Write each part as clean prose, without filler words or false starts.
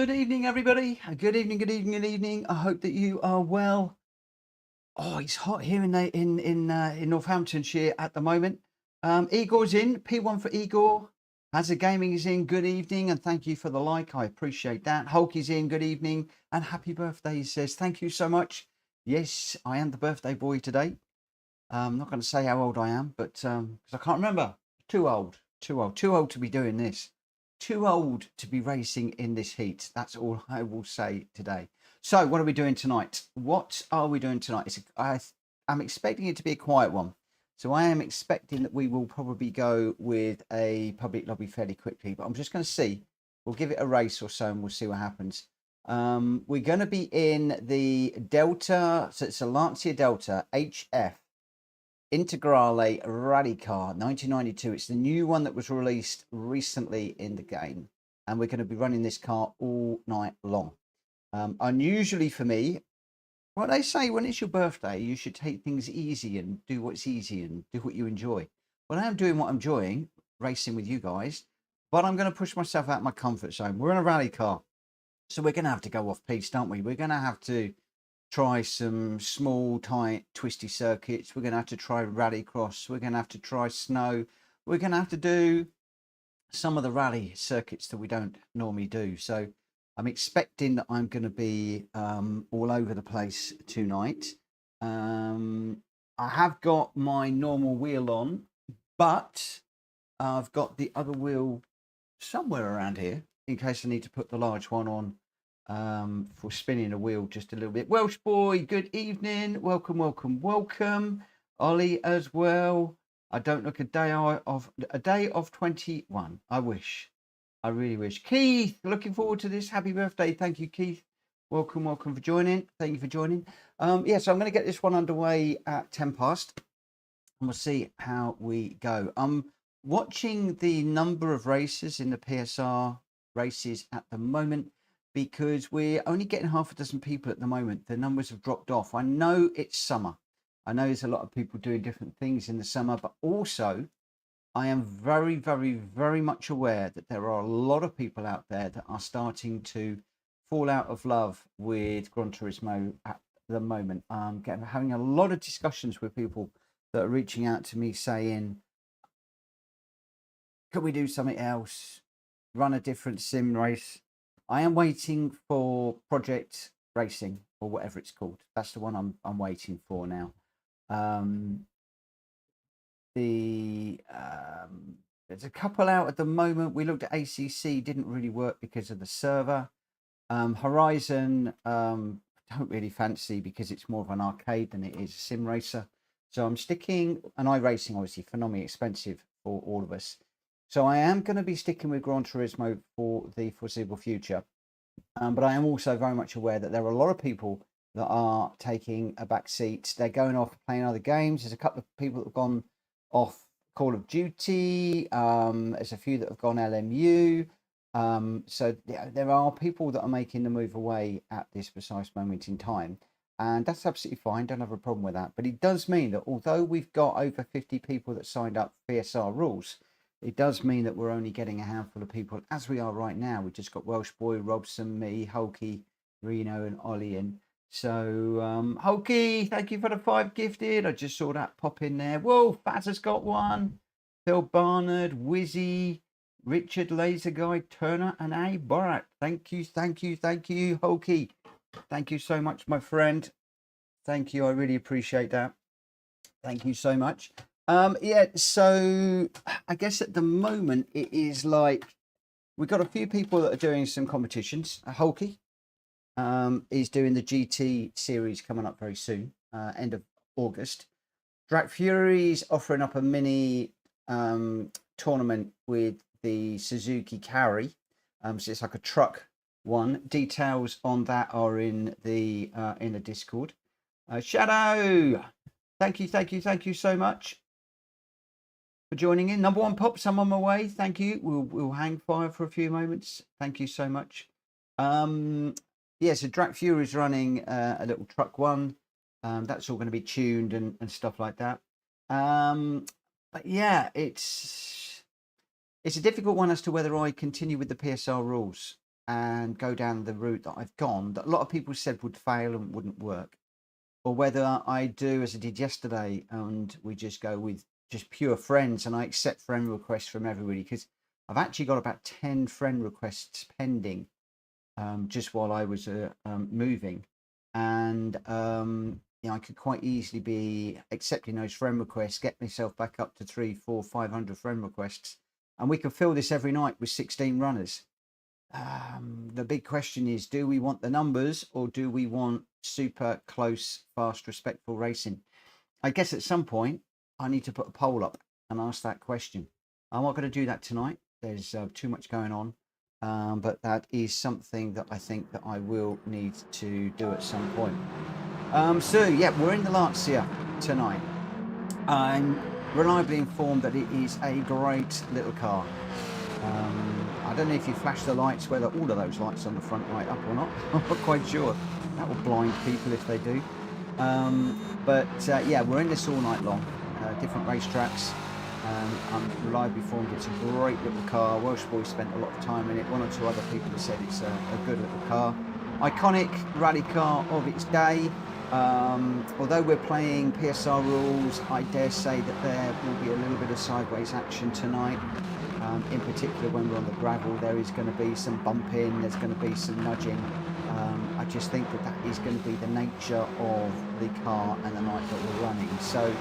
Good evening, everybody. Good evening, good evening, good evening. I hope that you are well. Oh, it's hot here in Northamptonshire at the moment. Igor's in. P1 for Igor. Hazard Gaming is in. Good evening, and thank you for the like. I appreciate that. Hulk is in. Good evening, and happy birthday. He says, thank you so much. Yes, I am the birthday boy today. I'm not going to say how old I am, but because I can't remember. Too old to be doing this. Too old to be racing in this heat. That's all I will say today. So what are we doing tonight? What are we doing tonight? I'm expecting it to be a quiet one. So I am expecting that we will probably go with a public lobby fairly quickly, but I'm just going to see. We'll give it a race or so and we'll see what happens. We're going to be in the Delta, so it's a Lancia Delta HF Integrale Rally Car 1992. It's the new one that was released recently in the game, and we're going to be running this car all night long. Unusually for me, what they say, when it's your birthday, you should take things easy and do what's easy and do what you enjoy. Well, I am doing what I'm enjoying, racing with you guys, but I'm going to push myself out of my comfort zone. We're in a rally car, so we're going to have to go off piste, aren't we? We're going to have to try some small, tight, twisty circuits. We're going to have to try rallycross. We're going to have to try snow. We're going to have to do some of the rally circuits that we don't normally do. So I'm expecting that I'm going to be all over the place tonight. I have got my normal wheel on, but I've got the other wheel somewhere around here in case I need to put the large one on for spinning a wheel just a little bit. Welsh boy, good evening. Welcome, welcome, welcome. Ollie as well. I don't look a day of 21. I wish. I really wish. Keith, looking forward to this. Happy birthday. Thank you, Keith. Welcome, welcome for joining. Thank you for joining. Yeah, so I'm going to get this one underway at 10 past. And we'll see how we go. I'm watching the number of races in the PSR races at the moment, because we're only getting half a dozen people at the moment. The numbers have dropped off. I know it's summer. I know there's a lot of people doing different things in the summer, but also I am very, very, very much aware that there are a lot of people out there that are starting to fall out of love with Gran Turismo at the moment. I'm having a lot of discussions with people that are reaching out to me saying, could we do something else? Run a different sim race? I am waiting for Project Racing, or whatever it's called. That's the one I'm waiting for now. There's a couple out at the moment. We looked at ACC, didn't really work because of the server. Horizon, don't really fancy because it's more of an arcade than it is a sim racer. So I'm sticking, and iRacing obviously phenomenally expensive for all of us. So I am going to be sticking with Gran Turismo for the foreseeable future. But I am also very much aware that there are a lot of people that are taking a back seat. They're going off playing other games. There's a couple of people that have gone off Call of Duty. There's a few that have gone LMU. So yeah, there are people that are making the move away at this precise moment in time. And that's absolutely fine. Don't have a problem with that. But it does mean that although we've got over 50 people that signed up for PSR rules, it does mean that we're only getting a handful of people, as we are right now. We've just got Welsh Boy, Robson, me, Hulky, Reno, and Ollie in. So, Hulky, thank you for the 5 gifted. I just saw that pop in there. Whoa, Faz has got one. Phil Barnard, Wizzy, Richard, Laser Guy, Turner, and A. Borat. Thank you, thank you, thank you, Hulky. Thank you so much, my friend. Thank you. I really appreciate that. Thank you so much. Yeah, so I guess at the moment it is like we've got a few people that are doing some competitions. Hulky is doing the GT series coming up very soon, end of August. Drac Fury's offering up a mini tournament with the Suzuki Carry. So it's like a truck one. Details on that are in the Discord. Shadow, thank you so much for joining in. Number 1 Pops, I'm on my way. Thank you. We'll hang fire for a few moments. Thank you so much. Yeah, so Drac Fury is running a little truck one. That's all going to be tuned and stuff like that. But yeah, it's a difficult one as to whether I continue with the PSR rules and go down the route that I've gone, that a lot of people said would fail and wouldn't work, or whether I do as I did yesterday and we just go with just pure friends and I accept friend requests from everybody, because I've actually got about 10 friend requests pending just while I was moving, and you know, I could quite easily be accepting those friend requests, get myself back up to 300, 400, 500 friend requests, and we can fill this every night with 16 runners. The big question is, do we want the numbers or do we want super close, fast, respectful racing? I guess at some point I need to put a poll up and ask that question. I'm not going to do that tonight. There's too much going on. But that is something that I think that I will need to do at some point. So yeah, we're in the Lancia tonight. I'm reliably informed that it is a great little car. I don't know if you flash the lights, whether all of those lights on the front light up or not. I'm not quite sure. That will blind people if they do. But yeah, we're in this all night long. Different racetracks. I'm reliably informed it's a great little car. Welsh Boys spent a lot of time in it. One or two other people have said it's a good little car. Iconic rally car of its day. Although we're playing PSR rules, I dare say that there will be a little bit of sideways action tonight. In particular, when we're on the gravel, there is going to be some bumping, there's going to be some nudging. I just think that that is going to be the nature of the car and the night that we're running. So,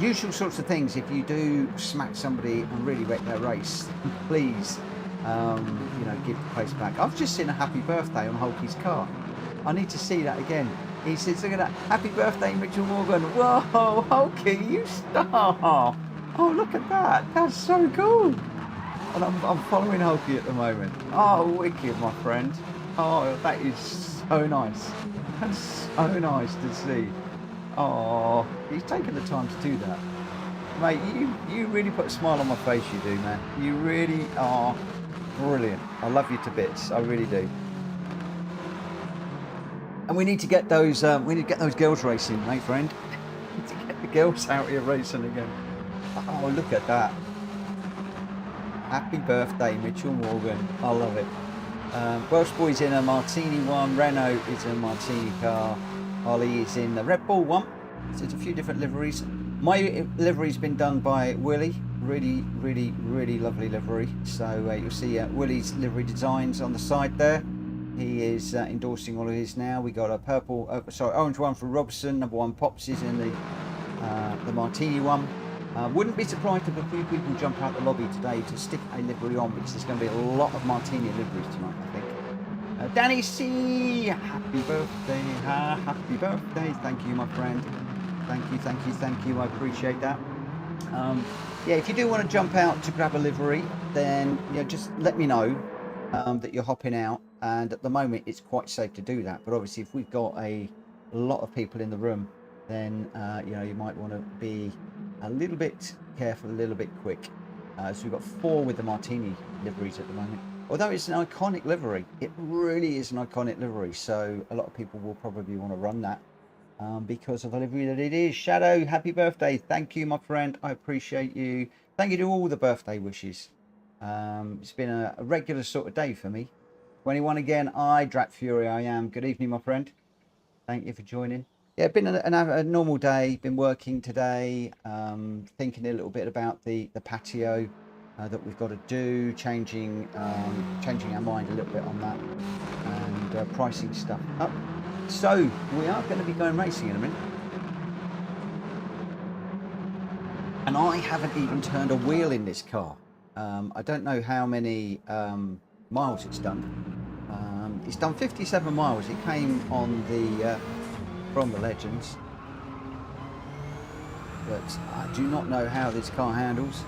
usual sorts of things. If you do smack somebody and really wreck their race, please, you know, give the place back. I've just seen a happy birthday on Hulky's car. I need to see that again. He says, look at that, happy birthday, Mitchell Morgan. Whoa, Hulky, you star. Oh, look at that. That's so cool. And I'm following Hulky at the moment. Oh, wicked, my friend. Oh, that is so nice. That's so nice to see. Oh, he's taken the time to do that. Mate, you really put a smile on my face, you do, man. You really are brilliant. I love you to bits. I really do. And we need to get those girls racing, mate, friend. We need to get the girls out here racing again. Oh, look at that. Happy birthday, Mitchell Morgan. I love it. Welsh Boy's in a Martini one. Renault is in a Martini car. Ollie is in the Red Bull one. So there's a few different liveries. My livery's been done by Willie. Really, really, really lovely livery. So you'll see Willie's livery designs on the side there. He is endorsing all of his now. We got a orange one for Robson. Number one Pops is in the Martini one. Wouldn't be surprised if a few people jump out the lobby today to stick a livery on, because there's going to be a lot of Martini liveries tonight, I think. Danny C, happy birthday, happy birthday. Thank you, my friend. Thank you, thank you, thank you. I appreciate that. Yeah, if you do want to jump out to grab a livery, then yeah, just let me know that you're hopping out. And at the moment, it's quite safe to do that. But obviously, if we've got a lot of people in the room, then you know, you might want to be a little bit careful, a little bit quick. So we've got 4 with the Martini liveries at the moment. Although it's an iconic livery, it really is an iconic livery. So a lot of people will probably want to run that because of the livery that it is. Shadow, happy birthday. Thank you, my friend. I appreciate you. Thank you to all the birthday wishes. It's been a regular sort of day for me. 21 again. Drat Fury, I am. Good evening, my friend. Thank you for joining. Yeah, been a normal day. Been working today, thinking a little bit about the patio that we've got to do, changing our mind a little bit on that, and pricing stuff up. So we are going to be going racing in a minute, and I haven't even turned a wheel in this car. I don't know how many miles it's done. It's done 57 miles. It came on the from the Legends, but I do not know how this car handles.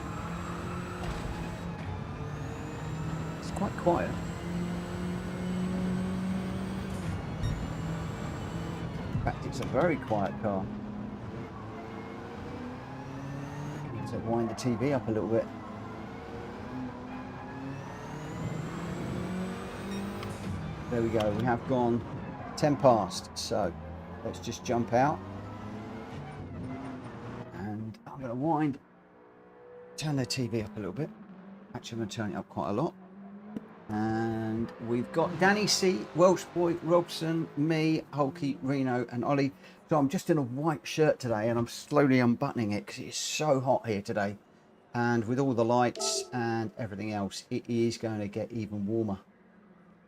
It's quite quiet. In fact, it's a very quiet car. I need to wind the TV up a little bit. There we go. We have gone 10 past, so let's just jump out, and I'm going to turn the TV up a little bit. Actually, I'm going to turn it up quite a lot. And we've got Danny C, Welsh Boy, Robson, me, Hulky, Reno, and Ollie. So I'm just in a white shirt today, and I'm slowly unbuttoning it because it's so hot here today. And with all the lights and everything else, it is going to get even warmer.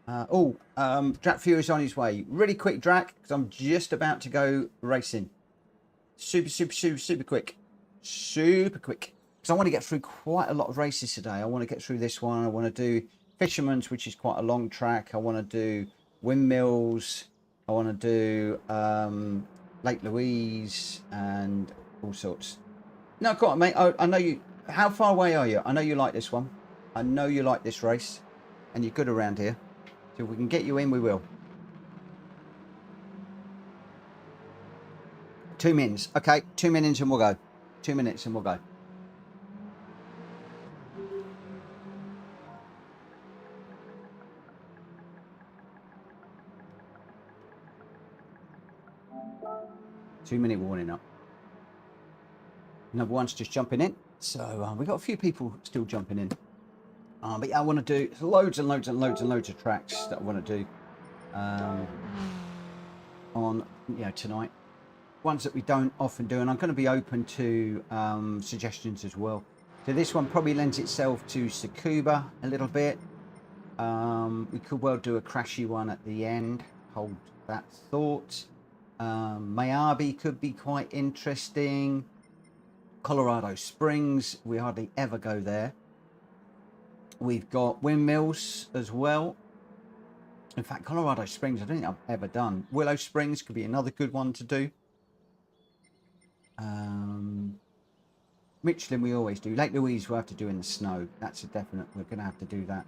Drac Fury's on his way. Really quick, Drac, because I'm just about to go racing. Super quick. Super quick. Because I want to get through quite a lot of races today. I want to get through this one. I want to do Fisherman's, which is quite a long track. I want to do Windmills. I want to do Lake Louise and all sorts. No, go on, mate. I know you. How far away are you? I know you like this one. I know you like this race. And you're good around here. So if we can get you in, we will. 2 minutes. Okay, 2 minutes and we'll go. 2 minutes and we'll go. Two-minute warning up. Number one's just jumping in. So we've got a few people still jumping in. But yeah, I want to do loads and loads of tracks that I want to do on tonight. Ones that we don't often do, and I'm going to be open to suggestions as well. So this one probably lends itself to Tsukuba a little bit. We could well do a crashy one at the end. Hold that thought. Miyabi could be quite interesting. Colorado Springs, we hardly ever go there. We've got Windmills as well. In fact, Colorado Springs, I don't think I've ever done. Willow Springs could be another good one to do. Michelin we always do. Lake Louise we'll have to do in the snow. That's a definite. We're going to have to do that.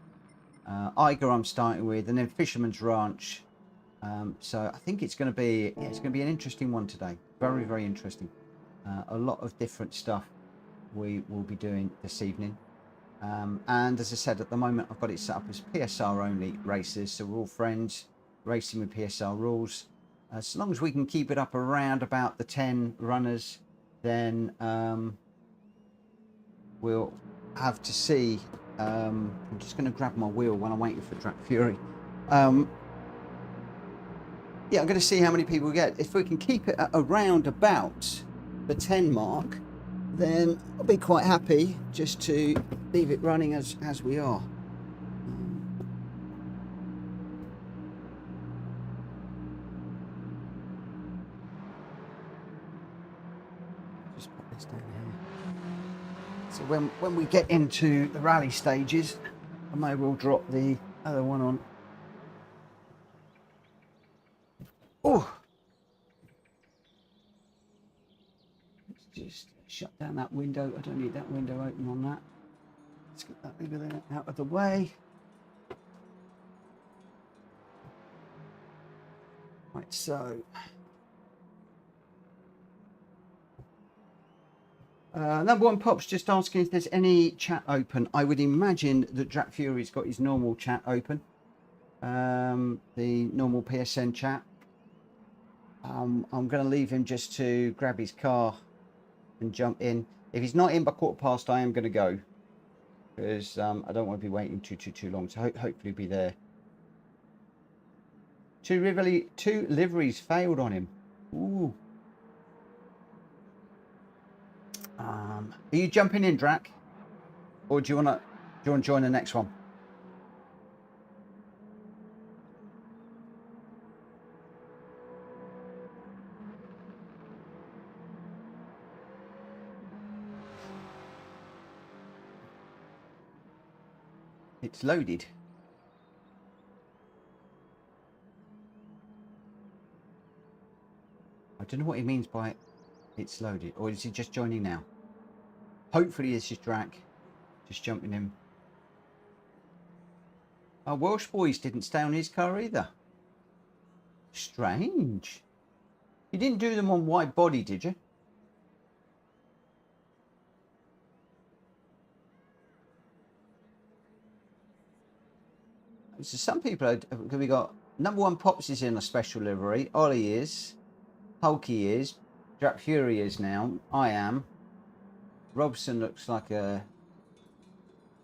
Eiger I'm starting with, and then Fisherman's Ranch. So I think it's going to be it's going to be an interesting one today. Very, very interesting. A lot of different stuff we will be doing this evening. And as I said, at the moment I've got it set up as PSR only races, so we're all friends racing with PSR rules. As long as we can keep it up around about the 10 runners, then we'll have to see. I'm just going to grab my wheel when I'm waiting for Drac Fury. Yeah, I'm going to see how many people we get. If we can keep it at around about the 10 mark, then I'll be quite happy just to leave it running as we are. Just put this down here. So when we get into the rally stages, I may well drop the other one on. Oh! Let's just shut down that window. I don't need that window open on that. Let's get that over there out of the way. Right, so number one Pop's just asking if there's any chat open. I would imagine that Drac Fury's got his normal chat open, the normal PSN chat. I'm going to leave him just to grab his car and jump in. If he's not in by 1:15, I am going to go, because I don't want to be waiting too long. So hopefully he'll be there. Two liveries failed on him. Ooh. Are you jumping in, Drac, or do you want to join the next one? It's loaded. I don't know what he means by it's loaded, or is he just joining now? Hopefully it's just Drac just jumping in. Our Welsh boys didn't stay on his car either. Strange. You didn't do them on wide body, did you? So some people, we got number one Pops is in a special livery. Ollie is. Hulky is. Drac Fury is now. I am. Robson looks like a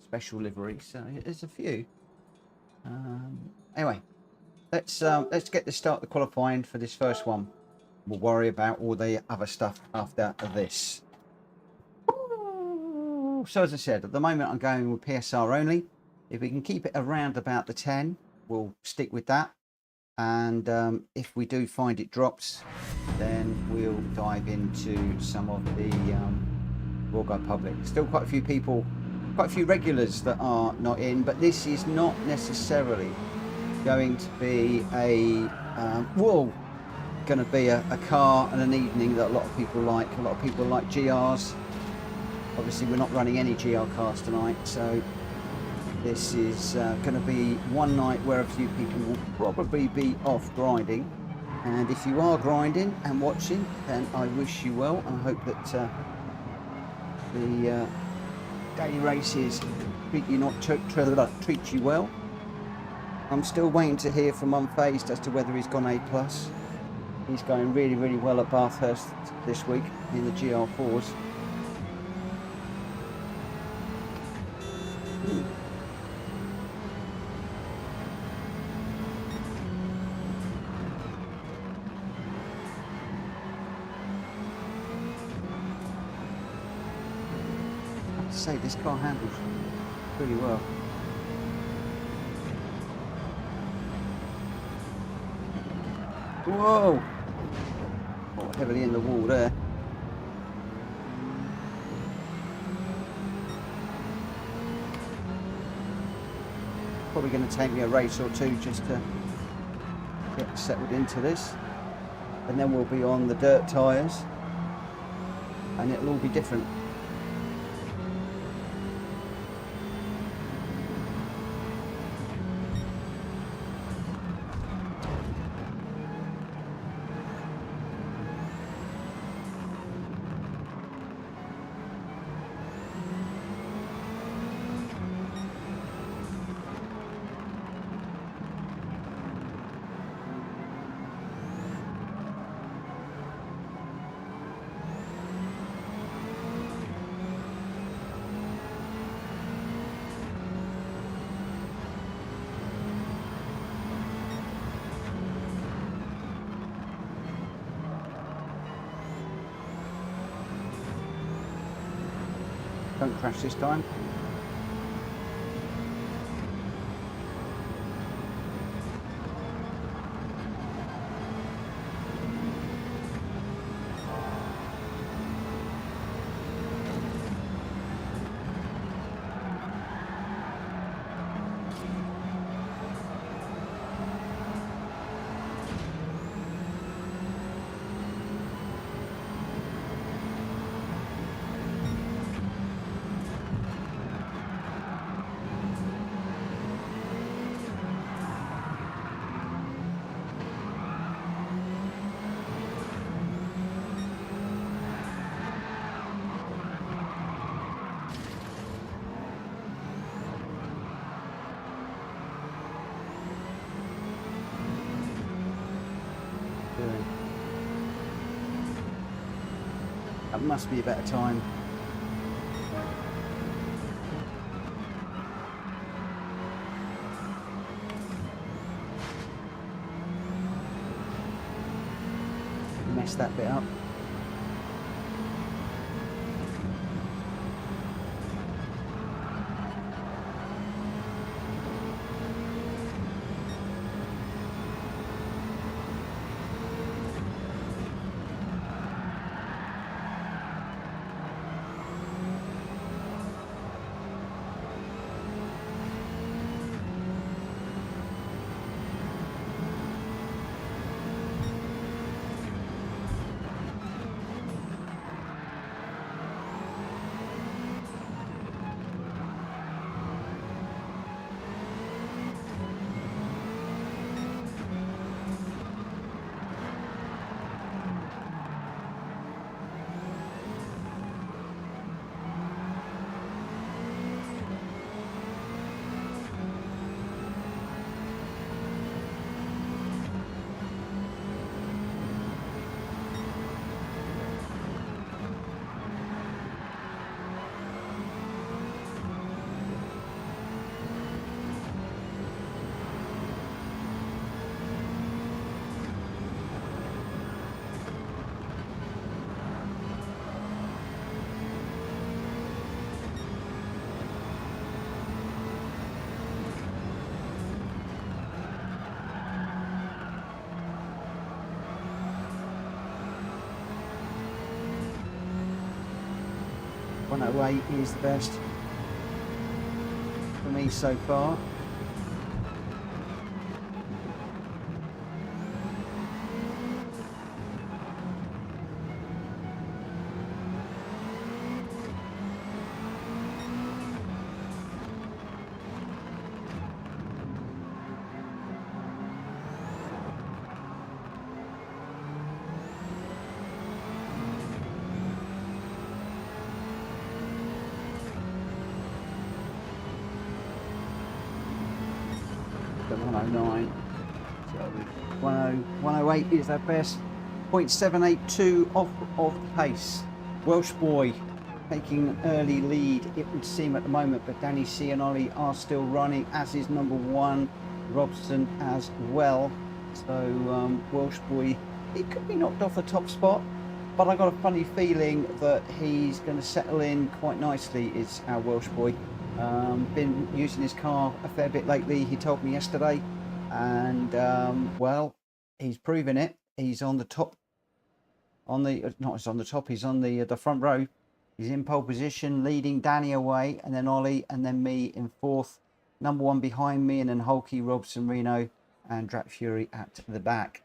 special livery. So there's a few. Anyway, let's get the start the qualifying for this first one. We'll worry about all the other stuff after this. So as I said, at the moment I'm going with PSR only. If we can keep it around about the 10, we'll stick with that. And if we do find it drops, then we'll dive into some of the Royal Guard Public. Still quite a few people, quite a few regulars that are not in, but this is not necessarily going to be a going to be a car and an evening that a lot of people like. A lot of people like GRs. Obviously, we're not running any GR cars tonight, so this is going to be one night where a few people will probably be off grinding. And if you are grinding and watching, then I wish you well. I hope that the daily races treat you well. I'm still waiting to hear from Unfazed as to whether he's gone A+. He's going really, really well at Bathurst this week in the GR4s. I have to say, this car handles really well. Whoa! Oh, heavily in the wall there. Probably going to take me a race or two just to get settled into this. And then we'll be on the dirt tyres. And it'll all be different. Don't crash this time. That must be a better time. Mess that bit up. 108 is the best for me so far. The 109, so 108 is our best. 0.782 off of the pace. Welsh boy taking an early lead, it would seem at the moment, but Danny C and Ollie are still running, as is number 1 Robson as well. So Welsh boy, it could be knocked off the top spot, but I got a funny feeling that he's going to settle in quite nicely. It's our Welsh boy. Been using his car a fair bit lately, he told me yesterday, and well, he's proving it. He's on the top, on the not on the top, he's on the front row. He's in pole position, leading Danny away, and then Ollie, and then me in 4th. Number 1 behind me, and then Hulky, Robson, Reno, and Drat Fury at the back.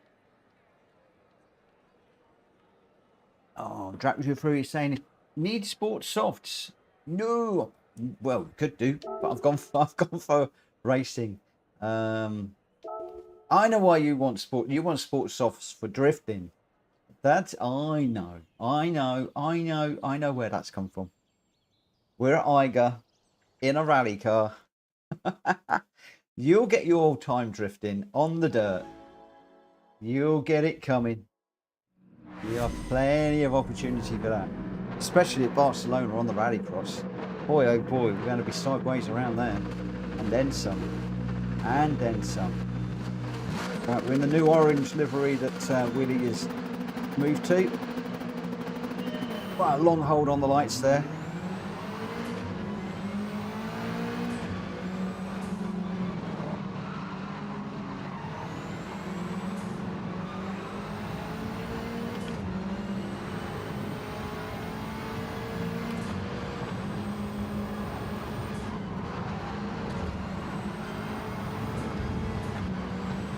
Oh, Drat Fury is saying, need sport softs. No. Well, could do, but I've gone for racing. I know why you want sport. You want sport softs for drifting. That's I know where that's come from. We're at Eiger in a rally car. You'll get your time drifting on the dirt. You'll get it coming. You have plenty of opportunity for that, especially at Barcelona on the rallycross. Boy, oh boy, we're going to be sideways around there. And then some. And then some. Right, we're in the new orange livery that Willie has moved to. Quite a long hold on the lights there.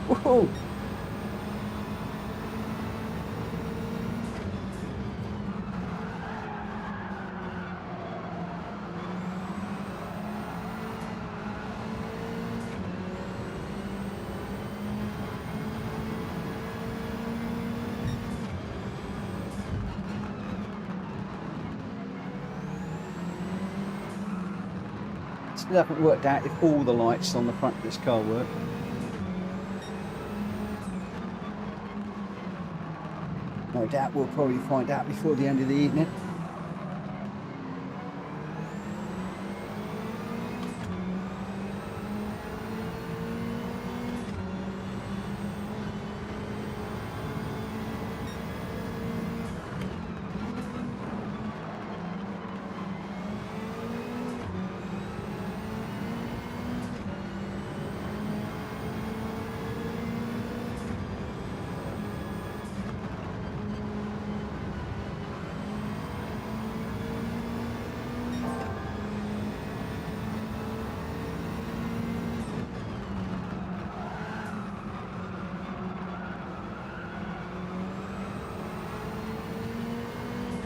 Whoa! Still haven't worked out if all the lights on the front of this car work. No doubt we'll probably find out before the end of the evening.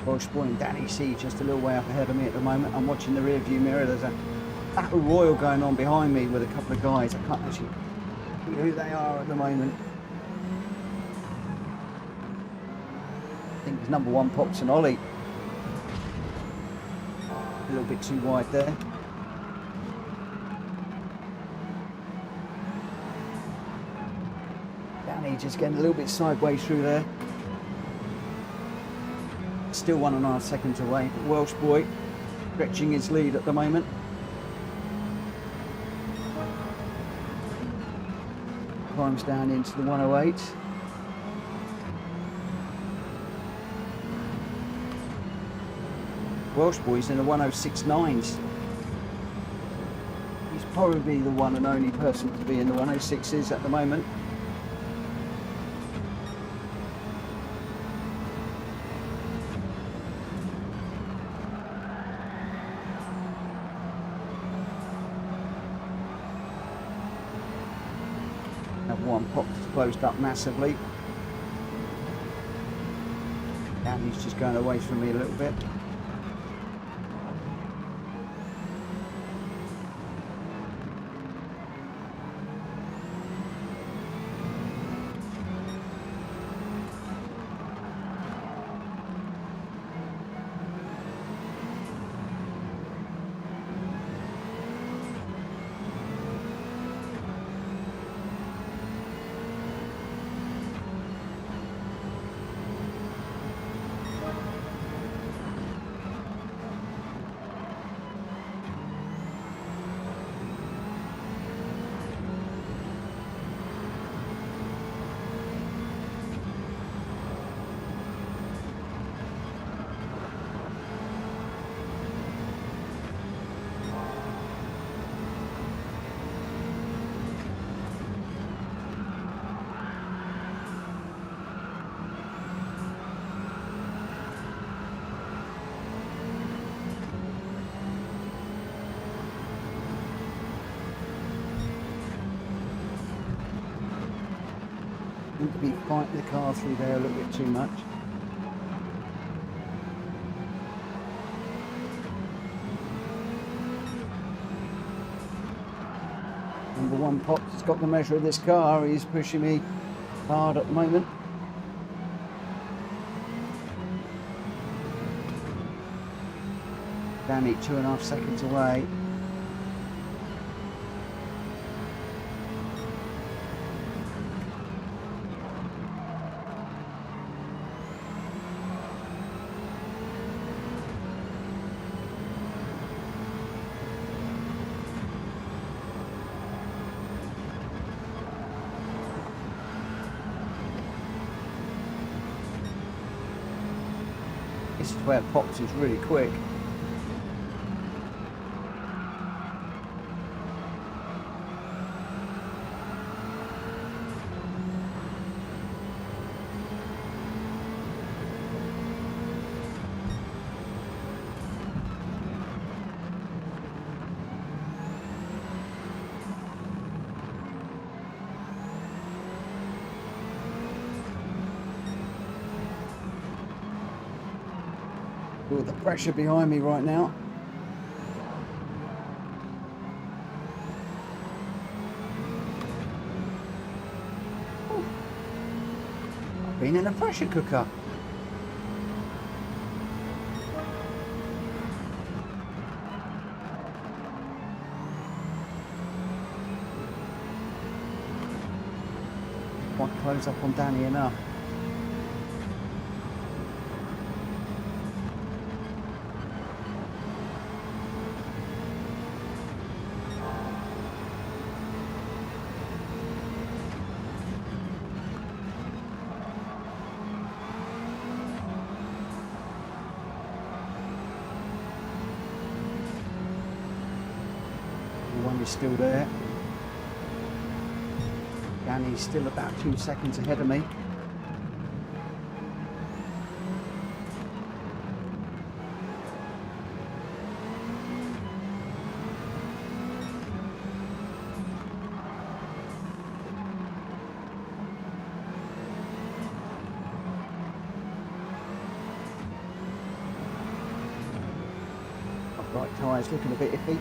Welsh boy and Danny C just a little way up ahead of me at the moment. I'm watching the rear view mirror. There's a battle royal going on behind me with a couple of guys. I can't actually see who they are at the moment. I think it's number 1 Pops and Ollie. A little bit too wide there. Danny just getting a little bit sideways through there. Still 1.5 seconds away, but Welsh boy stretching his lead at the moment. Climbs down into the 108. Welsh boy's in the 106.9s. He's probably the one and only person to be in the 106s at the moment. one box is closed up massively. Danny's just going away from me a little bit. Seem to be fighting the car through there a little bit too much. Number one Pops has got the measure of this car. He's pushing me hard at the moment. Danny 2.5 seconds away. This is where Pops is really quick. Feel the pressure behind me right now. Ooh. I've been in a pressure cooker. Quite close up on Danny enough. One is still there. Danny's still about 2 seconds ahead of me. Upright tyres looking a bit iffy.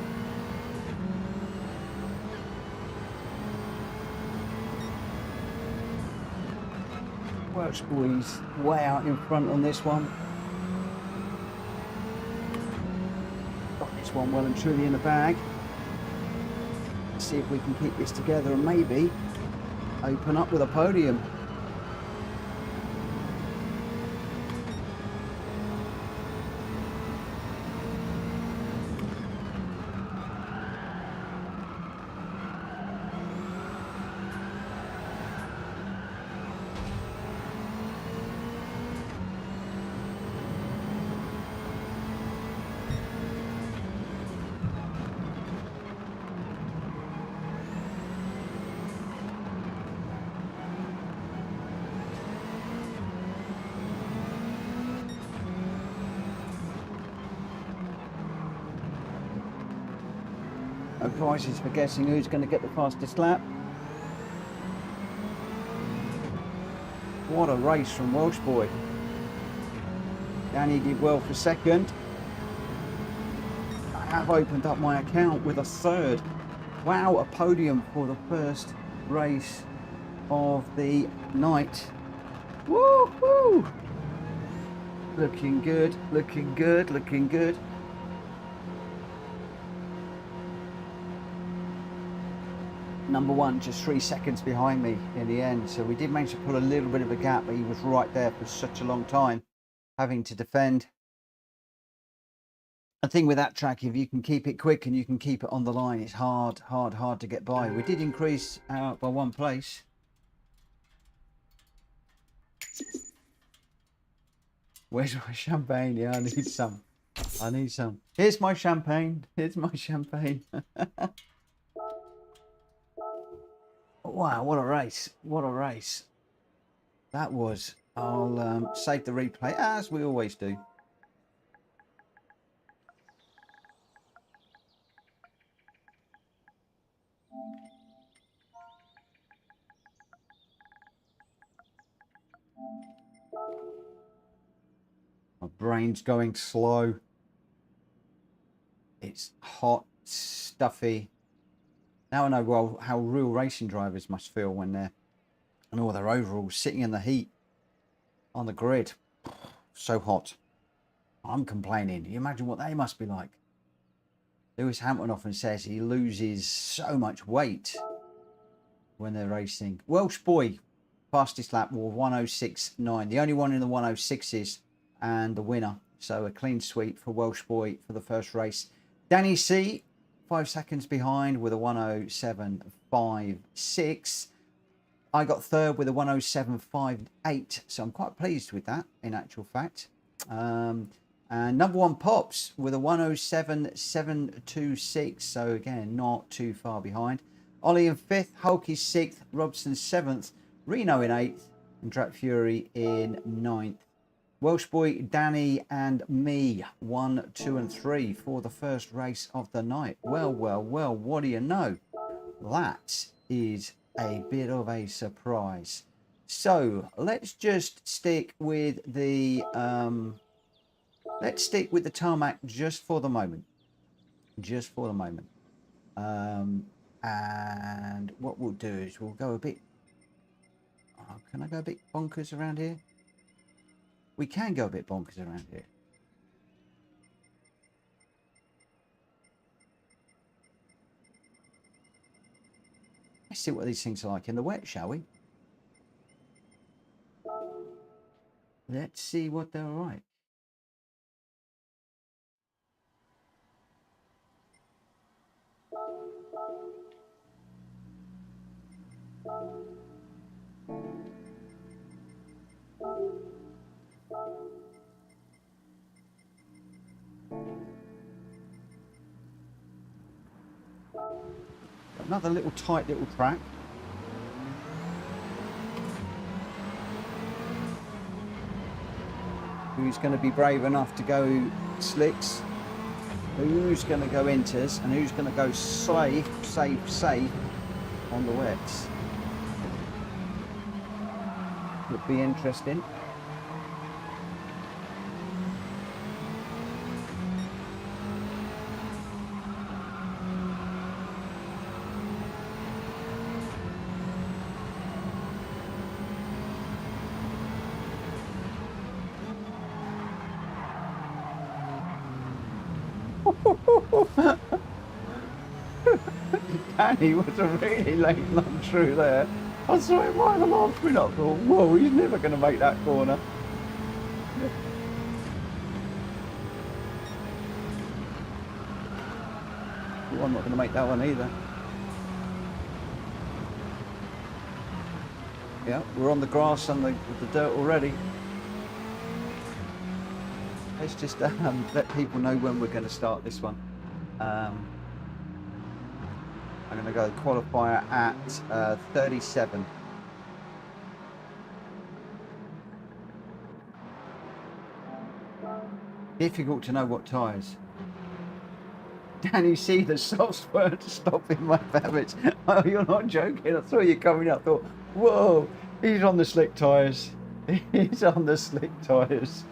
Well, squeeze way out in front on this one. Got this one well and truly in the bag. Let's see if we can keep this together and maybe open up with a podium. No prizes for guessing who's going to get the fastest lap. what a race from Welsh boy. Danny did well for second. I have opened up my account with a third. Wow, a podium for the first race of the night. Woo-hoo! Looking good, looking good, looking good. Number one just 3 seconds behind me in the end, so we did manage to pull a little bit of a gap, but he was right there for such a long time, having to defend. The thing with that track, if you can keep it quick and you can keep it on the line, it's hard to get by. We did increase out by 1 place. Where's my champagne? Yeah, I need some. I need some. Here's my champagne. Here's my champagne. Wow, what a race. What a race. That was. I'll save the replay, as we always do. My brain's going slow. It's hot, stuffy. Now I know well how real racing drivers must feel when they're in all their overalls sitting in the heat on the grid. So hot. I'm complaining. You imagine what they must be like. Lewis Hamilton often says he loses so much weight when they're racing. Welsh boy, fastest lap was 106.9. The only one in the 106s and the winner. So a clean sweep for Welsh boy for the first race. Danny C, 5 seconds behind with a 107.56. I got third with a 107.58, so I'm quite pleased with that in actual fact. And number one Pops with a 107.726, so again not too far behind. Ollie in fifth, Hulk is sixth, Robson seventh, Reno in eighth, and Drat Fury in ninth. Welsh boy, Danny and me, 1, 2 and 3 for the first race of the night. Well, well, well, what do you know? That is a bit of a surprise. So let's just stick with the tarmac just for the moment. Just for the moment. And what we'll do is we'll go a bit. Oh, can I go a bit bonkers around here? We can go a bit bonkers around here. Let's see what these things are like in the wet, shall we? Let's see what they're like. Another little tight little track. Who's going to be brave enough to go slicks? Who's going to go inters? And who's going to go safe on the wets? Would be interesting. Danny was a really late run through there. I saw him right the last minute. I thought, whoa, he's never going to make that corner. Well, I'm not going to make that one either. Yeah, we're on the grass and the dirt already. Let's just let people know when we're going to start this one. I'm going to go qualifier at 37. Difficult to know what tyres. Danny, see the softs weren't stopping my Babbage. Oh, you're not joking. I saw you coming up. Thought, whoa, he's on the slick tyres. He's on the slick tyres.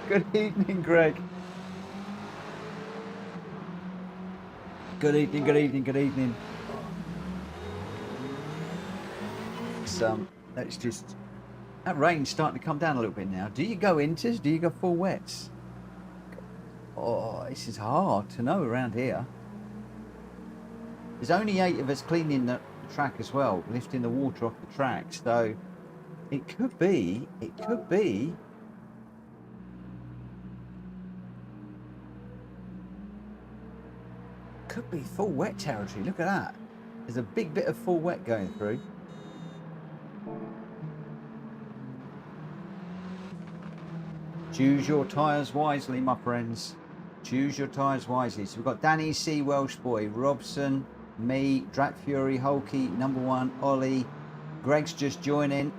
Good evening, Greg. Good evening, good evening, good evening. Let's just... That rain's starting to come down a little bit now. Do you go inters? Do you go full wets? Oh, this is hard to know around here. There's only 8 of us cleaning the track as well, lifting the water off the track. So it could be full wet territory. Look at that. There's a big bit of full wet going through. Choose your tyres wisely, my friends. Choose your tyres wisely. So we've got Danny C, Welsh Boy, Robson, me, Drat Fury, Hulky, number 1, Ollie. Greg's just joining.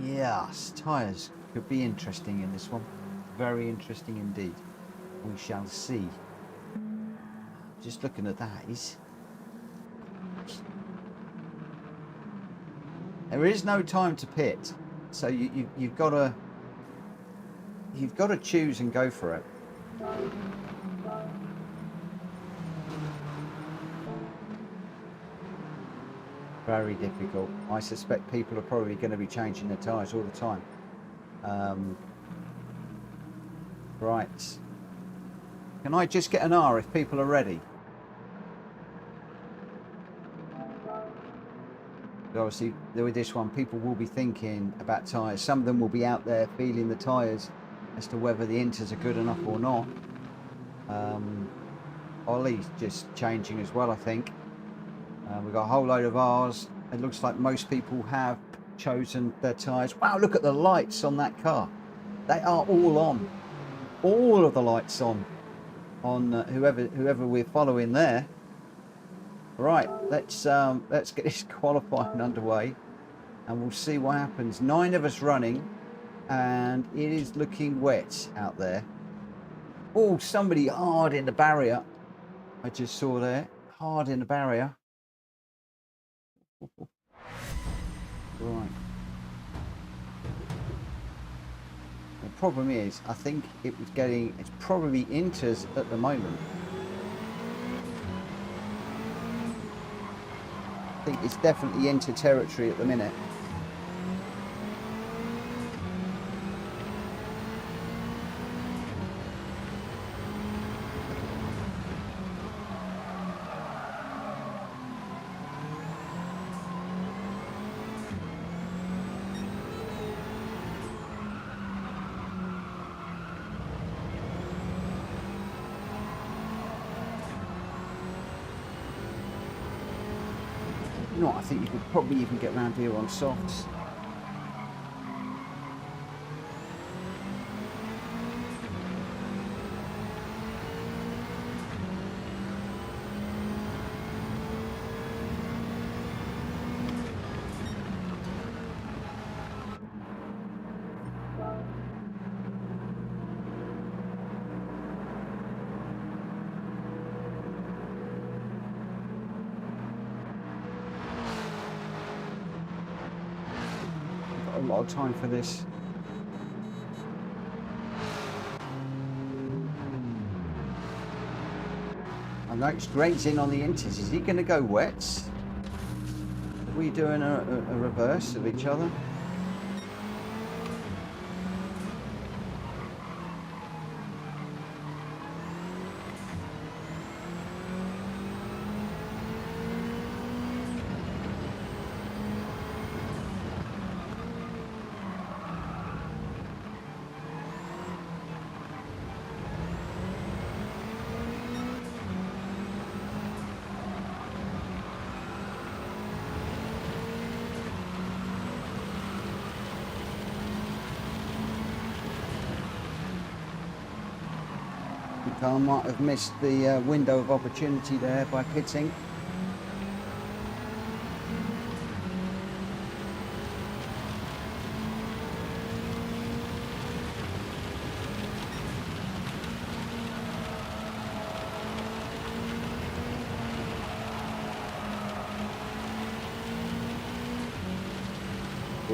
Yes, tyres could be interesting in this one. Very interesting indeed. We shall see. Just looking at that is... There is no time to pit. So you've got to choose and go for it. Very difficult. I suspect people are probably going to be changing their tyres all the time. Right. Can I just get an R if people are ready? Obviously, with this one, people will be thinking about tyres. Some of them will be out there feeling the tyres as to whether the inters are good enough or not. Ollie's just changing as well, I think. We've got a whole load of R's. It looks like most people have chosen their tyres. Wow, look at the lights on that car. They are all on. All of the lights on whoever we're following there. Right, let's get this qualifying underway and we'll see what happens. 9 of us running and it is looking wet out there. Oh, somebody hard in the barrier. I just saw there, hard in the barrier. Right. The problem is, I think it's probably inters at the moment. I think it's definitely into territory at the minute. You know what, I think you could probably even get around here on softs. A lot of time for this. I noticed Greg's in on the inters. Is he going to go wets? Are we doing a reverse of each other? I might have missed the window of opportunity there by pitting.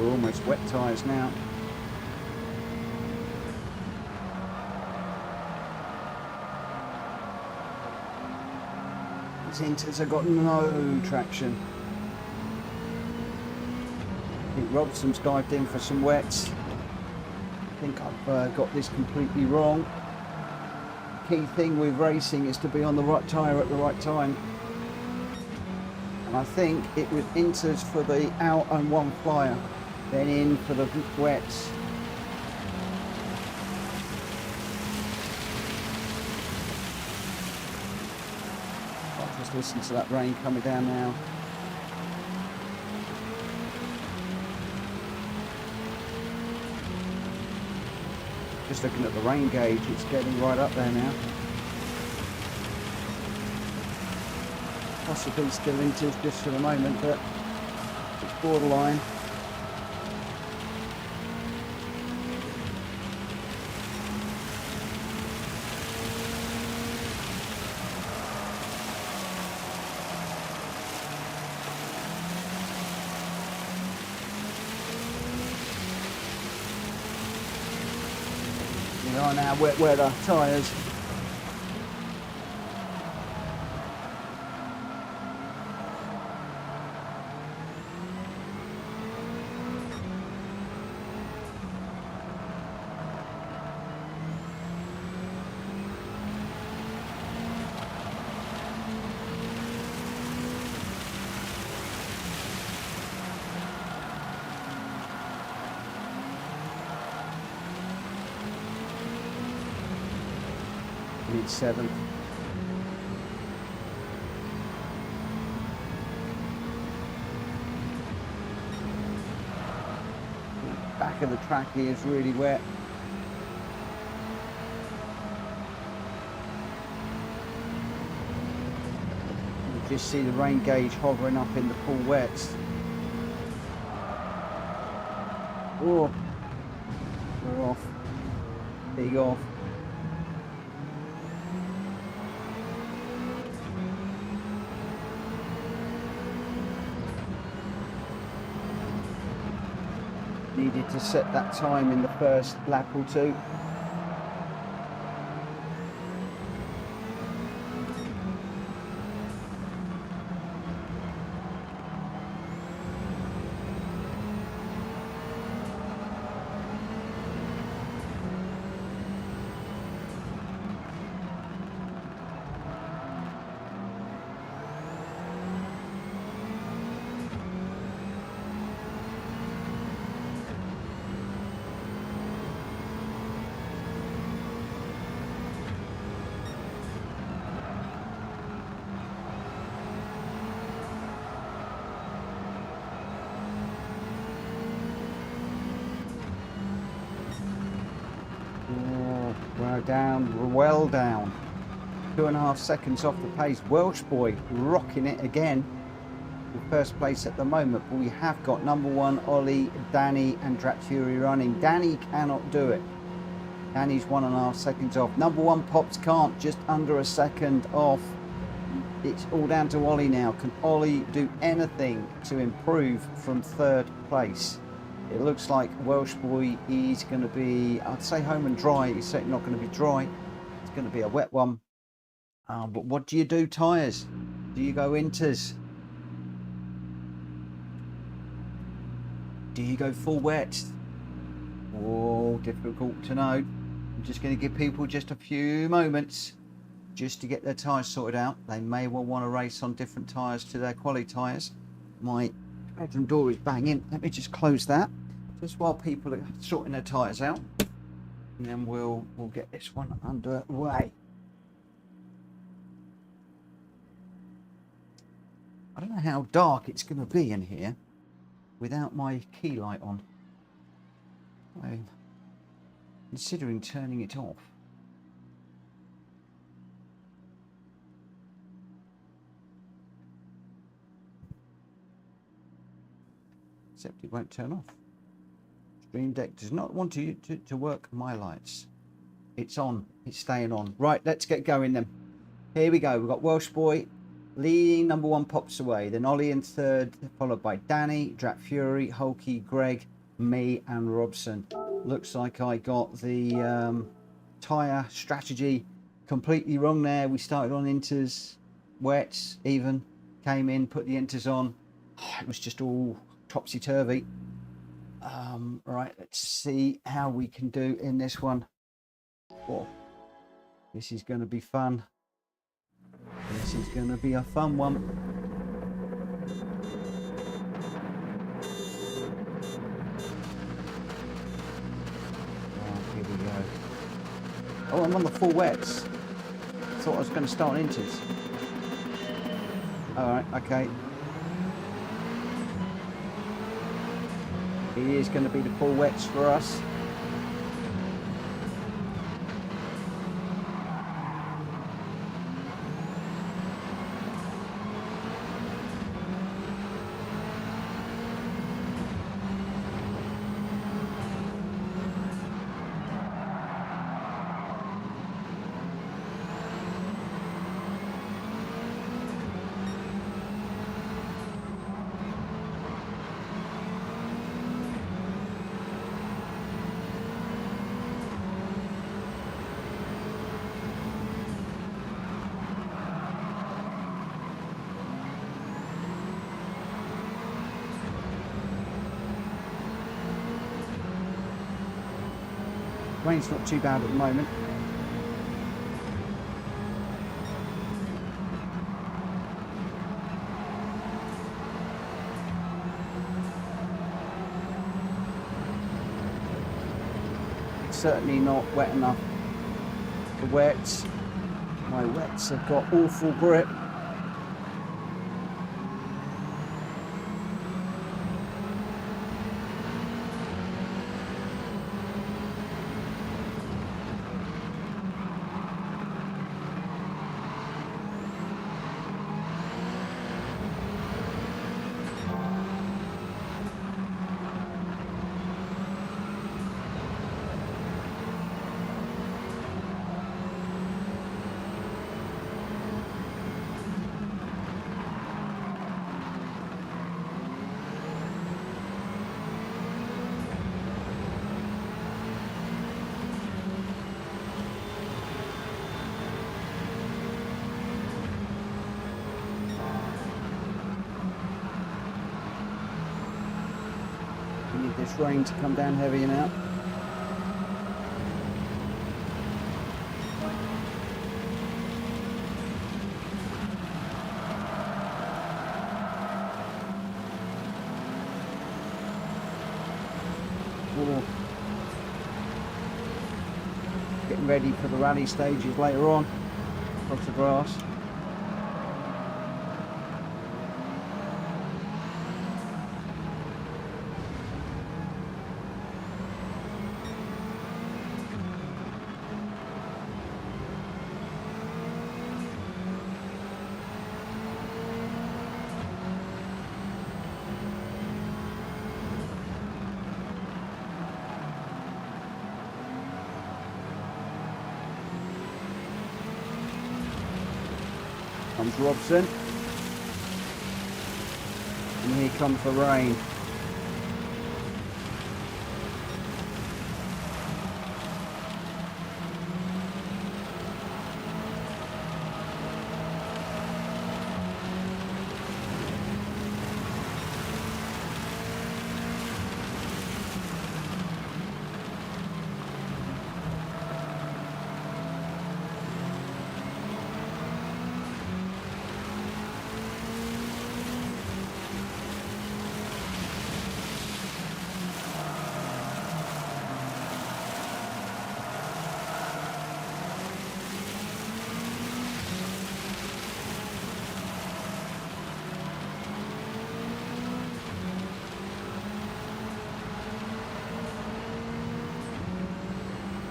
We're almost wet tyres now. These Inters have got no traction. I think Robertson's dived in for some wets. I think I've got this completely wrong. Key thing with racing is to be on the right tyre at the right time. And I think it was Inters for the out and one flyer, then in for the wets. I'll just listen to that rain coming down now. Just looking at the rain gauge, it's getting right up there now. Possibly still Inters just for the moment, but it's borderline. We are now wet weather tyres. Mid-7th. Back of the track here is really wet. You just see the rain gauge hovering up in the full wets. Oh, we're off. Big off. Needed to set that time in the first lap or two. Down, well down. 2.5 seconds off the pace. Welsh boy rocking it again. In first place at the moment, but we have got number 1 Ollie, Danny and Draturi running. Danny cannot do it. Danny's 1.5 seconds off. Number 1 Pops can't, just under a second off. It's all down to Ollie now. Can Ollie do anything to improve from 3rd place? It looks like Welsh boy is going to be, I'd say home and dry. He's certainly not going to be dry. It's going to be a wet one. But what do you do, tyres? Do you go Inters? Do you go full wet? Oh, difficult to know. I'm just going to give people just a few moments just to get their tyres sorted out. They may well want to race on different tyres to their quali tyres. My bedroom door is banging. Let me just close that just while people are sorting their tyres out, and then we'll get this one underway. I don't know how dark it's going to be in here without my key light on. I'm considering turning it off. Except it won't turn off. Stream Deck does not want to work my lights. It's on. It's staying on. Right, let's get going then. Here we go. We've got Welsh boy Leading number 1 pops away. Then Ollie in third, followed by Danny, Drat Fury, Hulky, Greg, me, and Robson. Looks like I got the tyre strategy completely wrong there. We started on inters, wets, even, came in, put the inters on. Oh, it was just all topsy-turvy. Right, let's see how we can do in this one. Oh, this is going to be fun. This is going to be a fun one. Oh, here we go. Oh, I'm on the full wets. Thought I was going to start inters. All right, okay. It is going to be the full wets for us. Rain's not too bad at the moment. It's certainly not wet enough. The wets, my wets have got awful grip. We need this rain to come down heavy now. Getting ready for the rally stages later on across the grass. Comes Robson, and here comes the rain.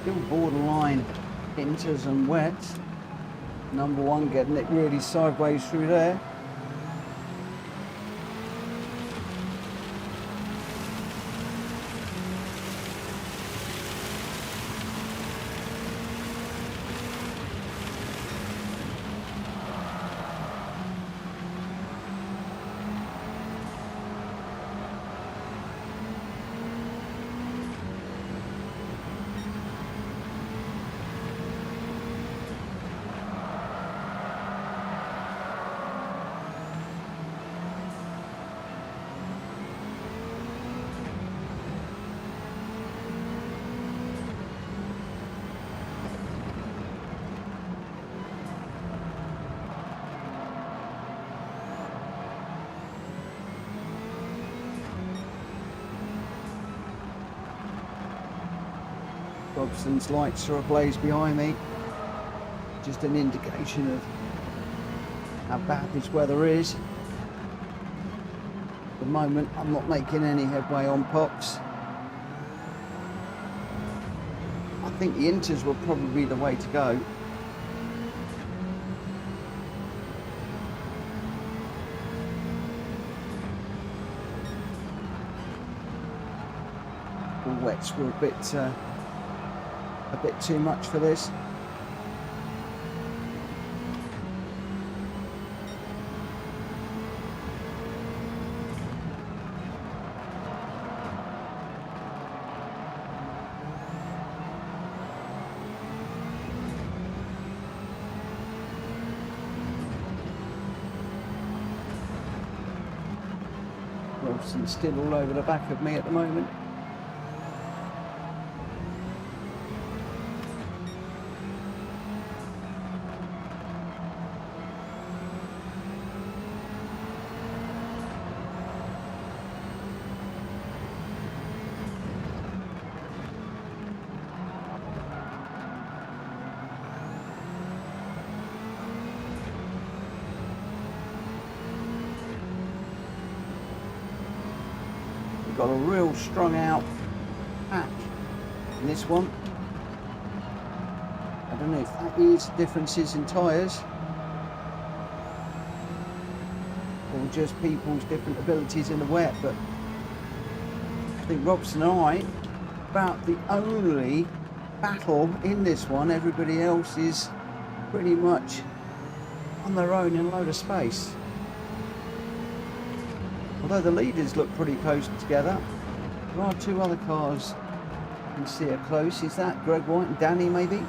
Still borderline inters and wets. Number 1 getting it really sideways through there. Robson's lights are ablaze behind me. Just an indication of how bad this weather is. At the moment, I'm not making any headway on pops. I think the inters will probably be the way to go. All wets were a bit too much for this. Robson's still all over the back of me at the moment. Got a real strung out pack in this one. I don't know if that is differences in tyres or just people's different abilities in the wet, but I think Robson and I about the only battle in this one. Everybody else is pretty much on their own in a load of space. Although the leaders look pretty close together, there are two other cars you can see are close. Is that Greg White and Danny maybe?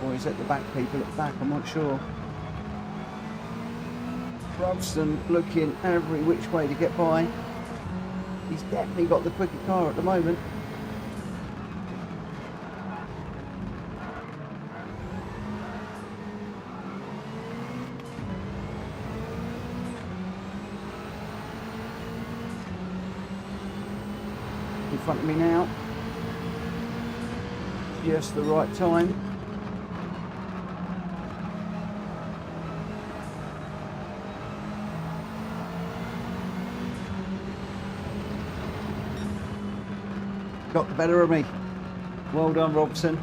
Or is it the back people at the back? I'm not sure. Robson looking every which way to get by. He's definitely got the quicker car at the moment. In front of me now, just the right time. Got the better of me. Well done, Robson.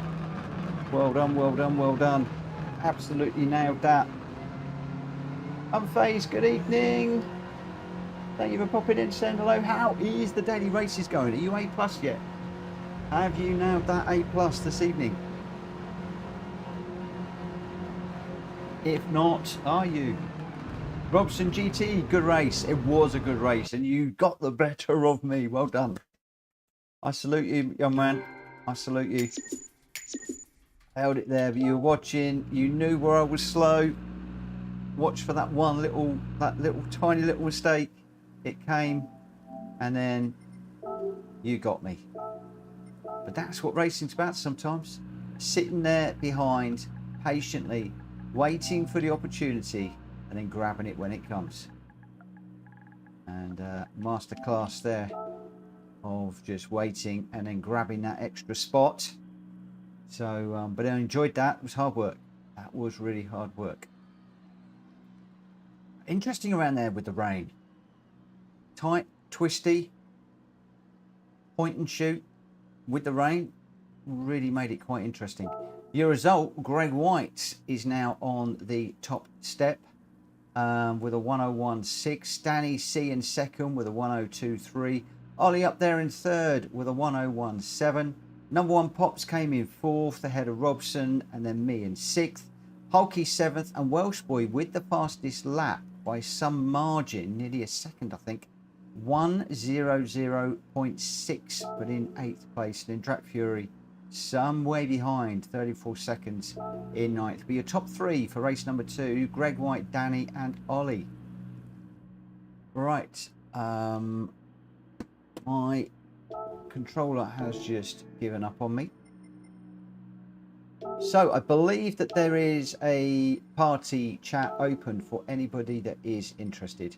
Well done, well done, well done. Absolutely nailed that. Unfazed, good evening. Thank you for popping in, saying hello. How is the daily races going? Are you A+ yet? Have you nailed that A+ this evening? If not, are you? Robson GT, good race. It was a good race and you got the better of me. Well done. I salute you, young man. I salute you. I held it there, but you were watching. You knew where I was slow. Watch for that little tiny little mistake. It came, and then you got me. But that's what racing's about sometimes. Sitting there behind, patiently, waiting for the opportunity, and then grabbing it when it comes. And masterclass there of just waiting and then grabbing that extra spot. So, but I enjoyed that. It was hard work. That was really hard work. Interesting around there with the rain. Tight, twisty, point and shoot with the rain really made it quite interesting. Your result, Greg White is now on the top step with a 101.6. Danny C in second with a 102.3. Ollie up there in third with a 101.7. Number one Pops came in fourth ahead of Robson and then me in sixth. Hulky seventh and Welsh Boy with the fastest lap by some margin, nearly a second I think. 1:00.6, but in 8th place. And then Track Fury some way behind, 34 seconds in 9th. But your top three for race number 2, Greg White, Danny and Ollie. Right, my controller has just given up on me. So I believe that there is a party chat open for anybody that is interested.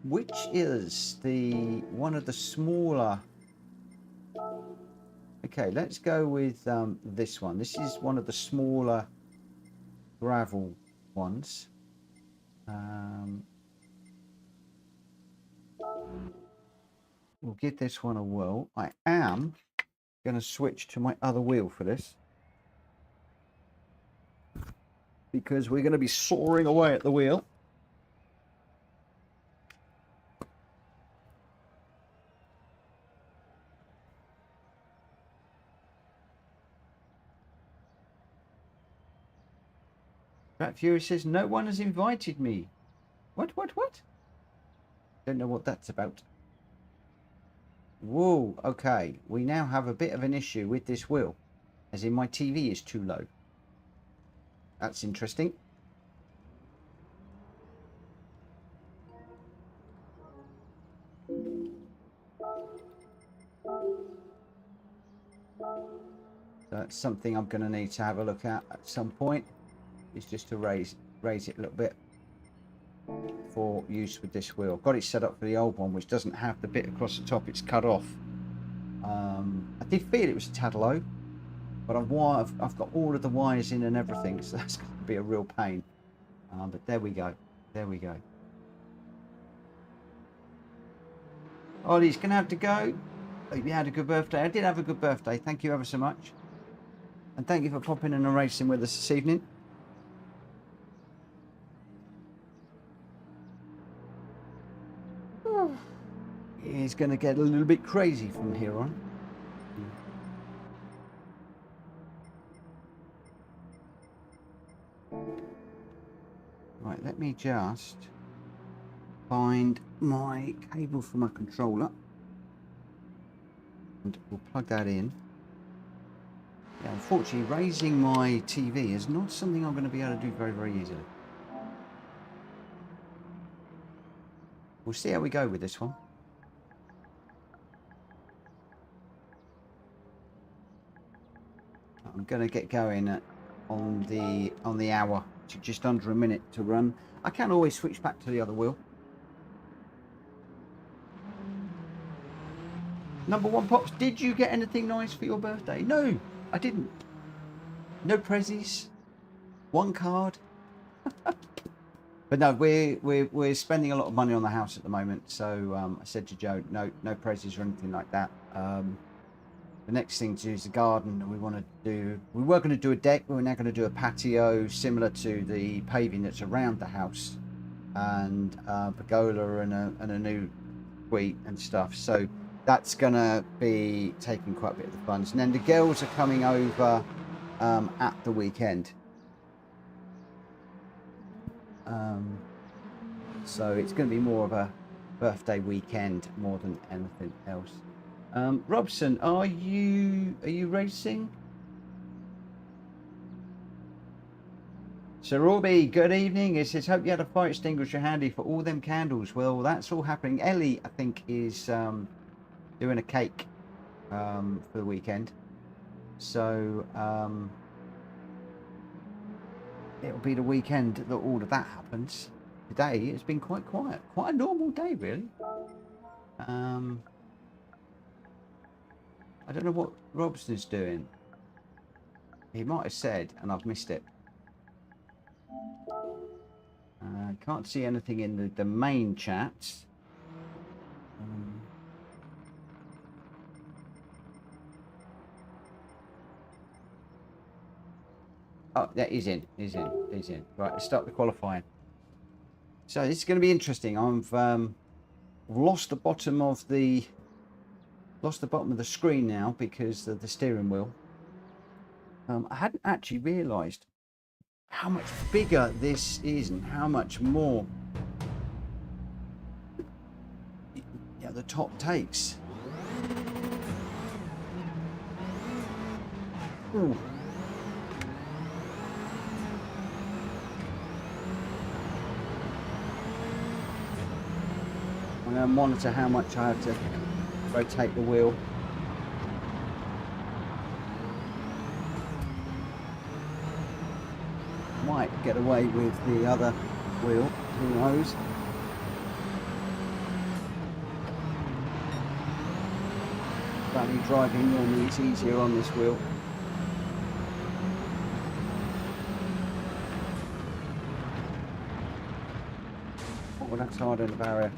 which is the one of the smaller. Okay, let's go with this one. This is one of the smaller gravel ones. We'll give this one a whirl. I am going to switch to my other wheel for this, because we're going to be soaring away at the wheel. Rat Fury says, no one has invited me. What? Don't know what that's about. Whoa, okay. We now have a bit of an issue with this wheel, as in my TV is too low. That's interesting. That's something I'm going to need to have a look at some point. Is just to raise it a little bit for use with this wheel. Got it set up for the old one, which doesn't have the bit across the top. It's cut off. I did feel it was a tad low, but I've got all of the wires in and everything, so that's going to be a real pain. But there we go. There we go. Ollie's going to have to go. Hope you had a good birthday. I did have a good birthday. Thank you ever so much. And thank you for popping in and racing with us this evening. It's going to get a little bit crazy from here on. Right, let me just find my cable for my controller. And we'll plug that in. Yeah, unfortunately, raising my TV is not something I'm going to be able to do very, very easily. We'll see how we go with this one. I'm going to get going on the hour to just under a minute to run. I can always switch back to the other wheel. Number one, Pops, did you get anything nice for your birthday? No, I didn't. No prezzies. One card. But no, we're spending a lot of money on the house at the moment. So I said to Joe, no prezzies or anything like that. The next thing to do is the garden. We were going to do a deck, but we're now going to do a patio similar to the paving that's around the house, and pergola and a new suite and stuff. So that's going to be taking quite a bit of the funds. And then the girls are coming over at the weekend. So it's going to be more of a birthday weekend more than anything else. Robson, are you racing? Sir Robbie, good evening. It says, hope you had a fire extinguisher handy for all them candles. Well, that's all happening. Ellie, I think, is doing a cake for the weekend. So it'll be the weekend that all of that happens. Today it's been quite quiet. Quite a normal day, really. I don't know what Robson's doing. He might have said, and I've missed it. Can't see anything in the main chats. Oh, yeah, he's in. Right, let's start the qualifying. So this is going to be interesting. I've lost the bottom of the screen now because of the steering wheel. I hadn't actually realised how much bigger this is and how much more the top takes. Ooh. I'm going to monitor how much I have to rotate the wheel. Might get away with the other wheel, who knows. Rally driving normally is easier on this wheel. Oh, that's harder than the barrier.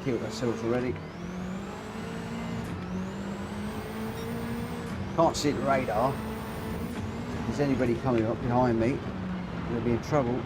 Killed ourselves already. Can't see the radar. If there's anybody coming up behind me, they'll be in trouble.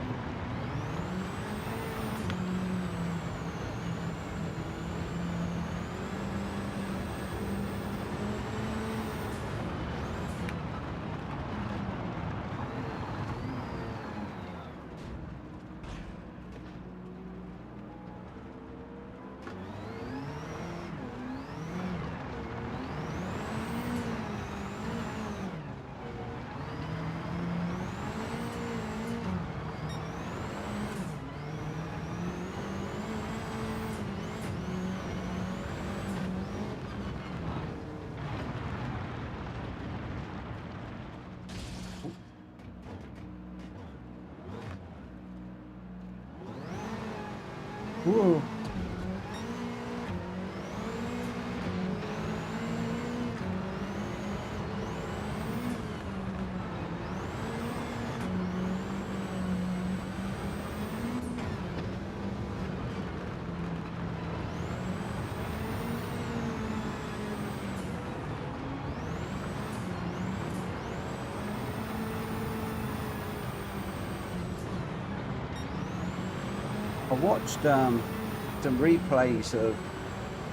Whoa. I watched some replays of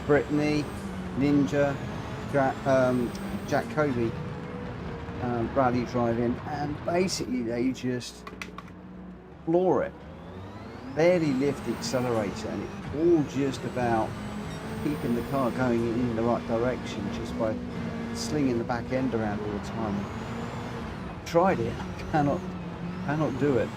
Brittany, Ninja, Jack Kobe rally driving, and basically they just floor it. Barely lift the accelerator, and it's all just about keeping the car going in the right direction just by slinging the back end around all the time. Tried it, cannot do it.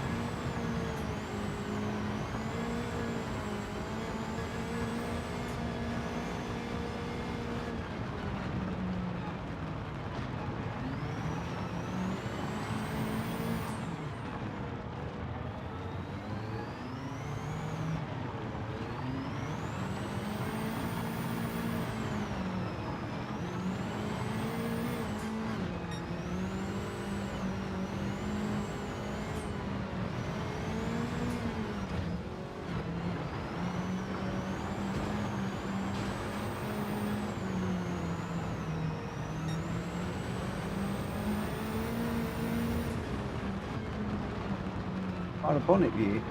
On a bonnet view.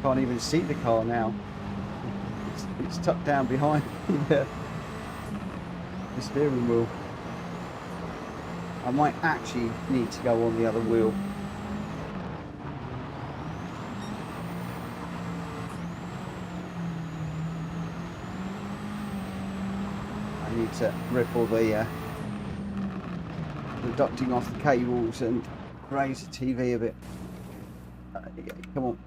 Can't even see the car now. It's tucked down behind the steering wheel. I might actually need to go on the other wheel. I need to rip all the ducting off the cables and raise the TV a bit. Come on.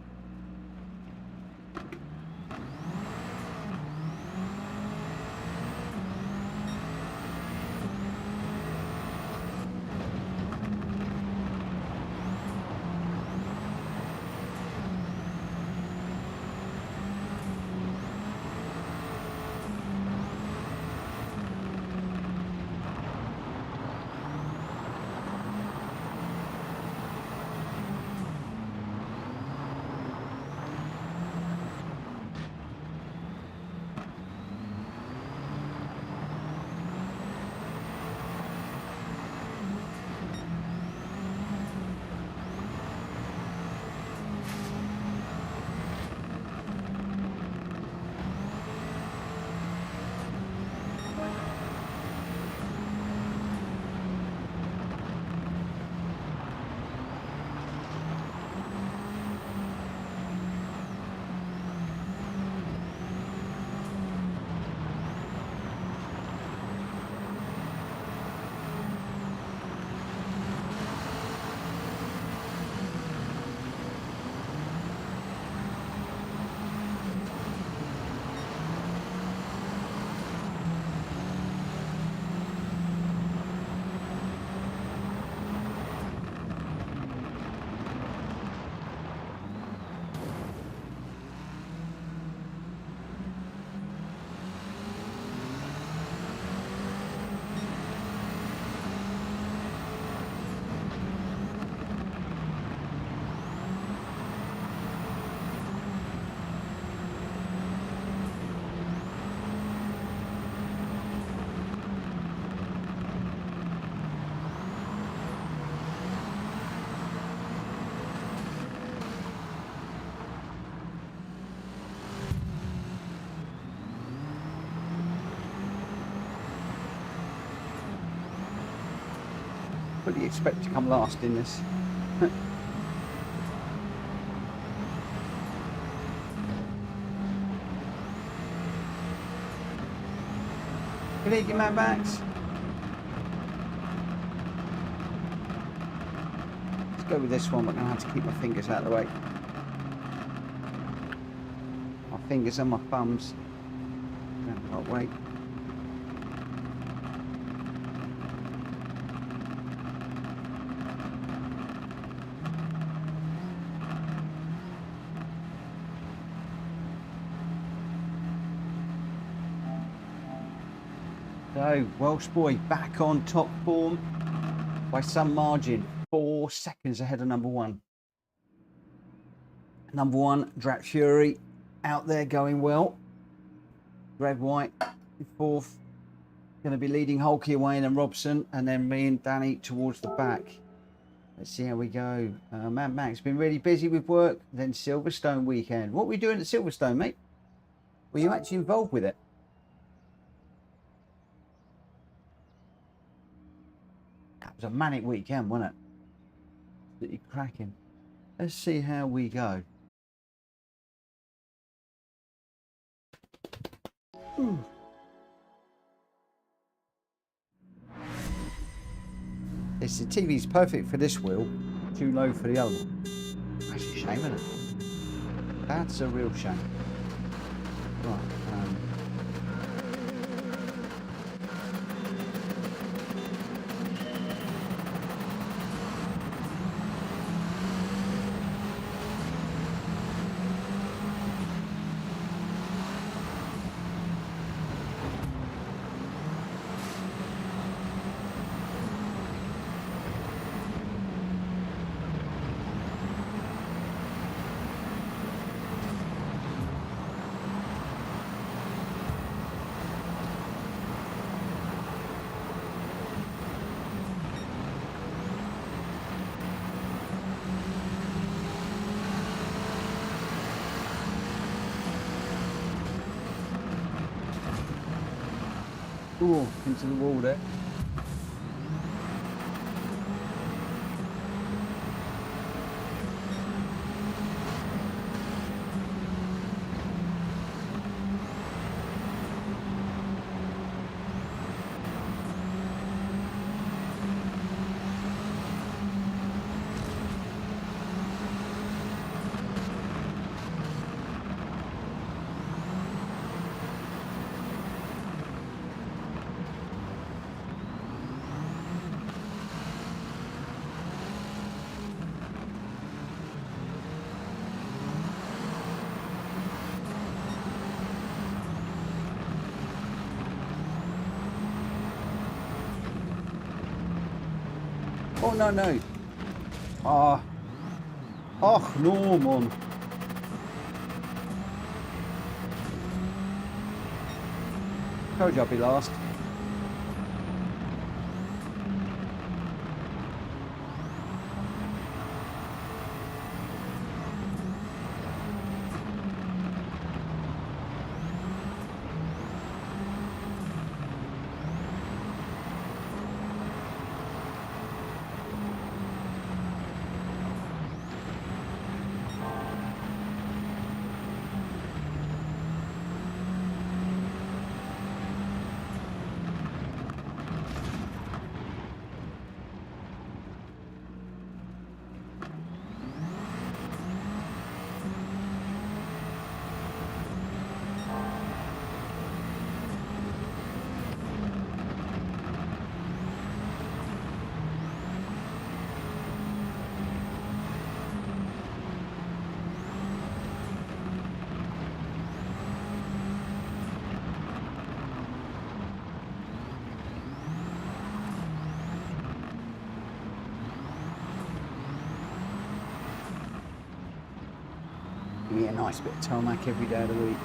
fully expect to come last in this. Good evening, Mad Max. Let's go with this one. We're going to have to keep my fingers out of the way. My fingers and my thumbs. Can't wait. So, Welsh boy back on top form by some margin, 4 seconds ahead of number one. Number one, Drat Fury, out there going well. Red White in fourth, going to be leading Hulky away, and then Robson, and then me and Danny towards the back. Let's see how we go. Mad Max been really busy with work. Then Silverstone weekend. What were you doing at Silverstone, mate? Were you actually involved with it? That was a manic weekend, wasn't it? Absolutely cracking. Let's see how we go. Ooh. The TV's perfect for this wheel, too low for the other one. That's a shame, isn't it? That's a real shame. Right. Ooh, into the wall there. Oh, no, no. Ah. Oh, no, man. Told you I'd be last. Give me a nice bit of tarmac every day of the week.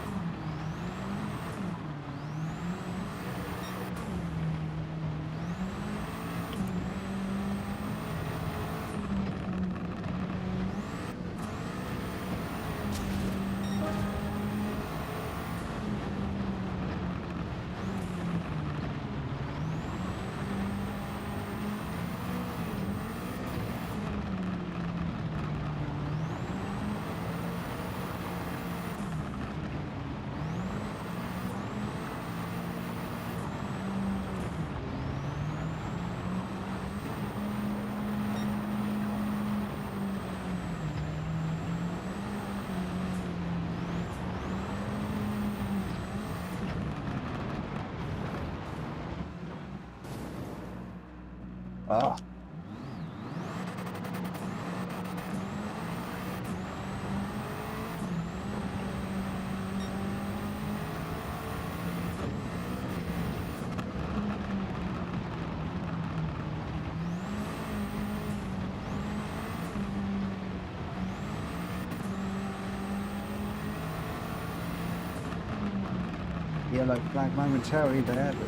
Oh. Yellow flag momentarily there, but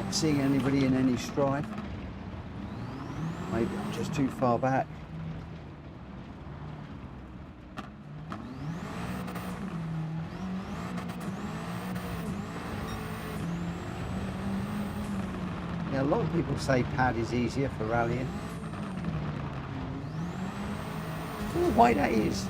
not seeing anybody in any strife. Maybe I'm just too far back. Yeah, a lot of people say pad is easier for rallying. I don't know why that is.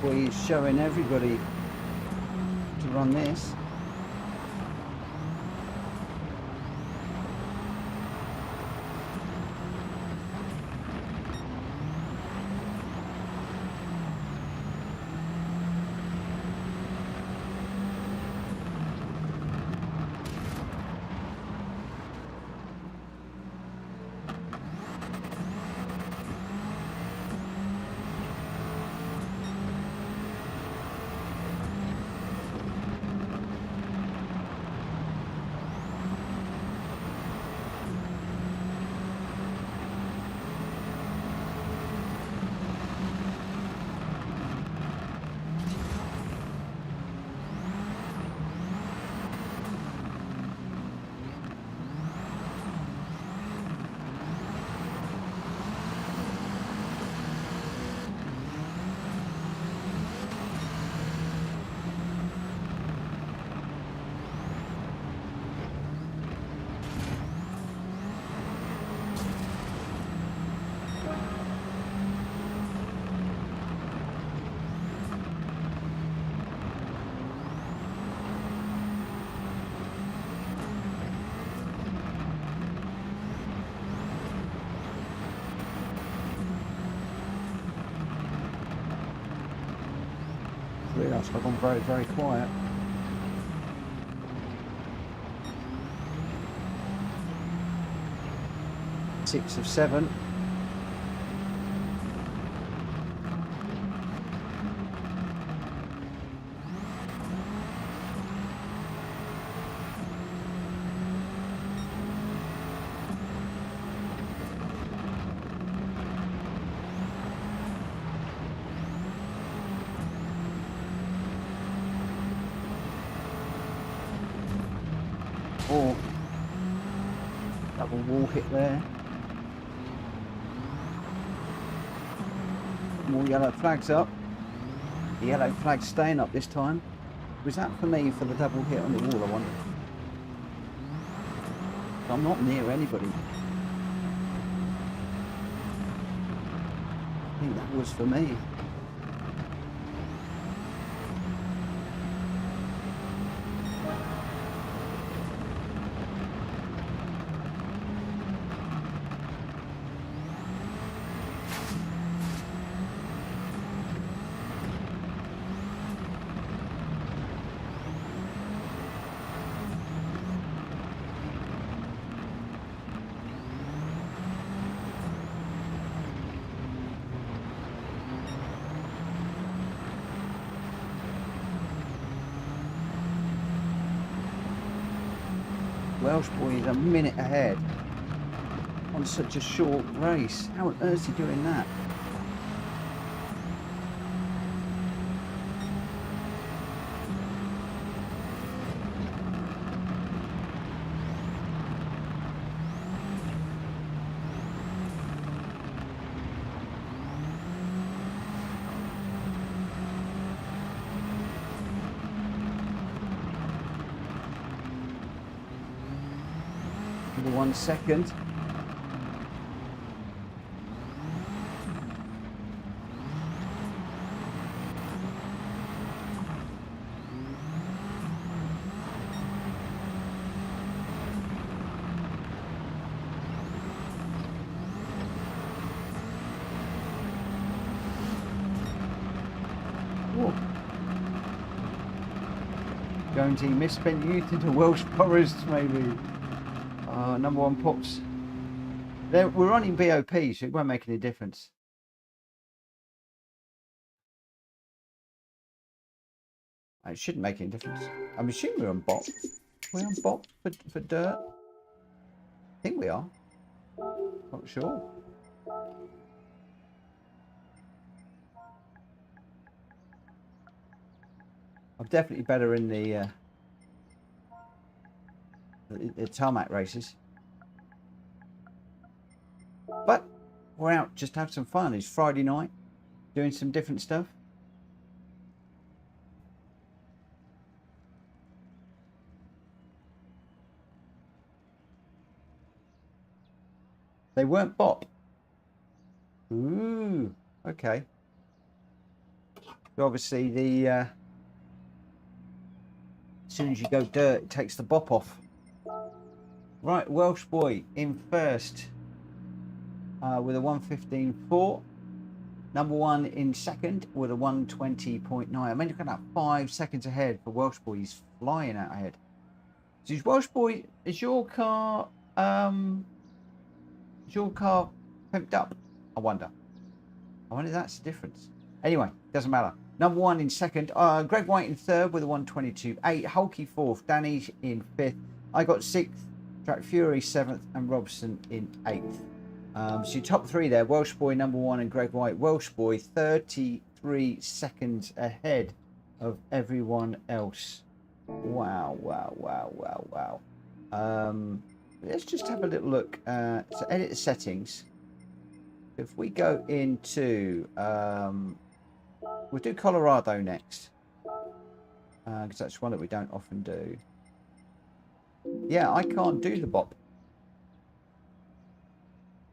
Well, he's showing everybody to run this. Realised I've gone very, very quiet. Six of 7. Oh, double wall hit there. More yellow flags up. The yellow flag's staying up this time. Was that for me for the double hit on the wall, I wonder? I'm not near anybody. I think that was for me. Welsh boy is a minute ahead on such a short race. How on earth is he doing that? Give me 1 second. Jonesy, misspent youth into Welsh forests, maybe. Number 1 pops. We're running BOP, so it won't make any difference. It shouldn't make any difference. I'm assuming we're on BOP. We're on BOP for dirt. I think we are. Not sure. I'm definitely better in the tarmac races. But we're out just to have some fun. It's Friday night, doing some different stuff. They weren't BOP. Ooh, okay. So obviously the as soon as you go dirt, it takes the BOP off. Right, Welsh boy in first with a 1:15.4. Number 1 in second with a 1:20.9. I mean, looking at 5 seconds ahead for Welsh boy. He's flying out ahead. So is Welsh boy, is your car pimped up? I wonder if that's the difference. Anyway, doesn't matter. Number 1 in second. Greg White in third with a 1:22.8. Hulky fourth. Danny in fifth. I got sixth. Track Fury 7th and Robson in 8th. So your top 3 there, Welsh boy number 1 and Greg White. Welsh boy 33 seconds ahead of everyone else. Wow, wow, wow, wow, wow. Let's just have a little look. So edit the settings. If we go into, we'll do Colorado next. Because that's one that we don't often do. Yeah, I can't do the BOP.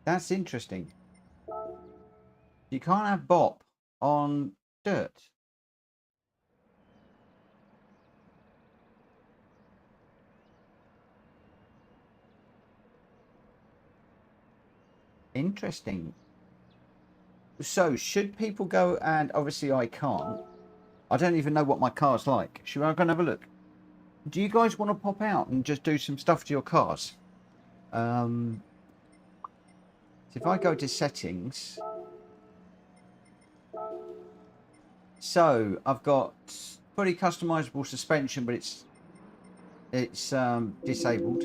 That's interesting. You can't have BOP on dirt. Interesting. So, should people go and... Obviously, I can't. I don't even know what my car's like. Should I go and have a look? Do you guys want to pop out and just do some stuff to your cars? So if I go to settings... So, I've got fully customizable suspension, but it's disabled.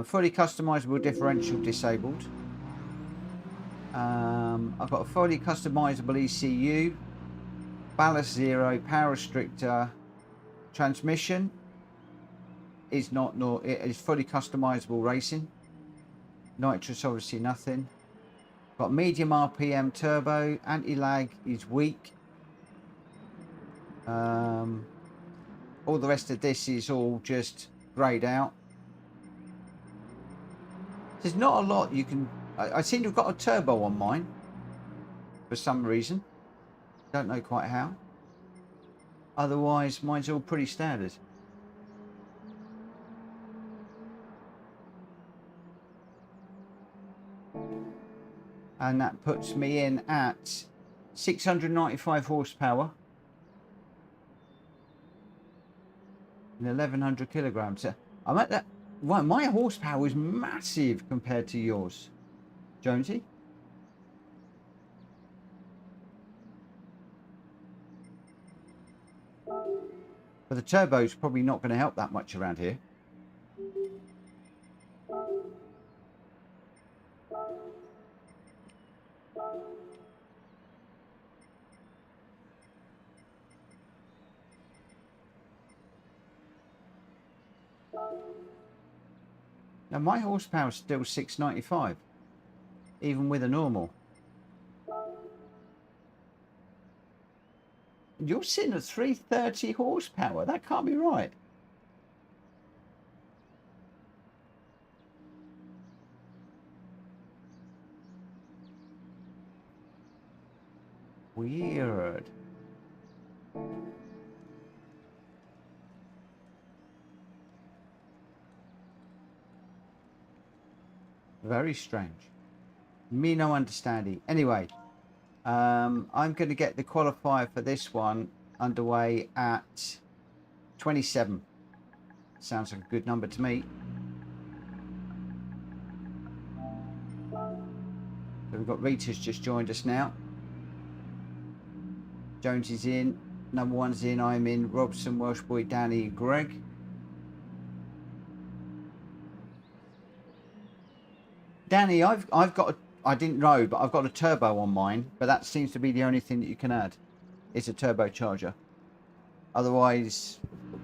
Fully customizable differential disabled. I've got a fully customizable ECU, ballast zero, power restrictor, transmission is not, nor it is fully customizable racing. Nitrous obviously nothing. Got medium RPM turbo, anti-lag is weak. All the rest of this is all just greyed out. There's not a lot you can... I seem to have got a turbo on mine for some reason. Don't know quite how. Otherwise, mine's all pretty standard. And that puts me in at 695 horsepower and 1100 kilograms. So I'm at that. Right, my horsepower is massive compared to yours, Jonesy. But the turbo's probably not going to help that much around here. Now my horsepower is still 695, even with a normal. You're sitting at 330 horsepower. That can't be right. Weird. Very strange. Me no understanding. Anyway, I'm going to get the qualifier for this one underway at 27. Sounds like a good number to me. So we've got Rita's just joined us now. Jones is in. Number one's in. I'm in. Robson, Welsh Boy, Danny, Greg. Danny, I've got I didn't know, but I've got a turbo on mine, but that seems to be the only thing that you can add. It's a turbocharger. Otherwise,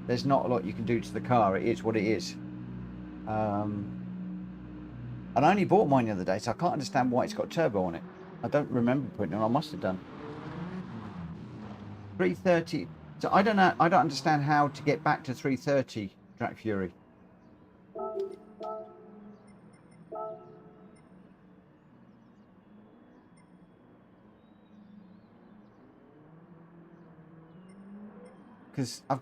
there's not a lot you can do to the car. It is what it is. And I only bought mine the other day, so I can't understand why it's got turbo on it. I don't remember putting it on. I must have done. 330. So I don't know. I don't understand how to get back to 330 Track Fury. Because I've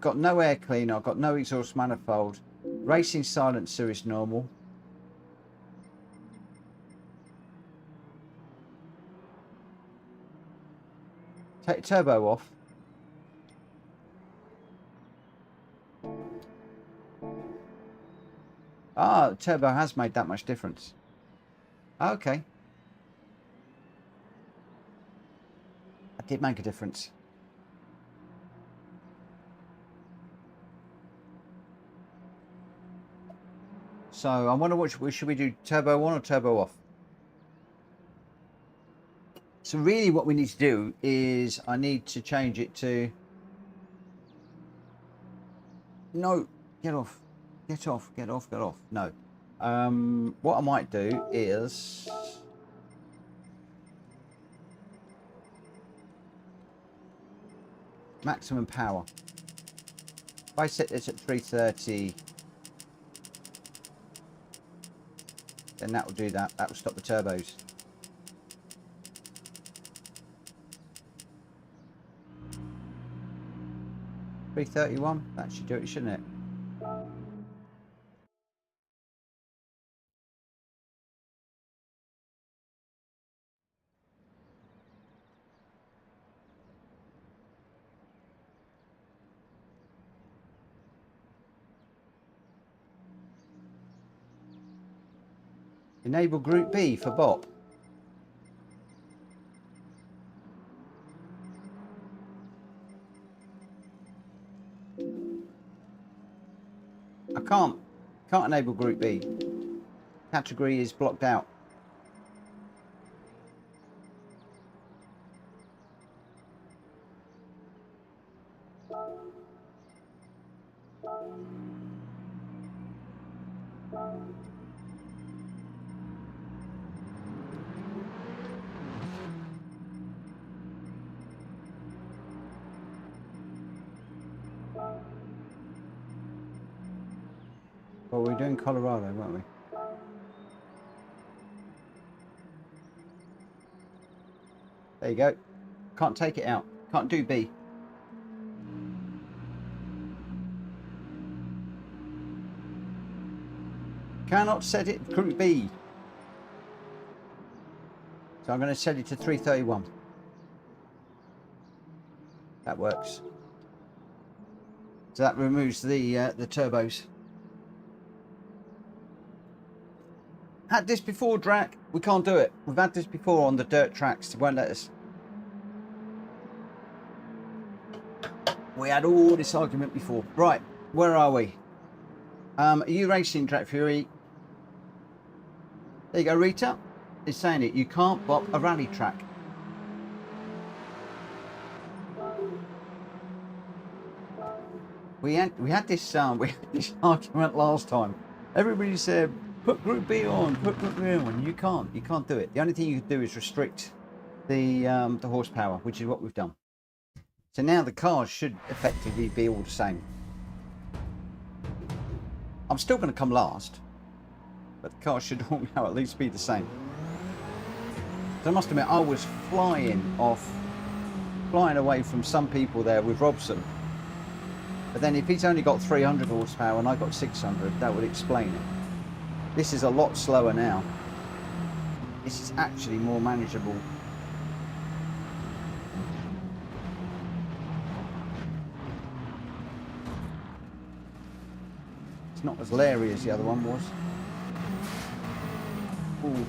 got no air cleaner, I've got no exhaust manifold. Racing silencer is normal. Take turbo off. Ah, turbo has made that much difference. Okay. That did make a difference. So I wonder what should we do, turbo on or turbo off? So really what we need to do is I need to change it to... No, get off. Get off, get off, get off. No. What I might do is... maximum power. If I set this at 330, then that will do that. That will stop the turbos. $331. That should do it, shouldn't it? Enable Group B for Bop. I can't enable Group B. Category is blocked out. Well, we're doing Colorado, weren't we? There you go. Can't take it out. Can't do B. Cannot set it Group B. So I'm going to set it to 331. That works. So that removes the turbos. Had this before, Drac. We can't do it. We've had this before on the dirt tracks. It won't let us. We had all this argument before. Right, where are we? Are you racing, Track Fury? There you go, Rita. It's saying it. You can't bop a rally track. we had this we had this argument last time. Everybody said put Group B on, put Group B on. You can't do it. The only thing you can do is restrict the horsepower, which is what we've done. So now the cars should effectively be all the same. I'm still going to come last, but the cars should all now at least be the same. So I must admit, I was flying away from some people there with Robson. But then if he's only got 300 horsepower and I got 600, that would explain it. This is a lot slower now. This is actually more manageable. It's not as leery as the other one was. Ooh.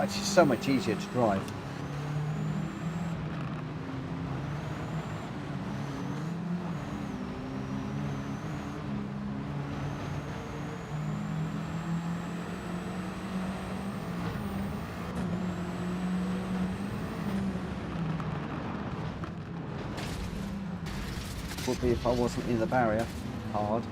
It's just so much easier to drive. Would be if I wasn't in the barrier hard.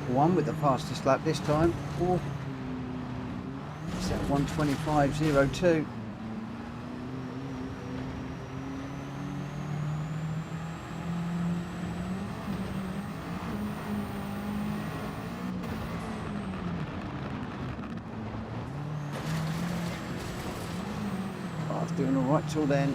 one with the fastest lap this time. Oh, it's at 1:25.02. I was doing all right till then.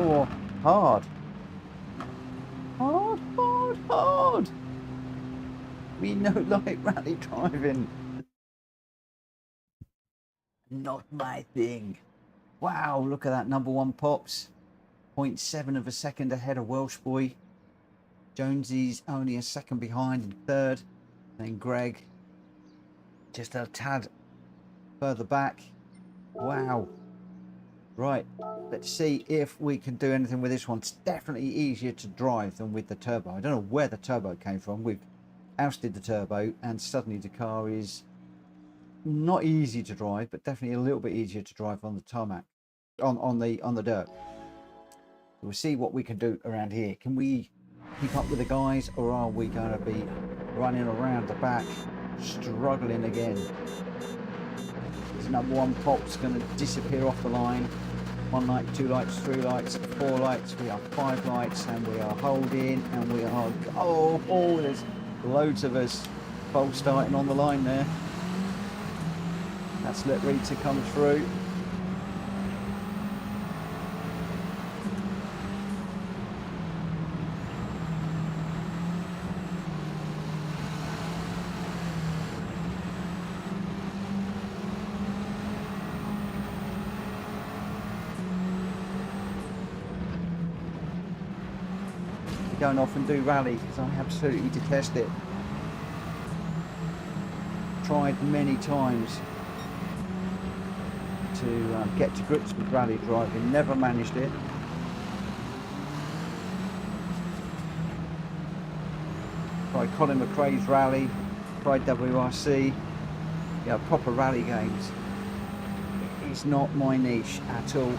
Oh, hard. Hard, hard, hard. We know like rally driving. Not my thing. Wow, look at that number one pops. 0.7 of a second ahead of Welsh Boy. Jonesy's only a second behind in third. Then Greg just a tad further back. Wow. Right, let's see if we can do anything with this one. It's definitely easier to drive than with the turbo. I don't know where the turbo came from. We've ousted the turbo and suddenly the car is not easy to drive, but definitely a little bit easier to drive on the tarmac, on the dirt. We'll see what we can do around here. Can we keep up with the guys, or are we going to be running around the back, struggling again? This number one pop's going to disappear off the line. 1 light, 2 lights, 3 lights, 4 lights. We are 5 lights, and we are holding, and we are there's loads of us false starting on the line there. That's let Rita come through. Going off and do rally because I absolutely detest it. Tried many times to get to grips with rally driving, never managed it. Tried Colin McRae's rally, tried WRC, yeah, proper rally games. It's not my niche at all.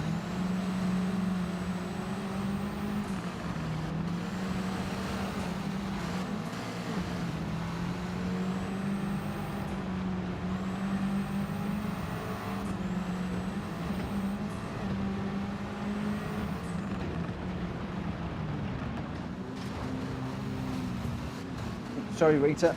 Sorry, Rita.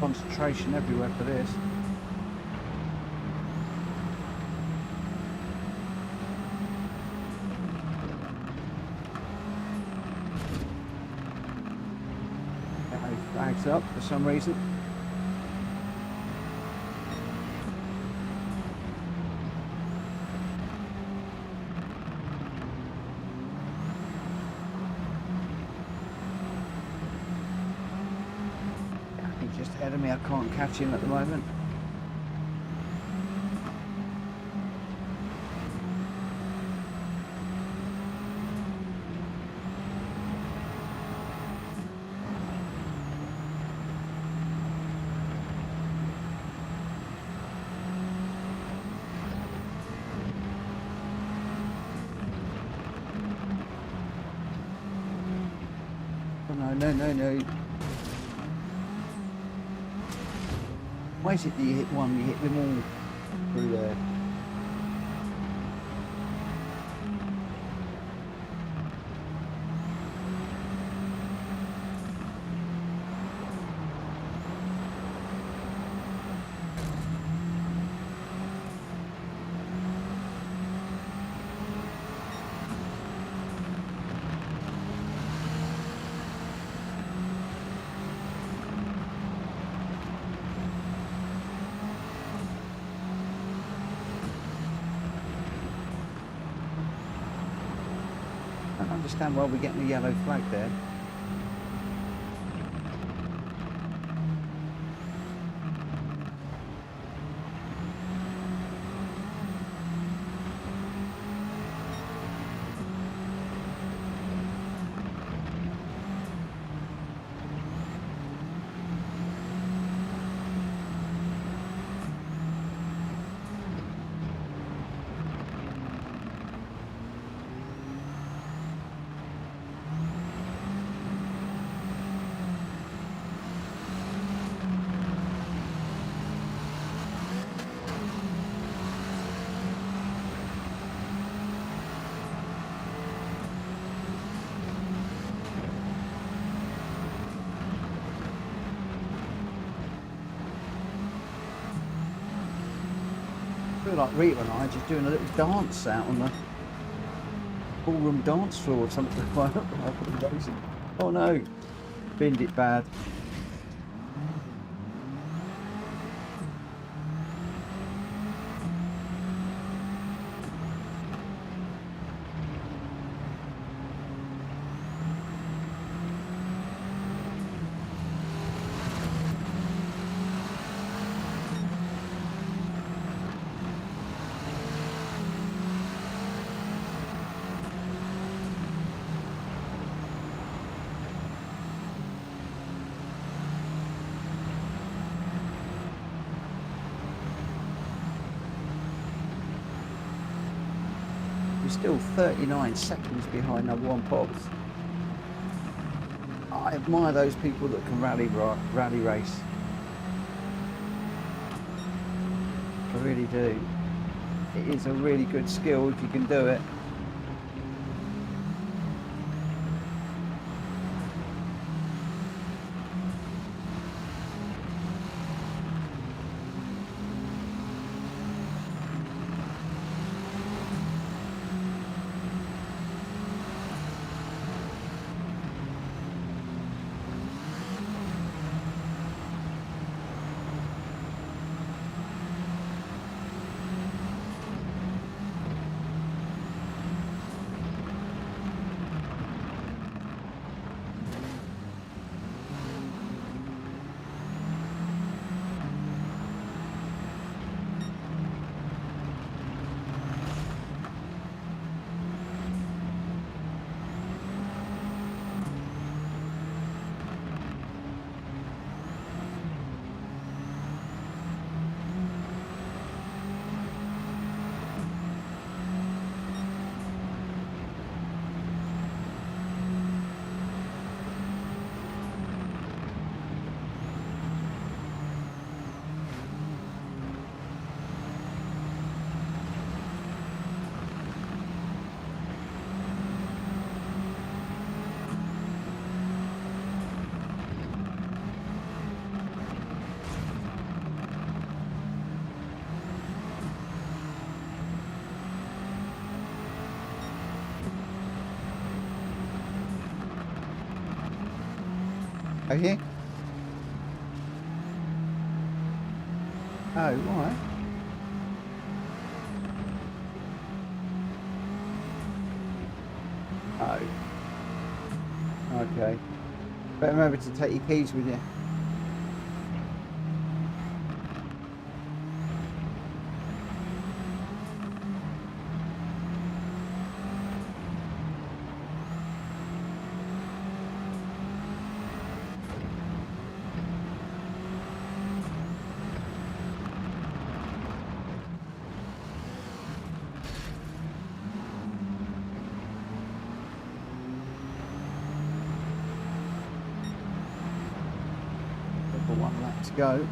concentration everywhere for this. It flags up for some reason. Just ahead of me, I can't catch him at the moment. Oh, no. Why is it that you hit one, you hit them all through there? I don't understand why we're getting a yellow flag there. I feel like Rita and I are just doing a little dance out on the ballroom dance floor or something. Oh no, binned it bad. We're still 39 seconds behind number one Pops. I admire those people that can rally race. I really do. It is a really good skill if you can do it. Have you? Oh, why? Oh, okay. But remember to take your keys with you. Got one lap to go.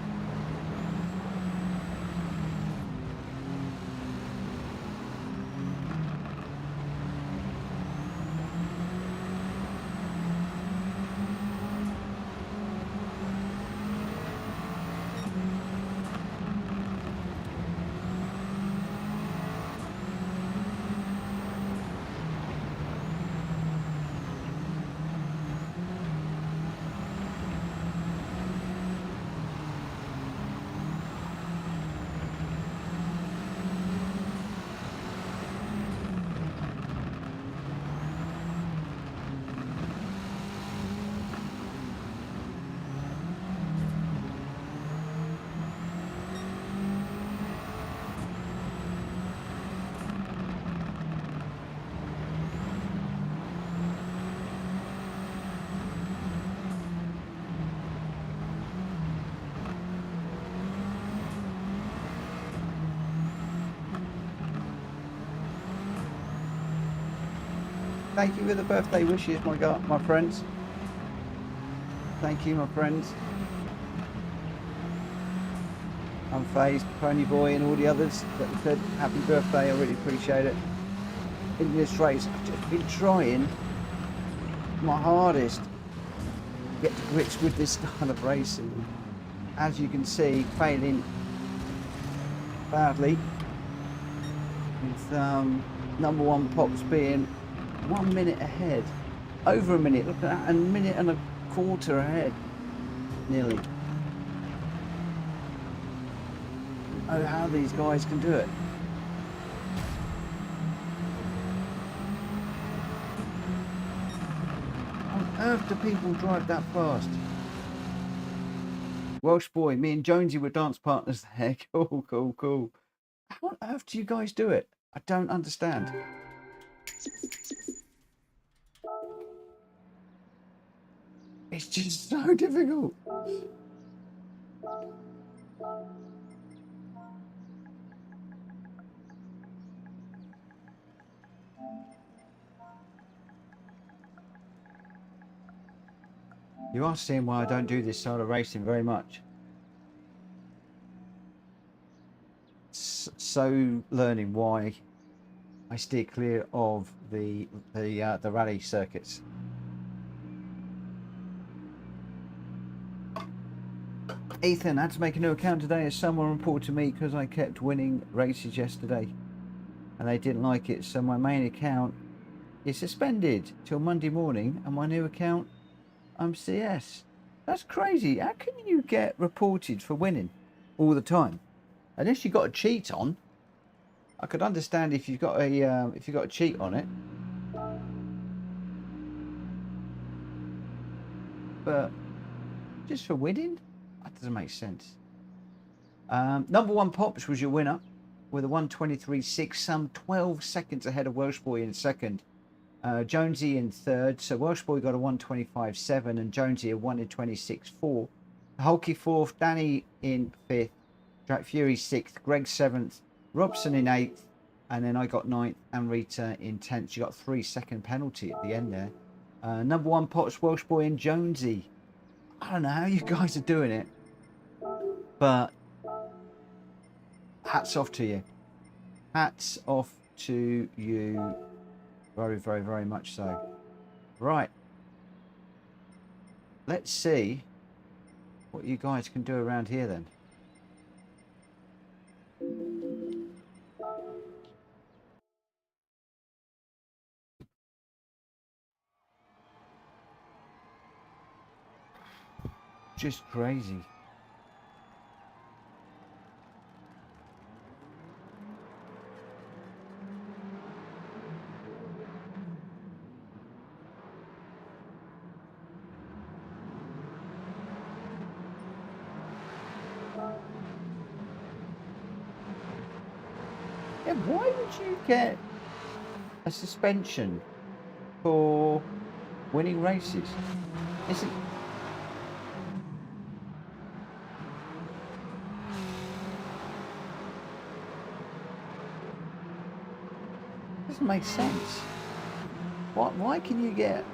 Thank you for the birthday wishes, my friends. Thank you, my friends. Unfazed, Pony Boy, and all the others that said happy birthday. I really appreciate it. In this race, I've just been trying my hardest to get to grips with this style of racing. As you can see, failing badly. With number one Pops being 1 minute ahead. Over a minute, look at that, a minute and a quarter ahead. Nearly. Oh, how these guys can do it. How on earth do people drive that fast? Welsh boy, me and Jonesy were dance partners there. Cool, cool, cool. How on earth do you guys do it? I don't understand. It's just so difficult. You are seeing why I don't do this sort of racing very much. So learning why I steer clear of the rally circuits. Ethan, I had to make a new account today as someone reported to me because I kept winning races yesterday and they didn't like it, so my main account is suspended till Monday morning and my new account, I'm CS. That's crazy. How can you get reported for winning all the time? Unless you've got a cheat on. I could understand if you've got a cheat on it. But just for winning? That doesn't make sense. Number one Pops was your winner with a 1:23.6, some 12 seconds ahead of Welsh Boy in second. Jonesy in third, so Welsh Boy got a 1:25.7 and Jonesy a 1:26.4. Hulky fourth, Danny in fifth, Jack Fury sixth, Greg seventh, Robson in eighth, and then I got ninth and Rita in 10th. She got a 3-second penalty at the end there. Number one Pops, Welsh Boy and Jonesy. I don't know how you guys are doing it, but hats off to you. Hats off to you. Very, very, very much so. Right. Let's see what you guys can do around here then. just crazy. Yeah, why would you get a suspension for winning races? Isn't doesn't make sense. Why can you get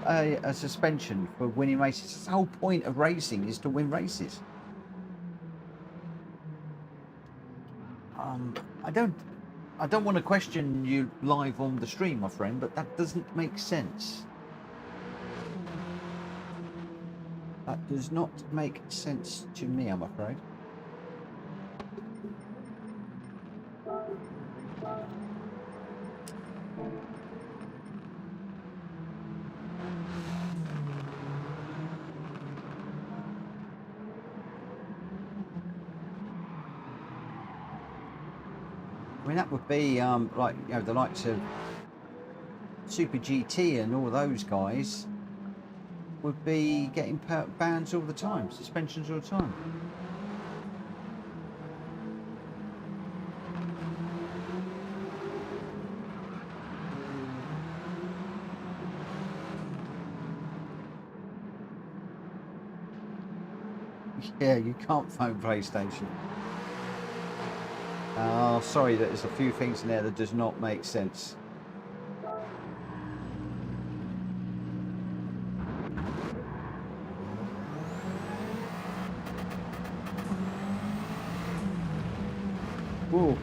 a suspension for winning races? The whole point of racing is to win races. I don't want to question you live on the stream, my friend, but that doesn't make sense. That does not make sense to me, I'm afraid. I mean, that would be like, you know, the likes of Super GT and all those guys would be getting bans all the time, suspensions all the time. Yeah, you can't phone PlayStation. Oh, sorry, there's a few things in there that does not make sense. Whoa.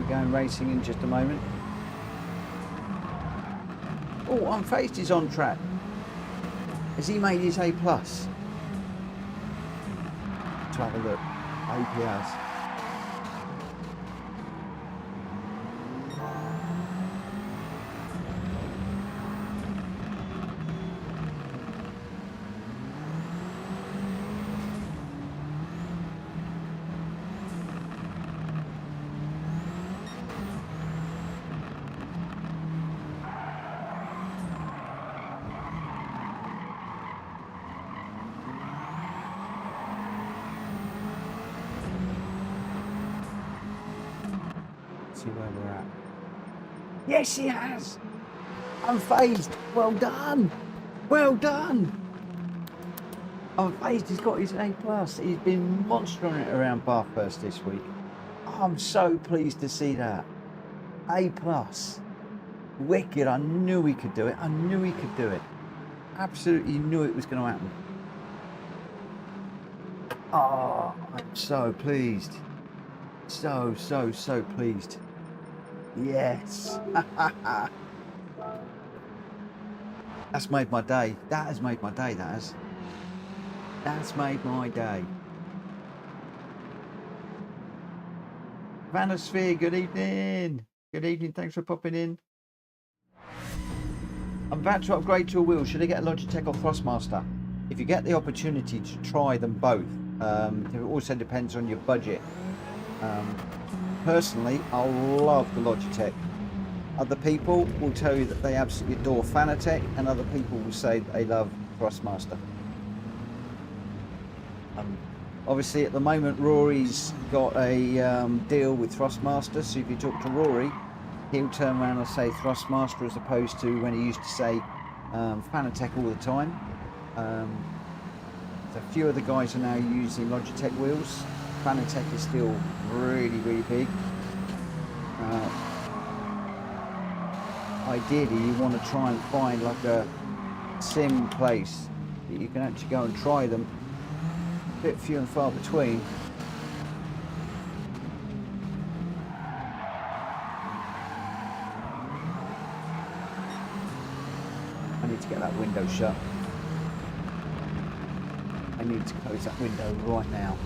Going racing in just a moment. Oh, Unfazed is on track. Has he made his A+? Let's have a look. APS. See where we're at. Yes, he has. Unfazed. Well done. Well done. Unfazed. He's got his A+. He's been monstering it around Bathurst this week. I'm so pleased to see that. A+. Wicked. I knew he could do it. I knew he could do it. Absolutely knew it was going to happen. Oh, I'm so pleased. So pleased. Yes. That's made my day. That has made my day, that has. That's made my day. Vanosphere, good evening. Good evening, thanks for popping in. I'm about to upgrade to a wheel. Should I get a Logitech or Thrustmaster? If you get the opportunity to try them both, it also depends on your budget. Personally, I love the Logitech. Other people will tell you that they absolutely adore Fanatec, and other people will say that they love Thrustmaster. Obviously, at the moment, Rory's got a deal with Thrustmaster, so if you talk to Rory, he'll turn around and say Thrustmaster as opposed to when he used to say Fanatec all the time. So a few of the guys are now using Logitech wheels. Fanatec is still really big. Ideally, you want to try and find like a sim place that you can actually go and try them. A bit few and far between. I need to get that window shut. I need to close that window right now.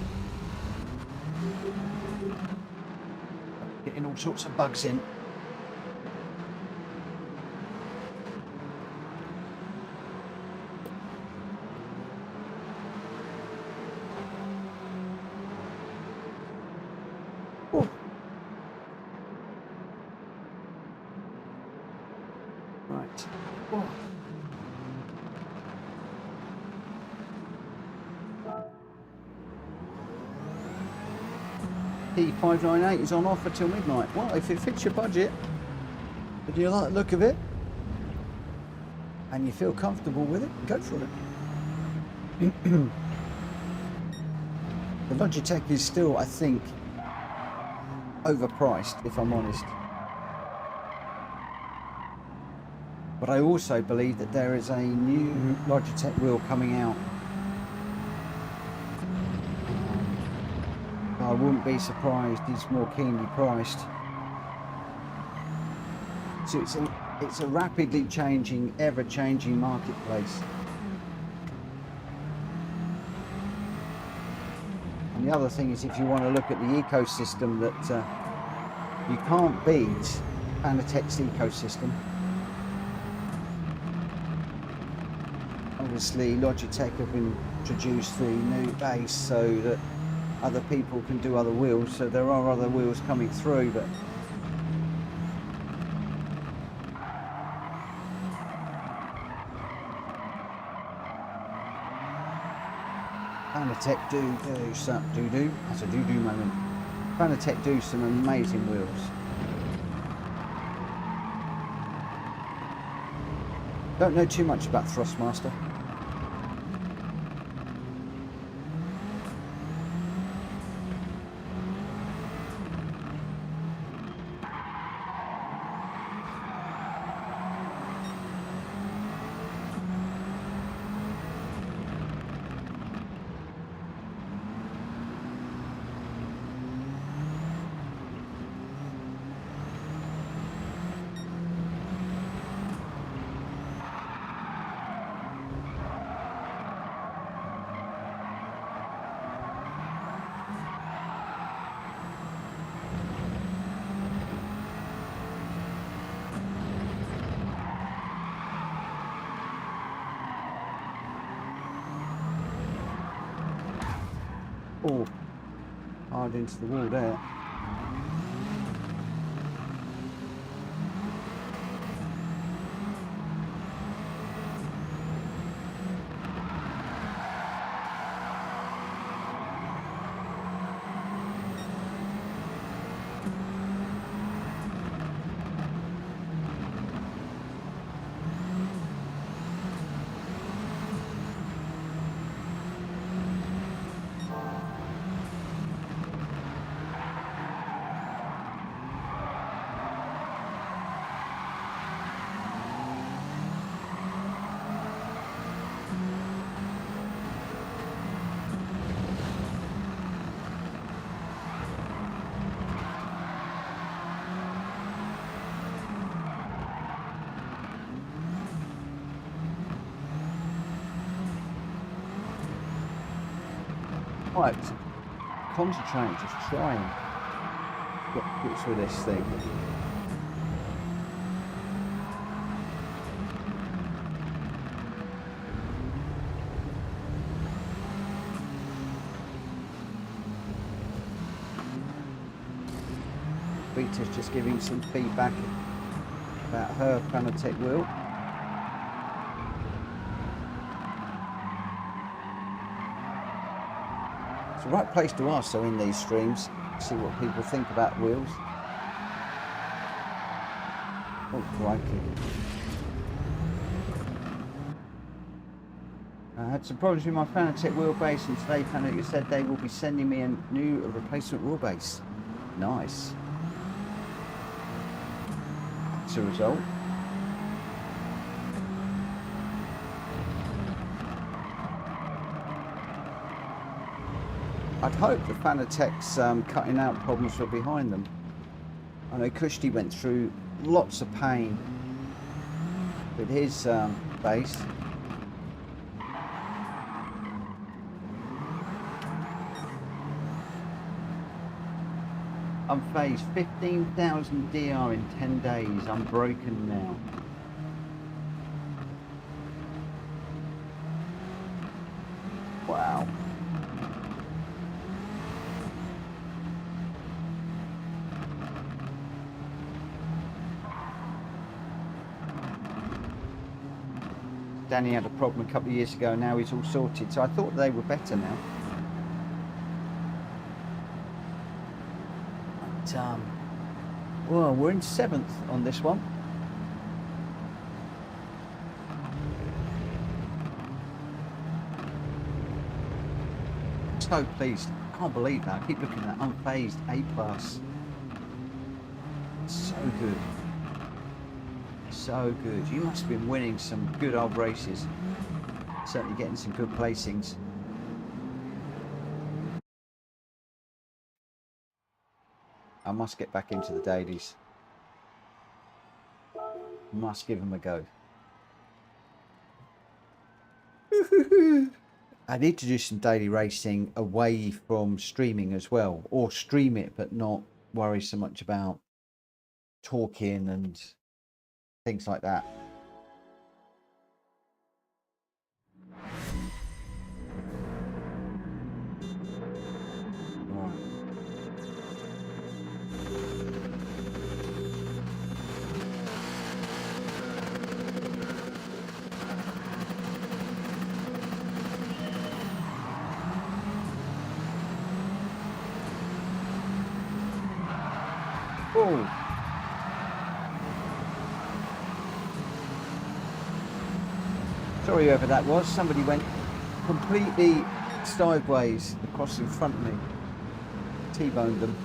Getting all sorts of bugs in. Oh. Right. Oh. P598 is on offer till midnight. Well, if it fits your budget, if you like the look of it, and you feel comfortable with it, go for it. The Logitech is still, I think, overpriced, if I'm honest. But I also believe that there is a new Logitech wheel coming out. I wouldn't be surprised it's more keenly priced. So it's a rapidly changing, ever-changing marketplace. And the other thing is, if you want to look at the ecosystem, that you can't beat Fanatec's ecosystem. Obviously, Logitech have introduced the new base so that other people can do other wheels, so there are other wheels coming through, but Fanatec that's a do moment. Fanatec do some amazing wheels. Don't know too much about Thrustmaster. Oh, hard into the wall there. Right, concentrating, just trying to get grips with this thing. Rita's just giving some feedback about her Fanatec wheel. It's the right place to ask though in these streams, see what people think about wheels. Oh, crikey. I had some problems with my Fanatec wheelbase, and today Fanatec said they will be sending me a new replacement wheelbase. Nice. That's a result. I'd hope the Fanatec's cutting out problems were behind them. I know Kushti went through lots of pain with his base. Unfazed, 15,000 DR in 10 days, unbroken now. Wow. Danny had a problem a couple of years ago, now he's all sorted, so I thought they were better now. But, well, we're in 7th on this one. So pleased, I can't believe that. I keep looking at unfazed A+. So good. So good. You must have been winning some good old races. Certainly getting some good placings. I must get back into the dailies. Must give them a go. I need to do some daily racing away from streaming as well, or stream it but not worry so much about talking and things like that. Right. Oh. Sorry whoever that was, somebody went completely sideways across in front of me. T-boned them.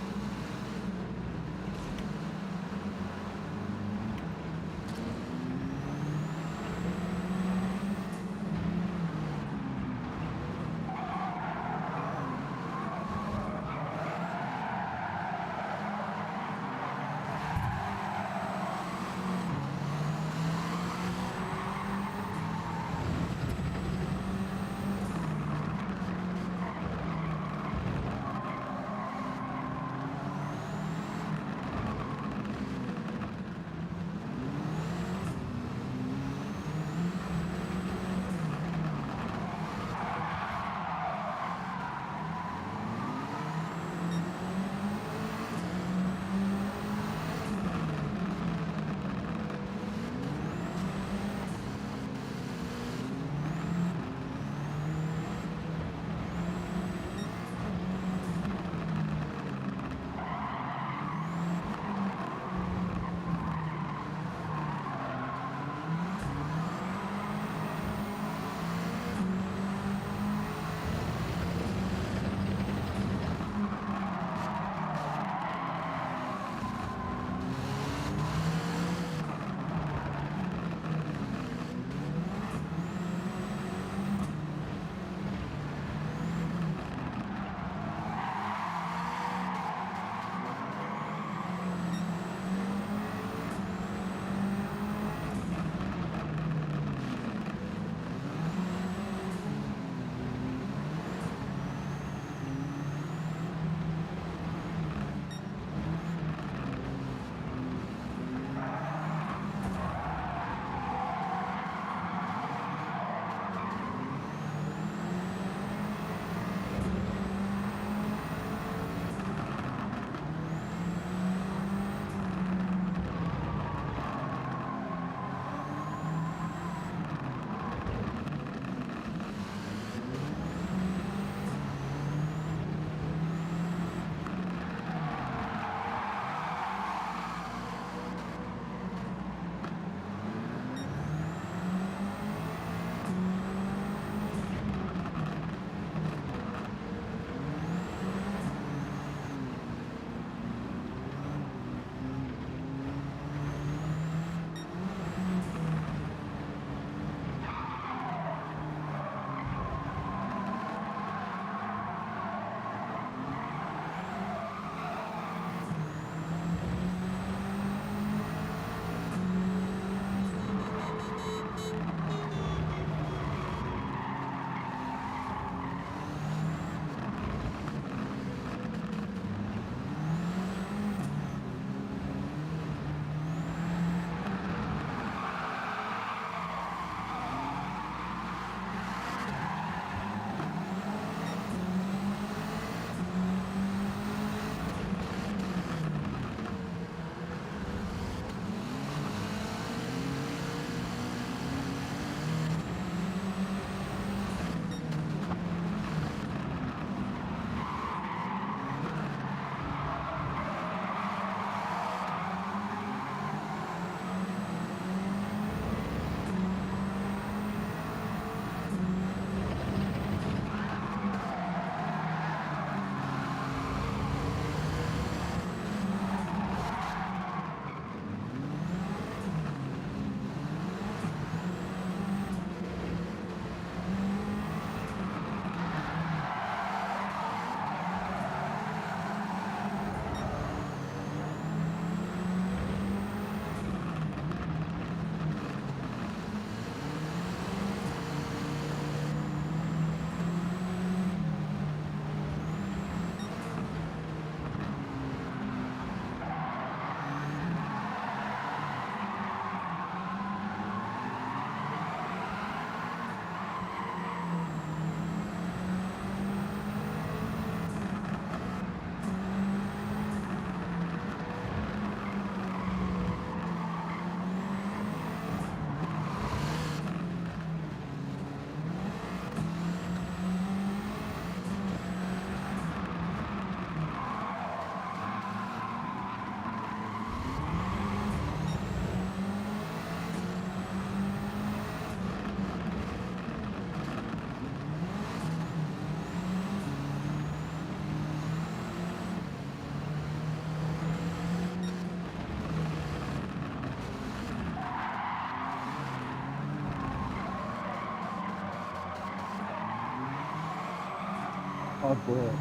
hard work.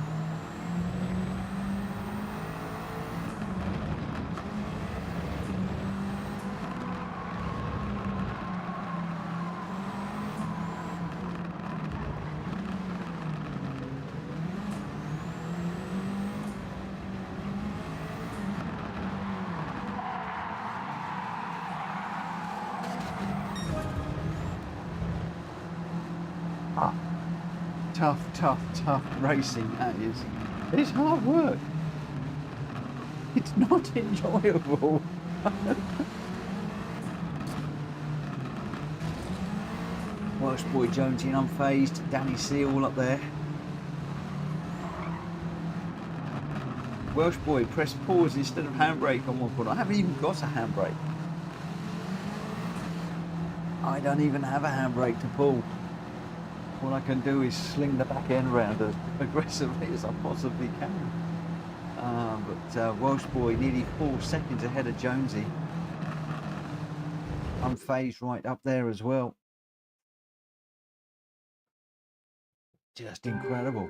Tough racing, that is. It's hard work. It's not enjoyable. Welsh boy Jonesy and Unfazed, Danny C all up there. Welsh boy, press pause instead of handbrake on one corner. I haven't even got a handbrake. I don't even have a handbrake to pull. All I can do is sling the back end around as aggressively as I possibly can. But Welsh boy nearly 4 seconds ahead of Jonesy. Unfazed right up there as well. Just incredible.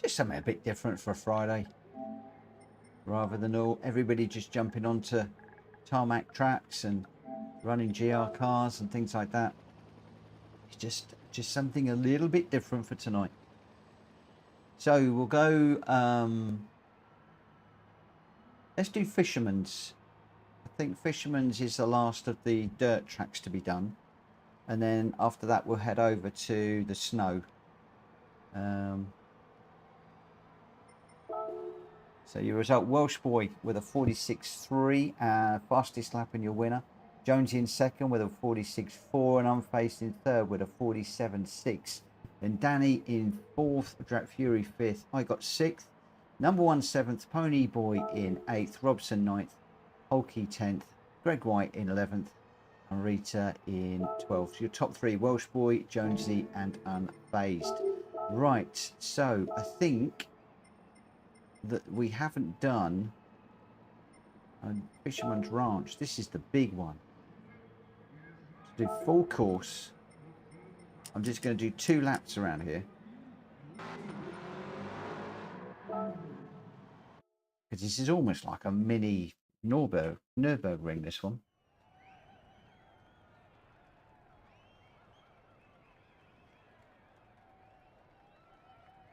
Just something a bit different for a Friday. Rather than all everybody just jumping onto tarmac tracks and running GR cars and things like that. It's just something a little bit different for tonight. So we'll go, let's do Fisherman's. I think Fisherman's is the last of the dirt tracks to be done. And then after that, we'll head over to the snow. So your result, Welsh boy with a 46.3, fastest lap and your winner. Jonesy in second with a 46.4 and Unfazed in third with a 47.6. Then Danny in fourth, Drat Fury fifth. I got sixth. Number 1 seventh, Pony Boy in eighth, Robson ninth, Holkey 10th, Greg White in 11th, and Rita in 12th. So your top three, Welsh boy, Jonesy and Unfazed. Right, so I think that we haven't done Fisherman's Ranch. This is the big one. To do full course, I'm just going to do 2 laps around here. Because this is almost like a mini Nürburgring, this one.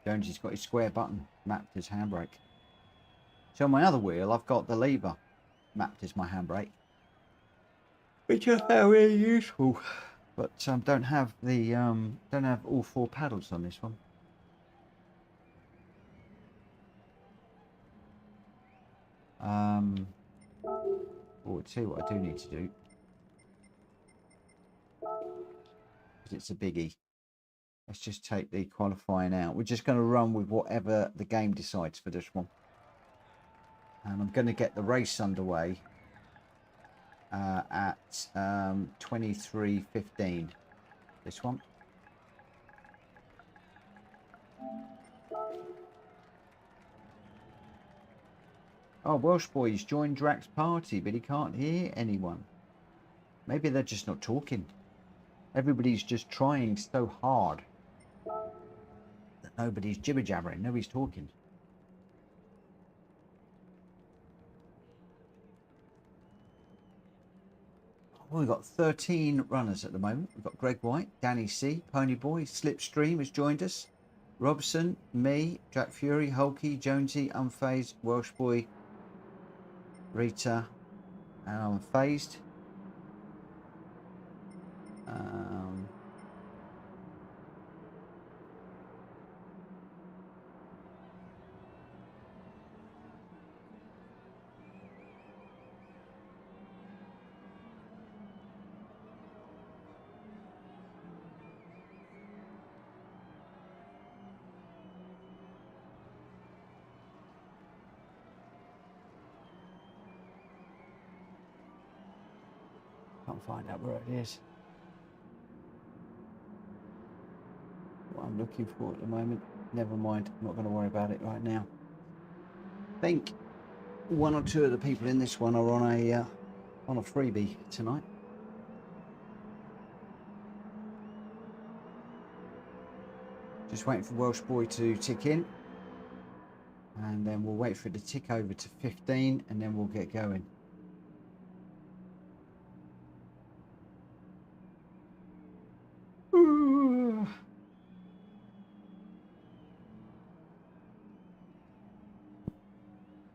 Jonesy's got his square button mapped as handbrake. So on my other wheel, I've got the lever mapped as my handbrake, which I found really useful. But don't have all 4 paddles on this one. I'll tell you what I do need to do, because it's a biggie. Let's just take the qualifying out. We're just going to run with whatever the game decides for this one. And I'm going to get the race underway at 23:15. This one. Oh, Welsh boy's joined Drax's party, but he can't hear anyone. Maybe they're just not talking. Everybody's just trying so hard that nobody's jibber-jabbering, nobody's talking. Well, we've got 13 runners at the moment. We've got Greg White, Danny C, Pony Boy, Slipstream has joined us. Robson, me, Jack Fury, Holkey, Jonesy, Unfazed, Welsh Boy, Rita, and Unfazed. Can't find out where it is. What I'm looking for at the moment. Never mind. I'm not going to worry about it right now. I think 1 or 2 of the people in this one are on a on a freebie tonight. Just waiting for Welsh Boy to tick in, and then we'll wait for it to tick over to 15, and then we'll get going.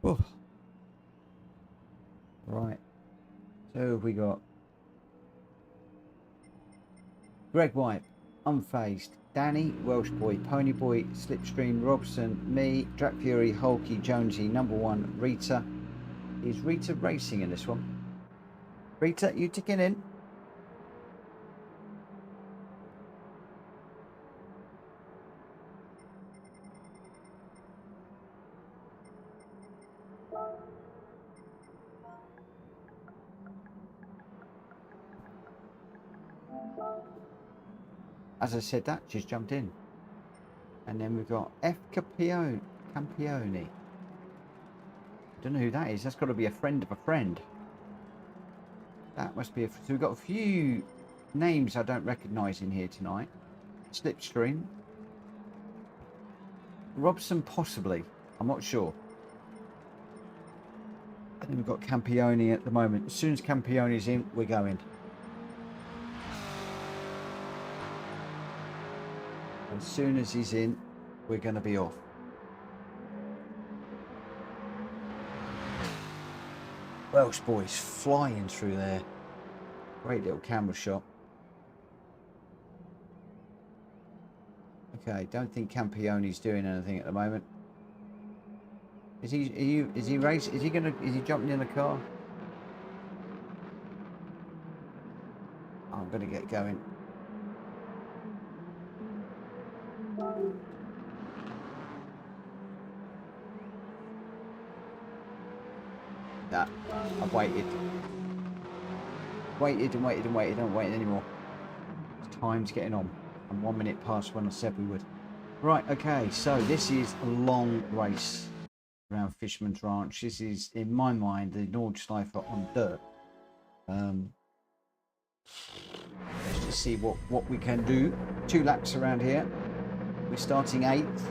Oh. Right, so have we got Greg White, Unfazed, Danny, Welsh Boy, Pony Boy, Slipstream, Robson, me, Drac Fury, Hulky, Jonesy, number one, Rita. Is Rita racing in this one? Rita, you ticking in? As I said that, she's jumped in. And then we've got F. Campione. Don't know who that is. That's got to be a friend of a friend. That must be a... So we've got a few names I don't recognise in here tonight. Slipstream. Robson, possibly. I'm not sure. And then we've got Campione at the moment. As soon as Campione's in, we're going. As soon as he's in, we're going to be off. Welsh Boy's flying through there. Great little camera shot. Okay, don't think Campione's doing anything at the moment. Is he racing? Is he jumping in the car? I'm gonna get going. Nah, I've waited. Waited and waited and waited. I don't wait anymore. Time's getting on. I'm 1 minute past when I said we would. Right, okay, so this is a long race around Fisherman's Ranch. This is, in my mind, the Nordschleifer on dirt. Let's just see what we can do. 2 laps around here. We're starting 8th.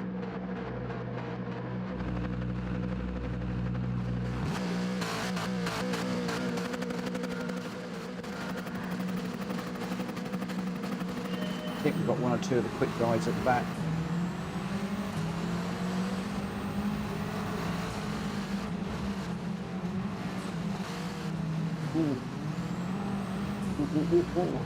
I think we've got 1 or 2 of the quick guys at the back. Ooh. Ooh, ooh, ooh, ooh.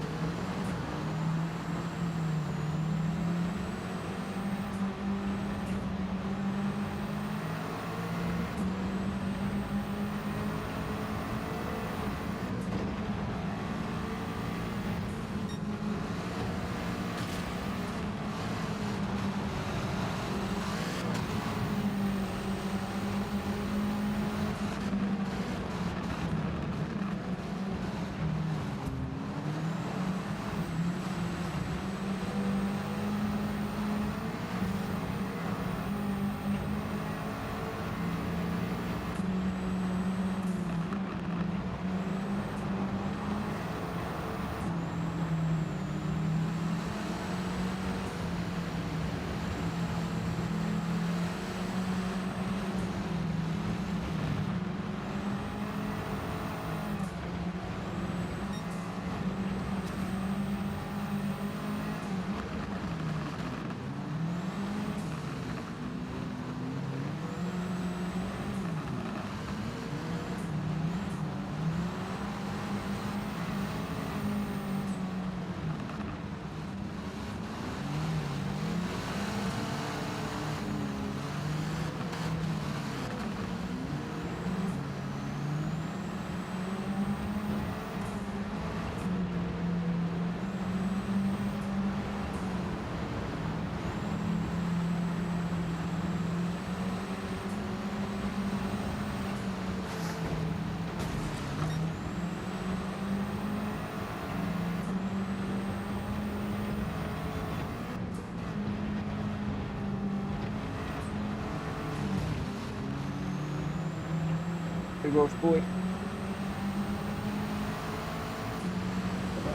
Welsh Boy.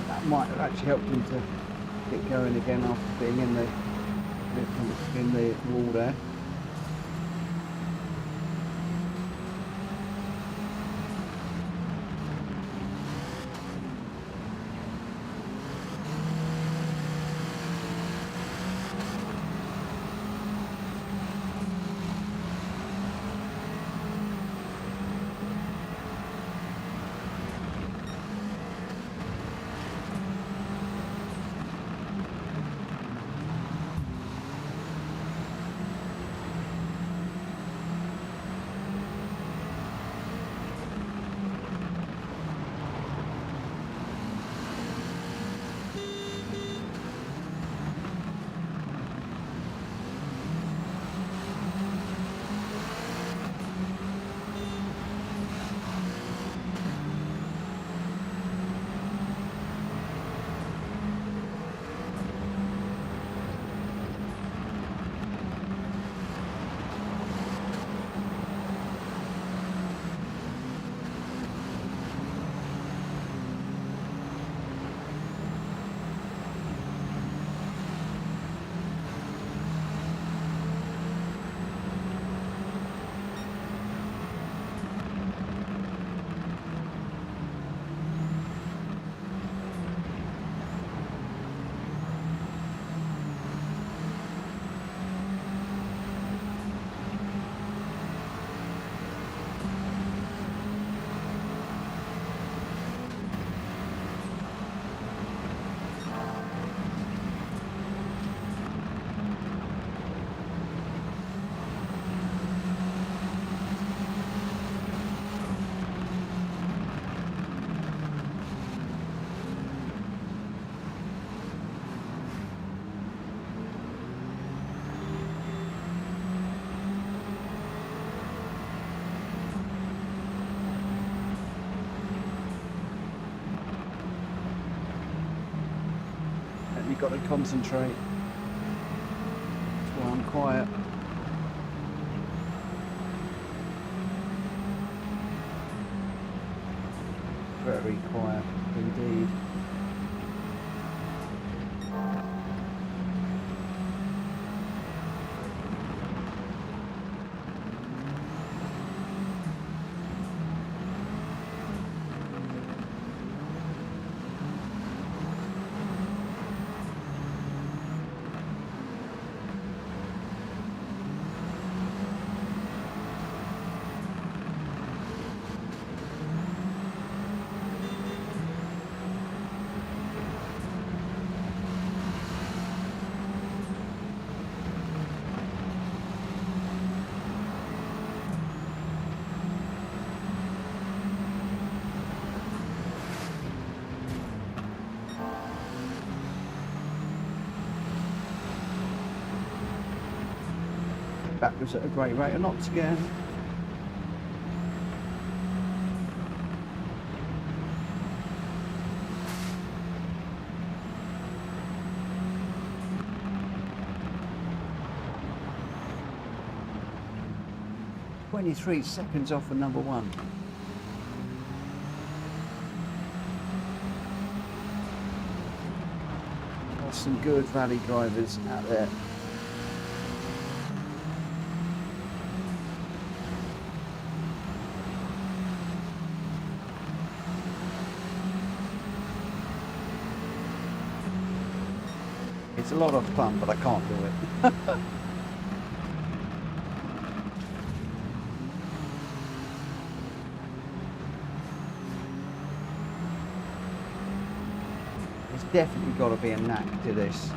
That might have actually helped him to get going again after being in the wall there. You've got to concentrate. That's why I'm quiet. Very quiet indeed. Backwards at a great rate of knots again. "23 seconds off for number one." There's some good rally drivers out there. It's a lot of fun, but I can't do it. There's definitely got to be a knack to this.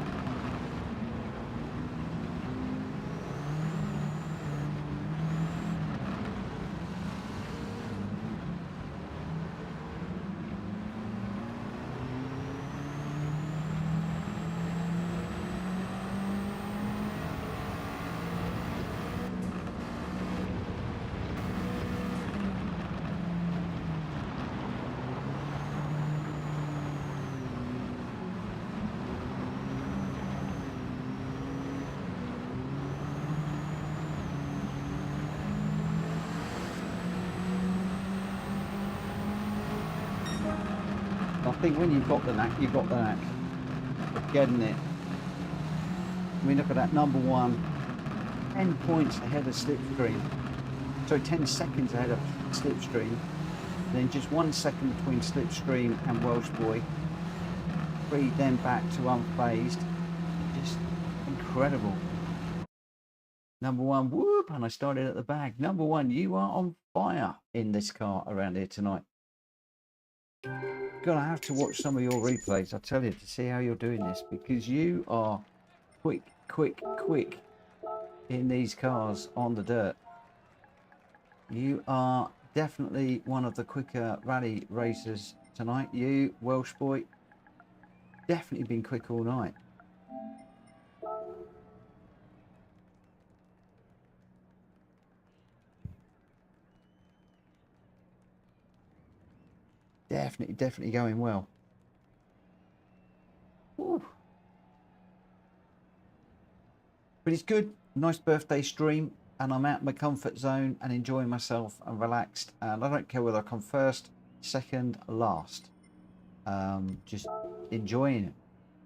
I think when you've got the knack, you've got the knack of getting it. I mean, look at that, number one, 10 points ahead of Slipstream. So 10 seconds ahead of Slipstream. Then just 1 second between Slipstream and Welsh Boy. 3 then back to unfazed. Just incredible. Number one, whoop, and I started at the back. Number one, you are on fire in this car around here tonight. Gonna have to watch some of your replays, I tell you, to see how you're doing this, because you are quick in these cars on the dirt. You are definitely one of the quicker rally racers tonight. You, Welsh Boy, definitely been quick all night. Definitely going well. Ooh. But it's good. Nice birthday stream, and I'm out of my comfort zone and enjoying myself and relaxed. And I don't care whether I come first, second, last. Just enjoying it.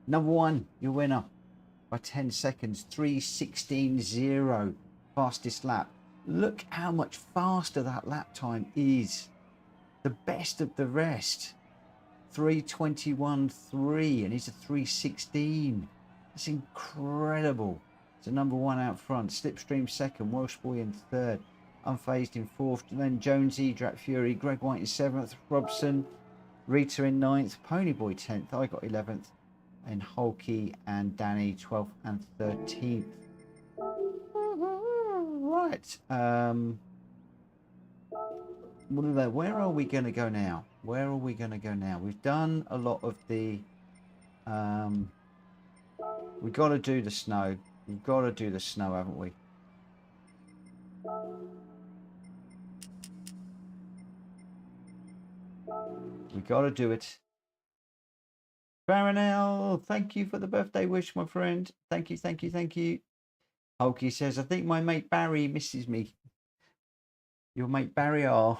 Number one, your winner by 10 seconds, 3:16.0, fastest lap. Look how much faster that lap time is. The best of the rest, 3:21.3, and he's a 3:16. That's incredible. So number one out front, Slipstream second, Welsh Boy in third, Unfazed in fourth, then Jonesy, Drat Fury, Greg White in seventh, Robson, Rita in ninth, Ponyboy 10th, I got 11th, and Hulky and Danny 12th and 13th. Right. Where are we going to go now? Where are we going to go now? We've done a lot of the... we've got to do the snow. We've got to do the snow, haven't we? We've got to do it. Baronel, thank you for the birthday wish, my friend. Thank you. Hulky says, I think my mate Barry misses me. Your mate Barry R.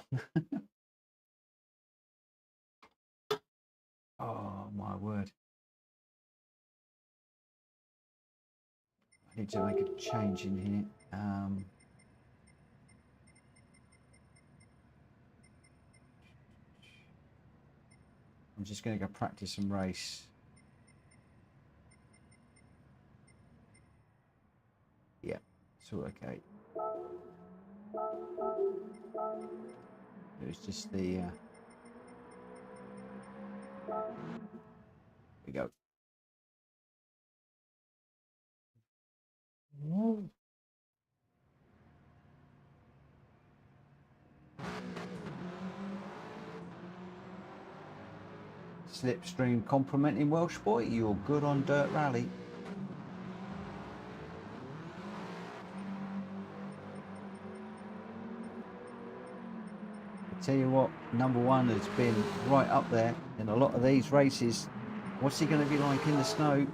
Oh, my word. I need to make a change in here. I'm just going to go practice and race. Yeah, it's all okay. It was just the... Here we go. Slipstream complimenting Welsh Boy, you're good on dirt rally. I tell you what, number one has been right up there in a lot of these races. What's he going to be like in the snow?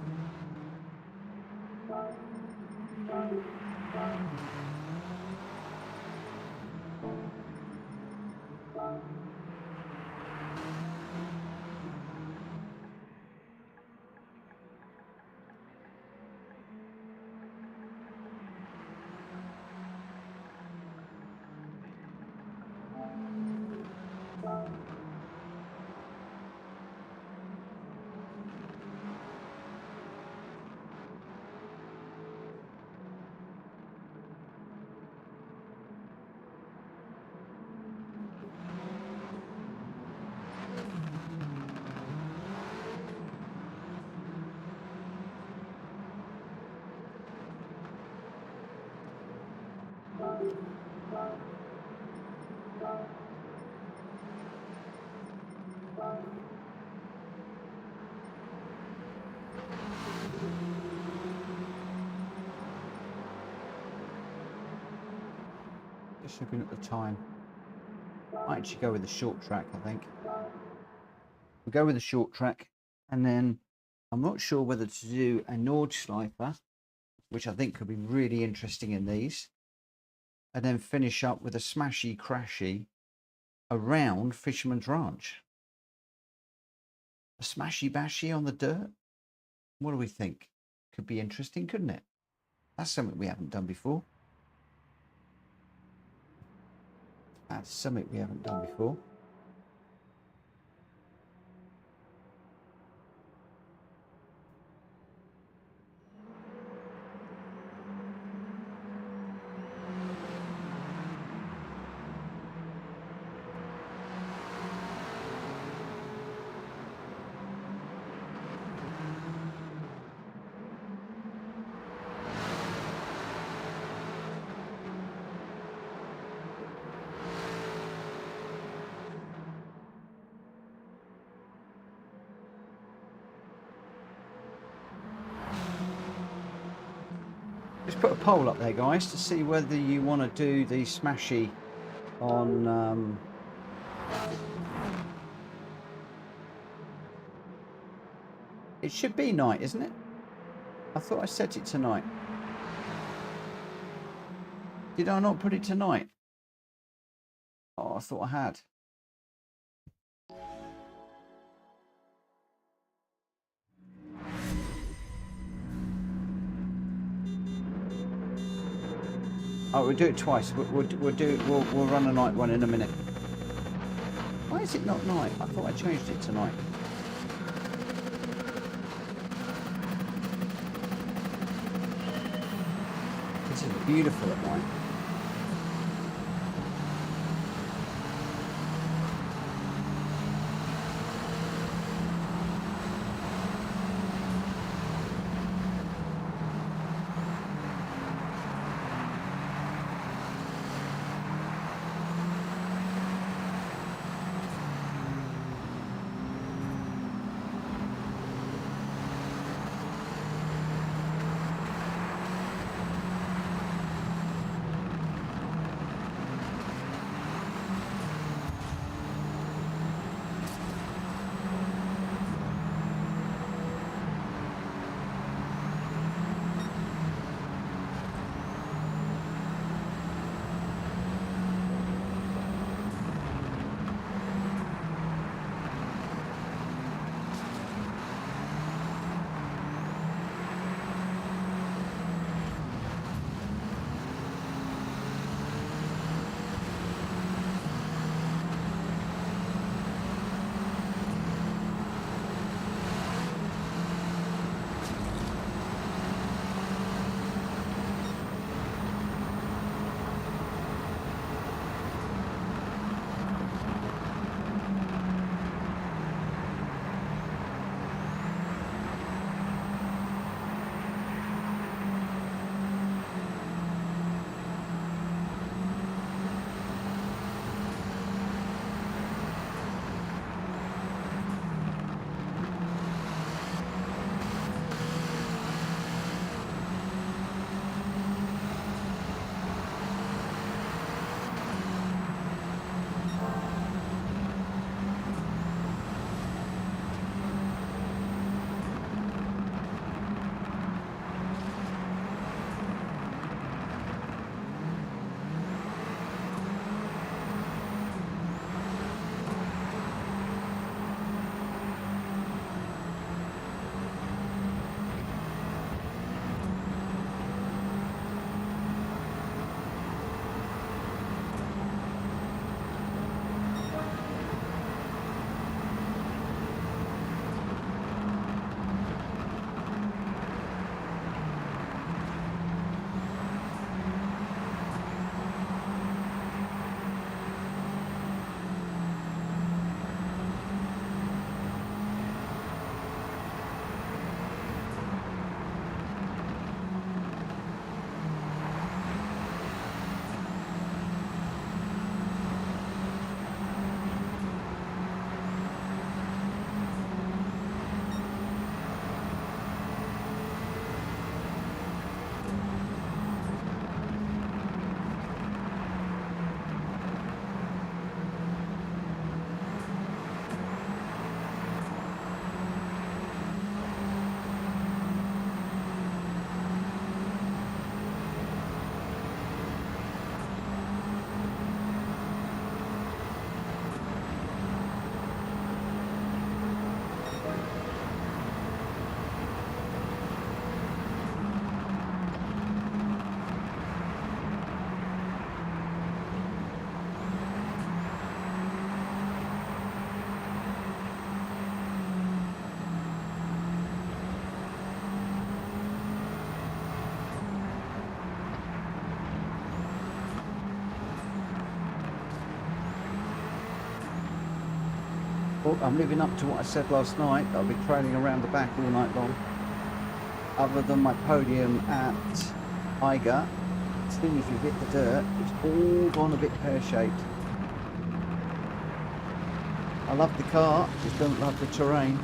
Just looking at the time. I actually go with the short track, I think. We'll go with the short track, and then I'm not sure whether to do a Nordschleifer, which I think could be really interesting in these, and then finish up with a smashy crashy around Fisherman's Ranch. A smashy bashy on the dirt. What do we think? Could be interesting, couldn't it? That's something we haven't done before. That's something we haven't done before. Just put a poll up there, guys, to see whether you want to do the smashy on it should be night, isn't it? I thought I set it tonight. Did I not put it tonight? Oh, I thought I had. Oh, we'll do it twice. We'll run a night one in a minute. Why is it not night? I thought I changed it tonight. This is beautiful at night. Oh, I'm living up to what I said last night. I'll be trailing around the back all night long. Other than my podium at Eiger, as soon as you hit the dirt, it's all gone a bit pear-shaped. I love the car, just don't love the terrain.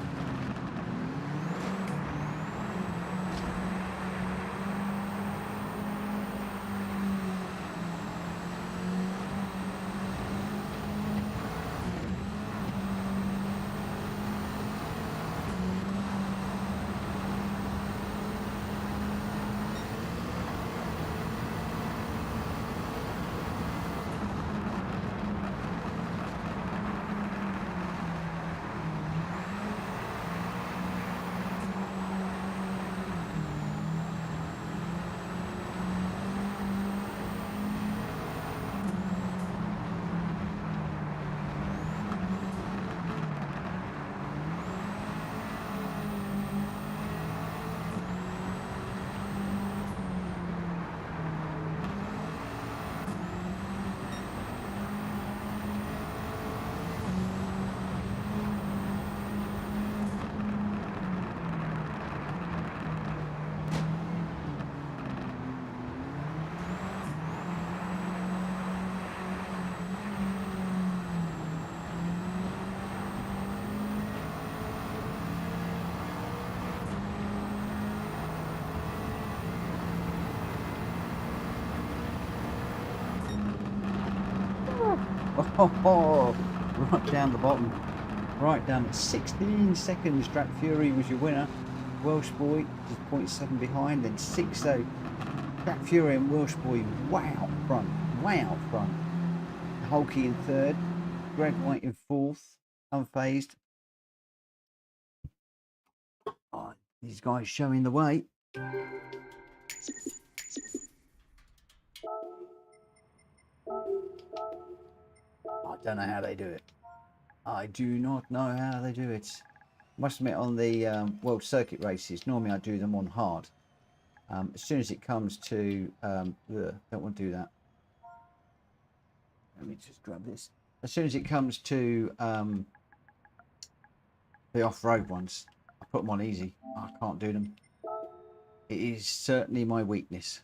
Oh, right down the bottom, right down at 16 seconds. Drap Fury was your winner. Welsh Boy is 0.7 behind, then 6-0. Drap Fury and Welsh Boy way out front, way out front. Hulky in third, Greg White in fourth, unfazed. Oh, these guys showing the way. I don't know how they do it. I do not know how they do it. Must admit, on the World Circuit races, normally I do them on hard. As soon as it comes to, don't want to do that. Let me just grab this. As soon as it comes to the off-road ones, I put them on easy. I can't do them. It is certainly my weakness.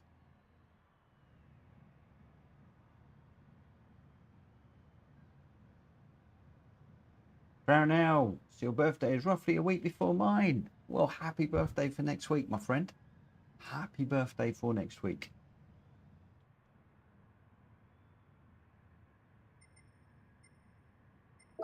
Brownell, your birthday is roughly a week before mine. Well, happy birthday for next week, my friend. Happy birthday for next week.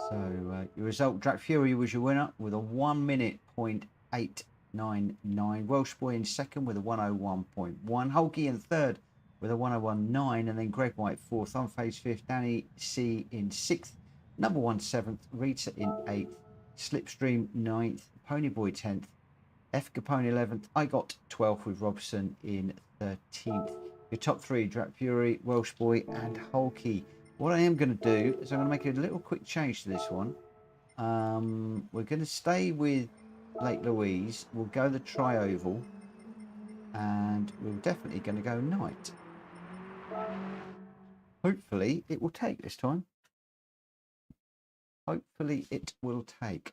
So your result, Drap Fury was your winner with a 1 minute .899. Welsh Boy in second with a 101.1. Hulky in third with a 101.9. And then Greg White fourth. Unfazed fifth. Danny C in sixth. Number one seventh. Rita in eighth. Slipstream ninth. Ponyboy 10th. F Capone 11th. I got 12th with Robson in 13th. Your top three, Drap Fury, Welsh Boy, and Hulky. What I am going to do is I'm going to make a little quick change to this one. We're going to stay with Lake Louise. We'll go the tri-oval. And we're definitely going to go night. Hopefully it will take this time. Hopefully it will take.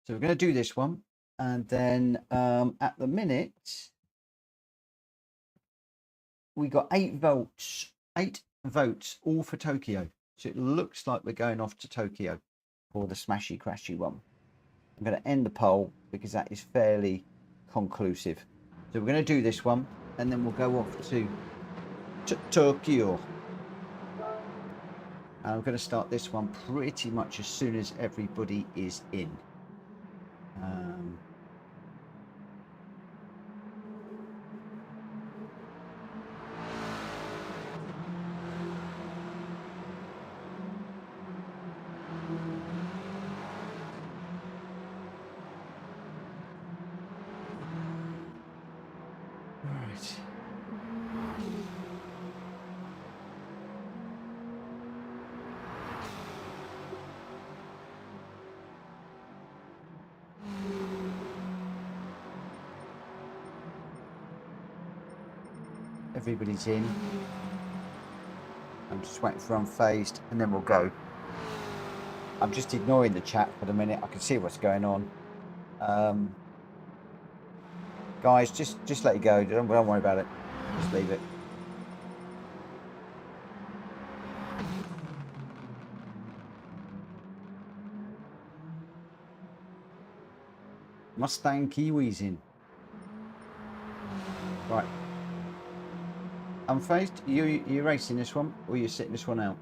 So we're going to do this one. And then at the minute, we got 8 votes. 8 votes, all for Tokyo. So it looks like we're going off to Tokyo for the smashy crashy one. I'm going to end the poll because that is fairly conclusive. So we're going to do this one and then we'll go off to Tokyo. And I'm going to start this one pretty much as soon as everybody is in. Everybody's in. I'm just waiting for unfazed and then we'll go. I'm just ignoring the chat for the minute. I can see what's going on. Guys, just let it go. Don't worry about it. Just leave it. Mustang Kiwis in. Right. Unfazed, you racing this one, or you sitting this one out?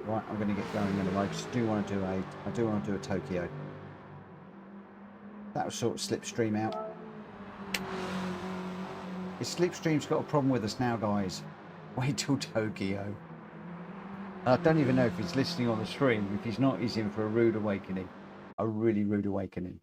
Right, I'm going to get going anyway. I just do want to do a Tokyo. That will sort of slipstream out. His slipstream's got a problem with us now, guys. Wait till Tokyo. I don't even know if he's listening on the stream. If he's not, he's in for a rude awakening. A really rude awakening.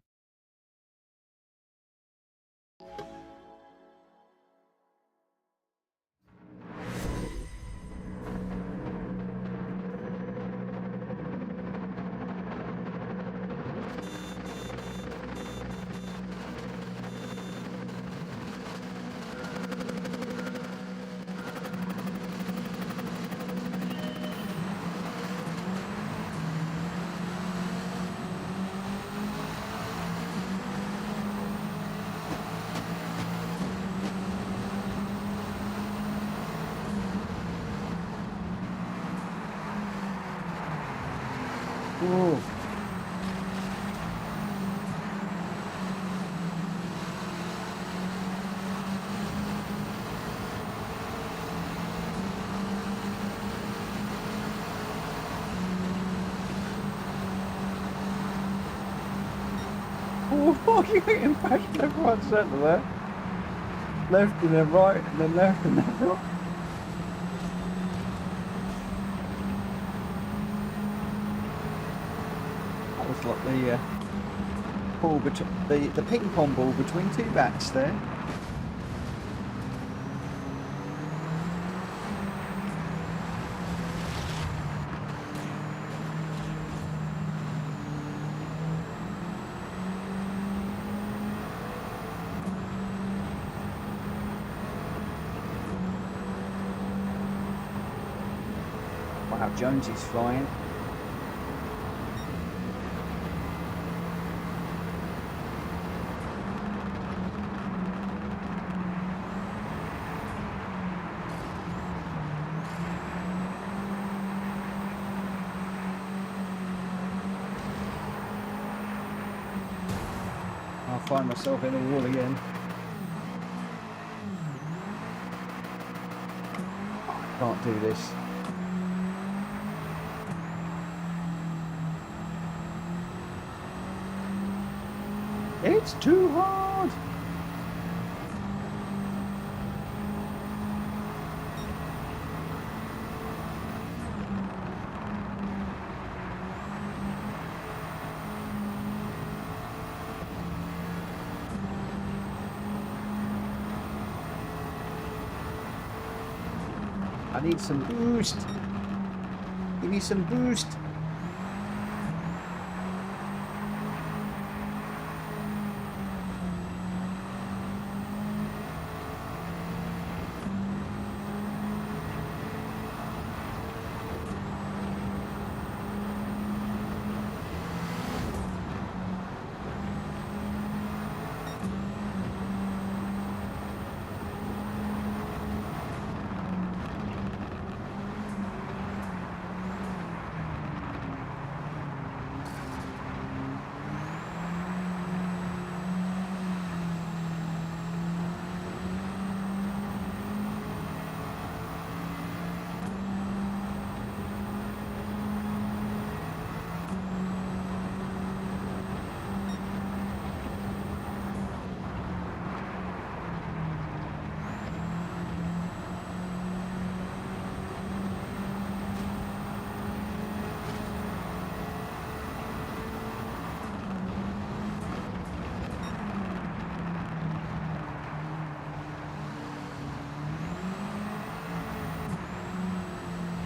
Ooh. Oh, you're getting back left, right, centre there. Left and then right, and then left and then right. That was like the ball between the ping pong ball between two bats there. Wow, Jonesy's flying. I'll find myself in a wall again. I can't do this. It's too hard. I need some boost. Give me some boost.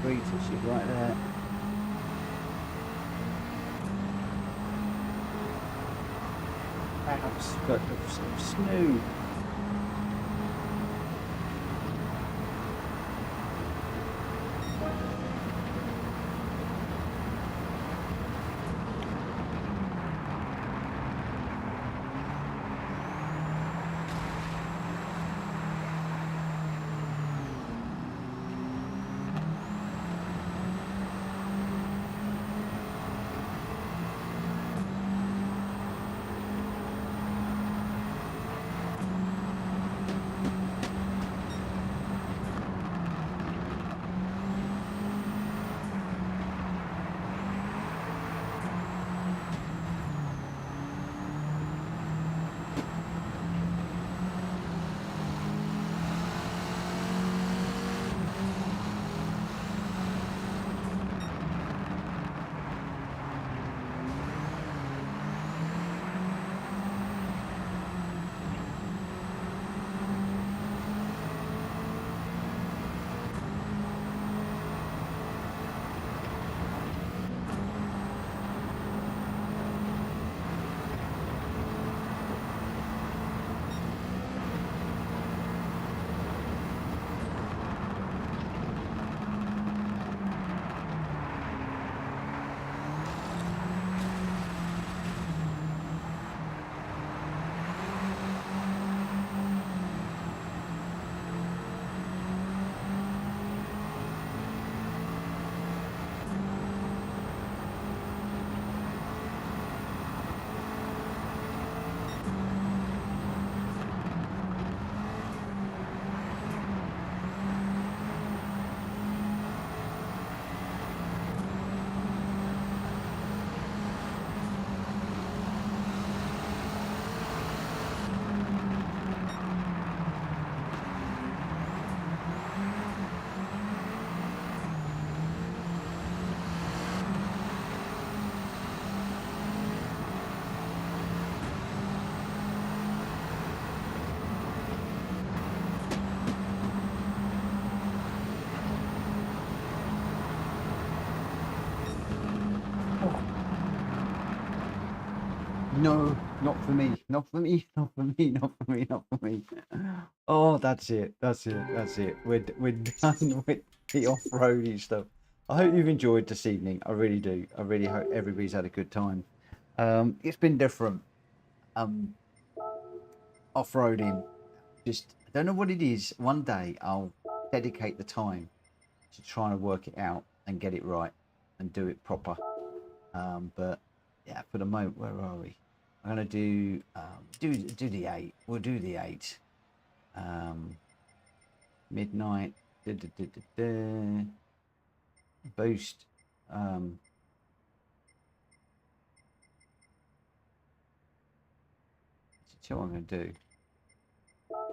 street, she's right there. But of snow. No, not for me. Not for me. Not for me. Not for me. Not for me. Oh, that's it. That's it. That's it. We're done with the off-roady stuff. I hope you've enjoyed this evening. I really do. I really hope everybody's had a good time. It's been different. Off-roading. Just I don't know what it is. One day I'll dedicate the time to try and work it out and get it right and do it proper. But yeah, for the moment, where are we? I'm gonna do the 8. We'll do the 8. Midnight. Boost. So what I'm gonna do.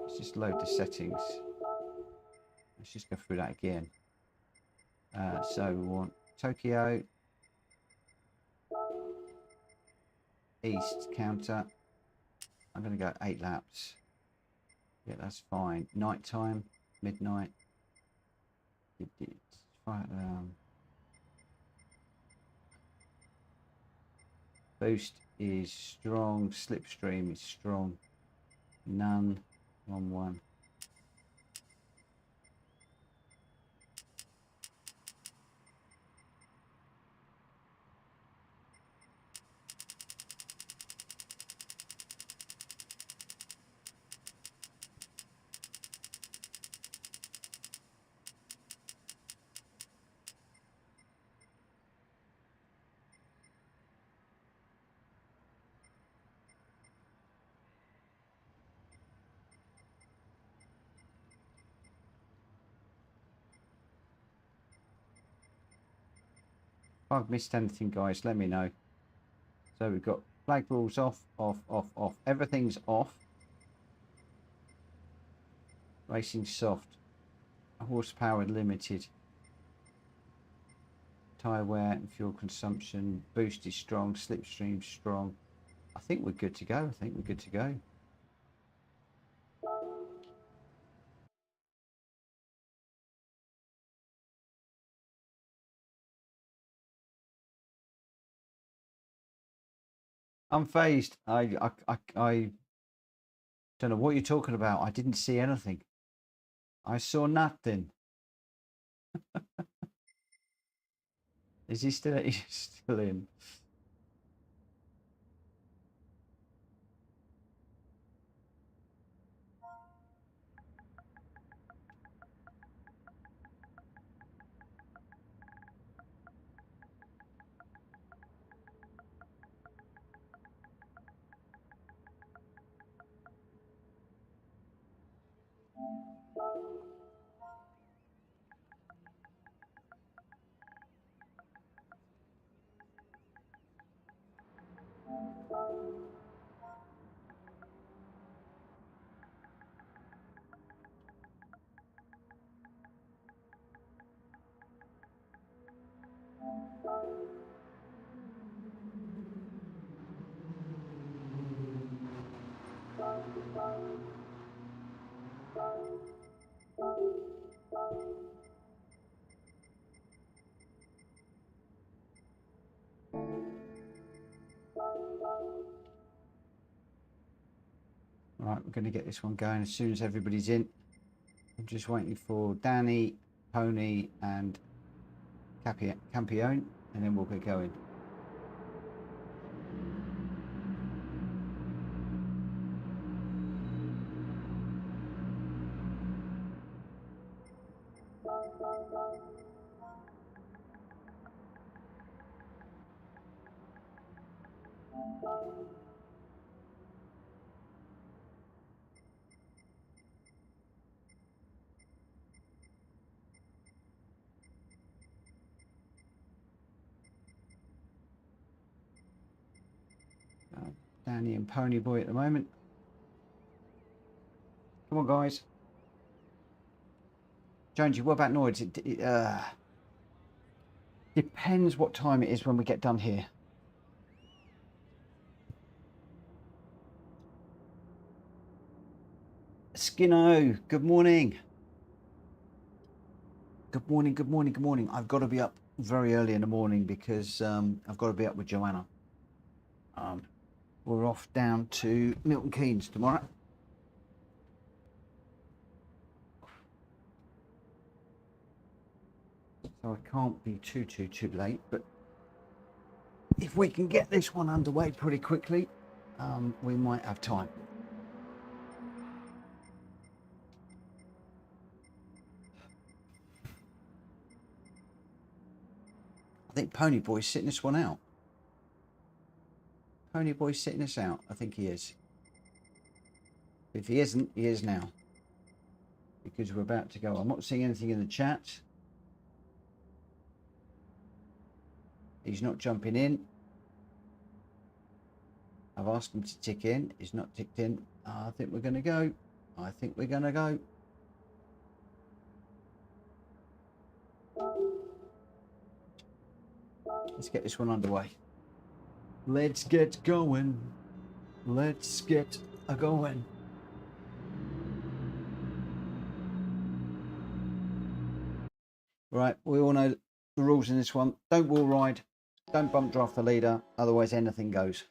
Let's just load the settings. Let's just go through that again. So we want Tokyo, East counter. I'm gonna go 8 laps. Yeah, that's fine. Nighttime, midnight. Boost is strong. Slipstream is strong. None. 1-1. If I've missed anything, guys, let me know. So we've got flag rules off, off, off, off. Everything's off. Racing soft. Horsepower limited. Tyre wear and fuel consumption. Boost is strong. Slipstream strong. I think we're good to go. I think we're good to go. Unfazed. I don't know what you're talking about. I didn't see anything. I saw nothing. Is he still? He's still in. Right, we're going to get this one going as soon as everybody's in. I'm just waiting for Danny, Pony, and Campione, and then we'll get going. Danny and Pony Boy at the moment. Come on, guys. Jonesy, what about noise? It depends what time it is when we get done here. Skinno, good morning. Good morning, good morning, good morning. I've got to be up very early in the morning because I've got to be up with Joanna. We're off down to Milton Keynes tomorrow. So I can't be too late, but if we can get this one underway pretty quickly, we might have time. I think Pony Boy's sitting this one out. Pony Boy's sitting this out. I think he is. If he isn't, he is now. Because we're about to go. I'm not seeing anything in the chat. He's not jumping in. I've asked him to tick in. He's not ticked in. I think we're going to go. I think we're going to go. Let's get this one underway. Let's get going. Let's get going. Right, we all know the rules in this one. Don't wall ride. Don't bump draft the leader. Otherwise, anything goes.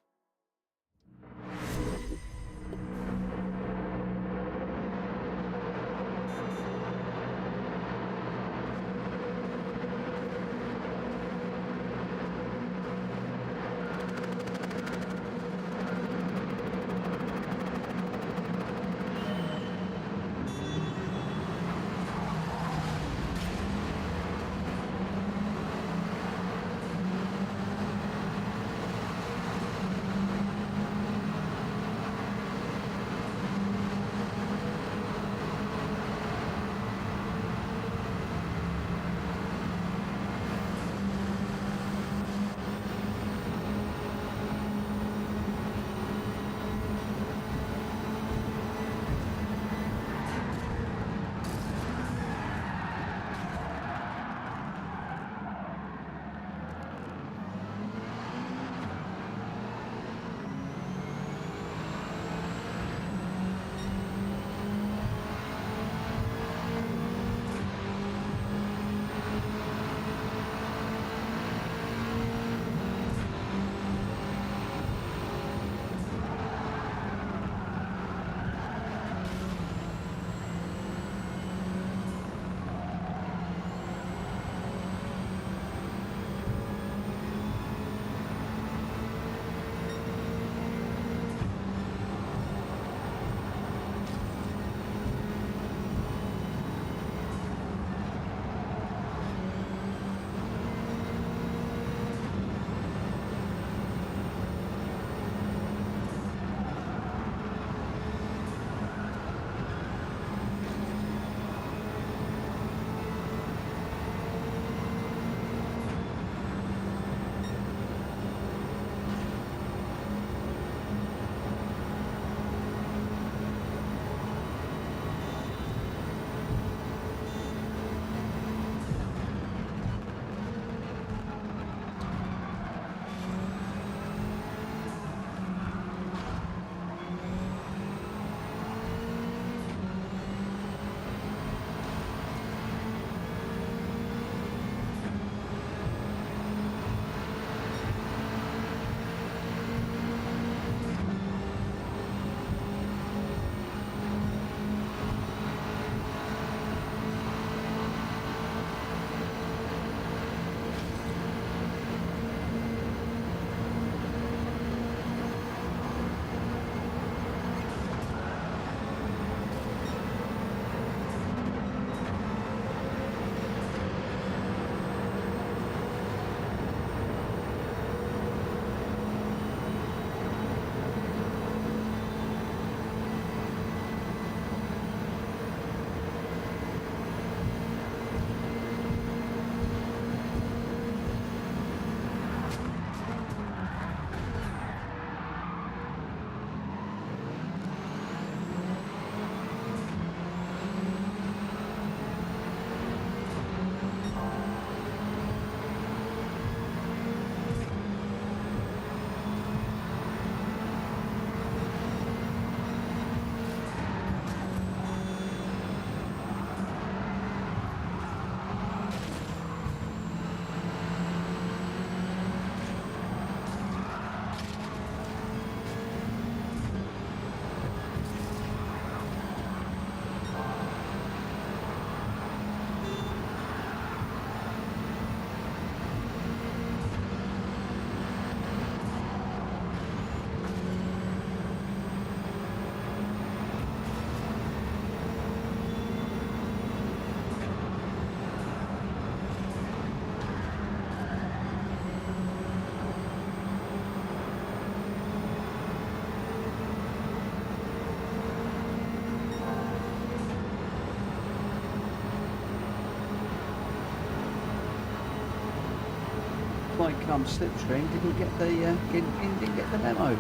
like Slipstream didn't get the didn't get the memo.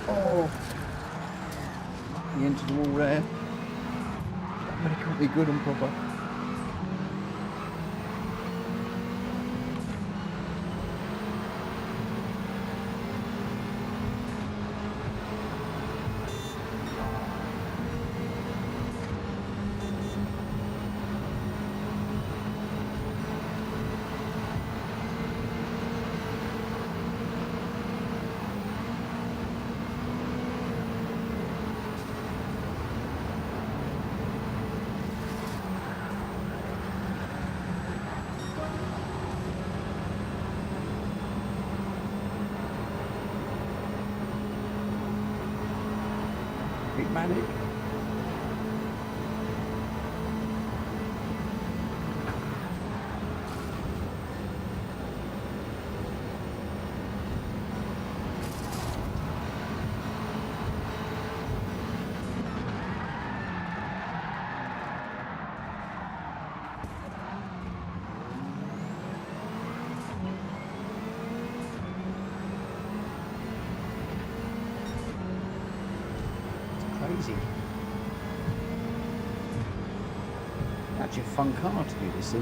Oh, he into the wall there. But it can't be good and proper. Big manic. Crazy. Actually a fun car to do this in.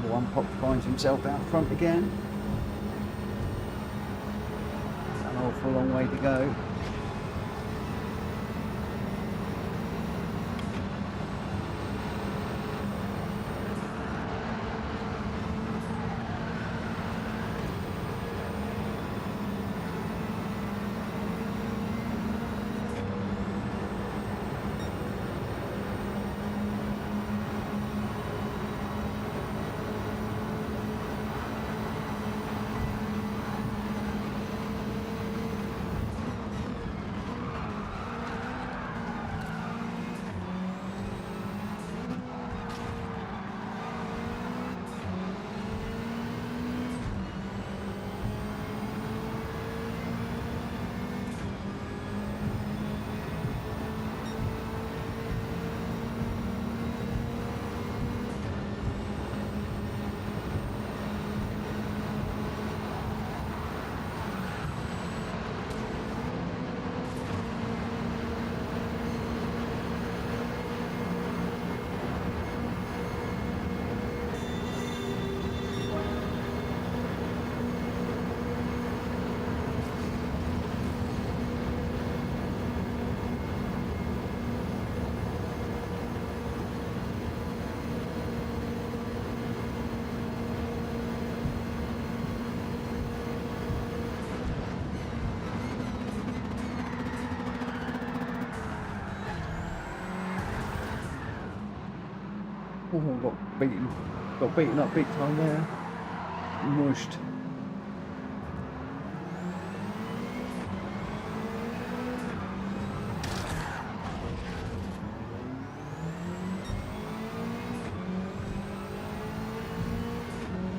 One pop finds himself out front again. An awful long way to go. Oh, got beaten up big time there. Mushed.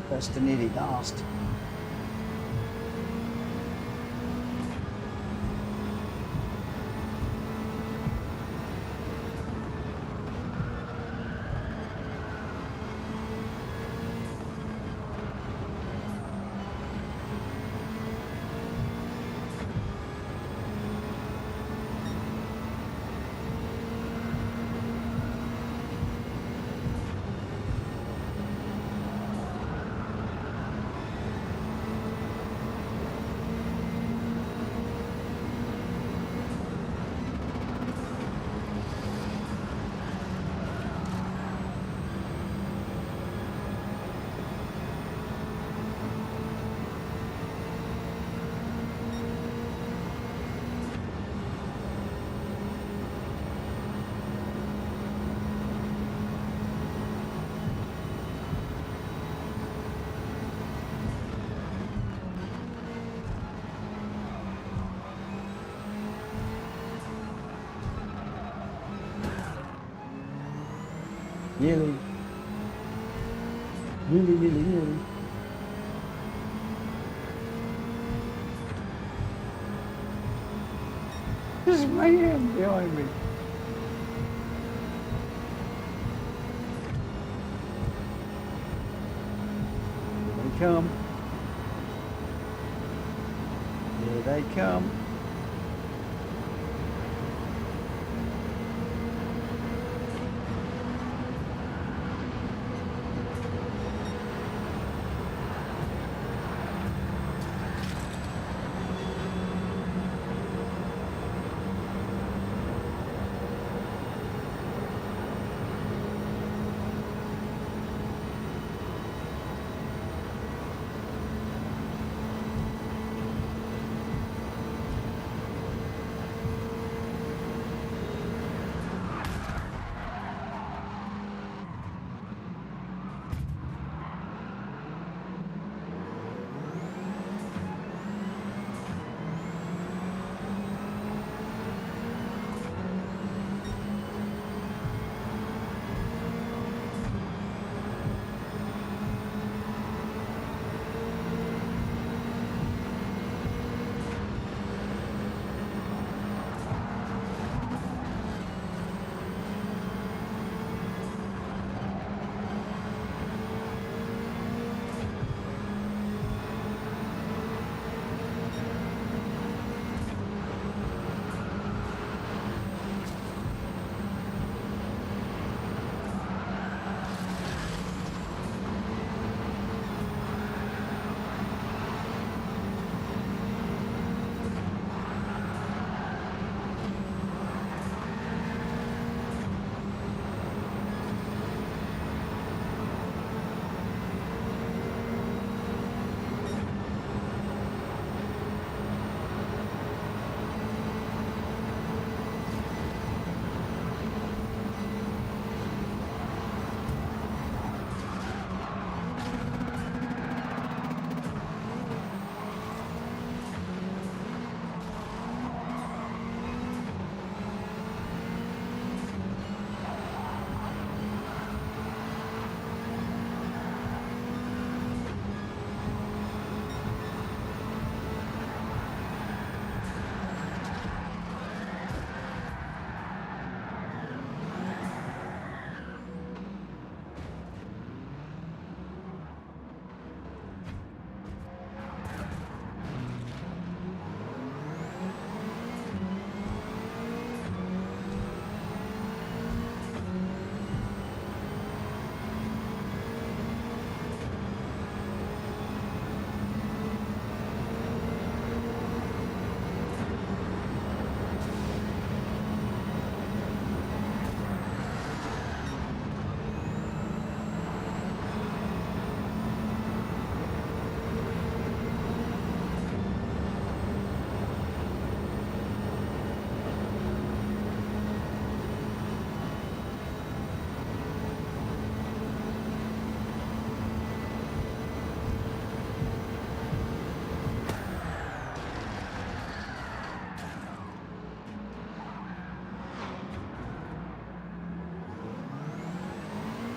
First to nearly last. Nearly. Nearly. There's mayhem behind me. Here they come. Here they come.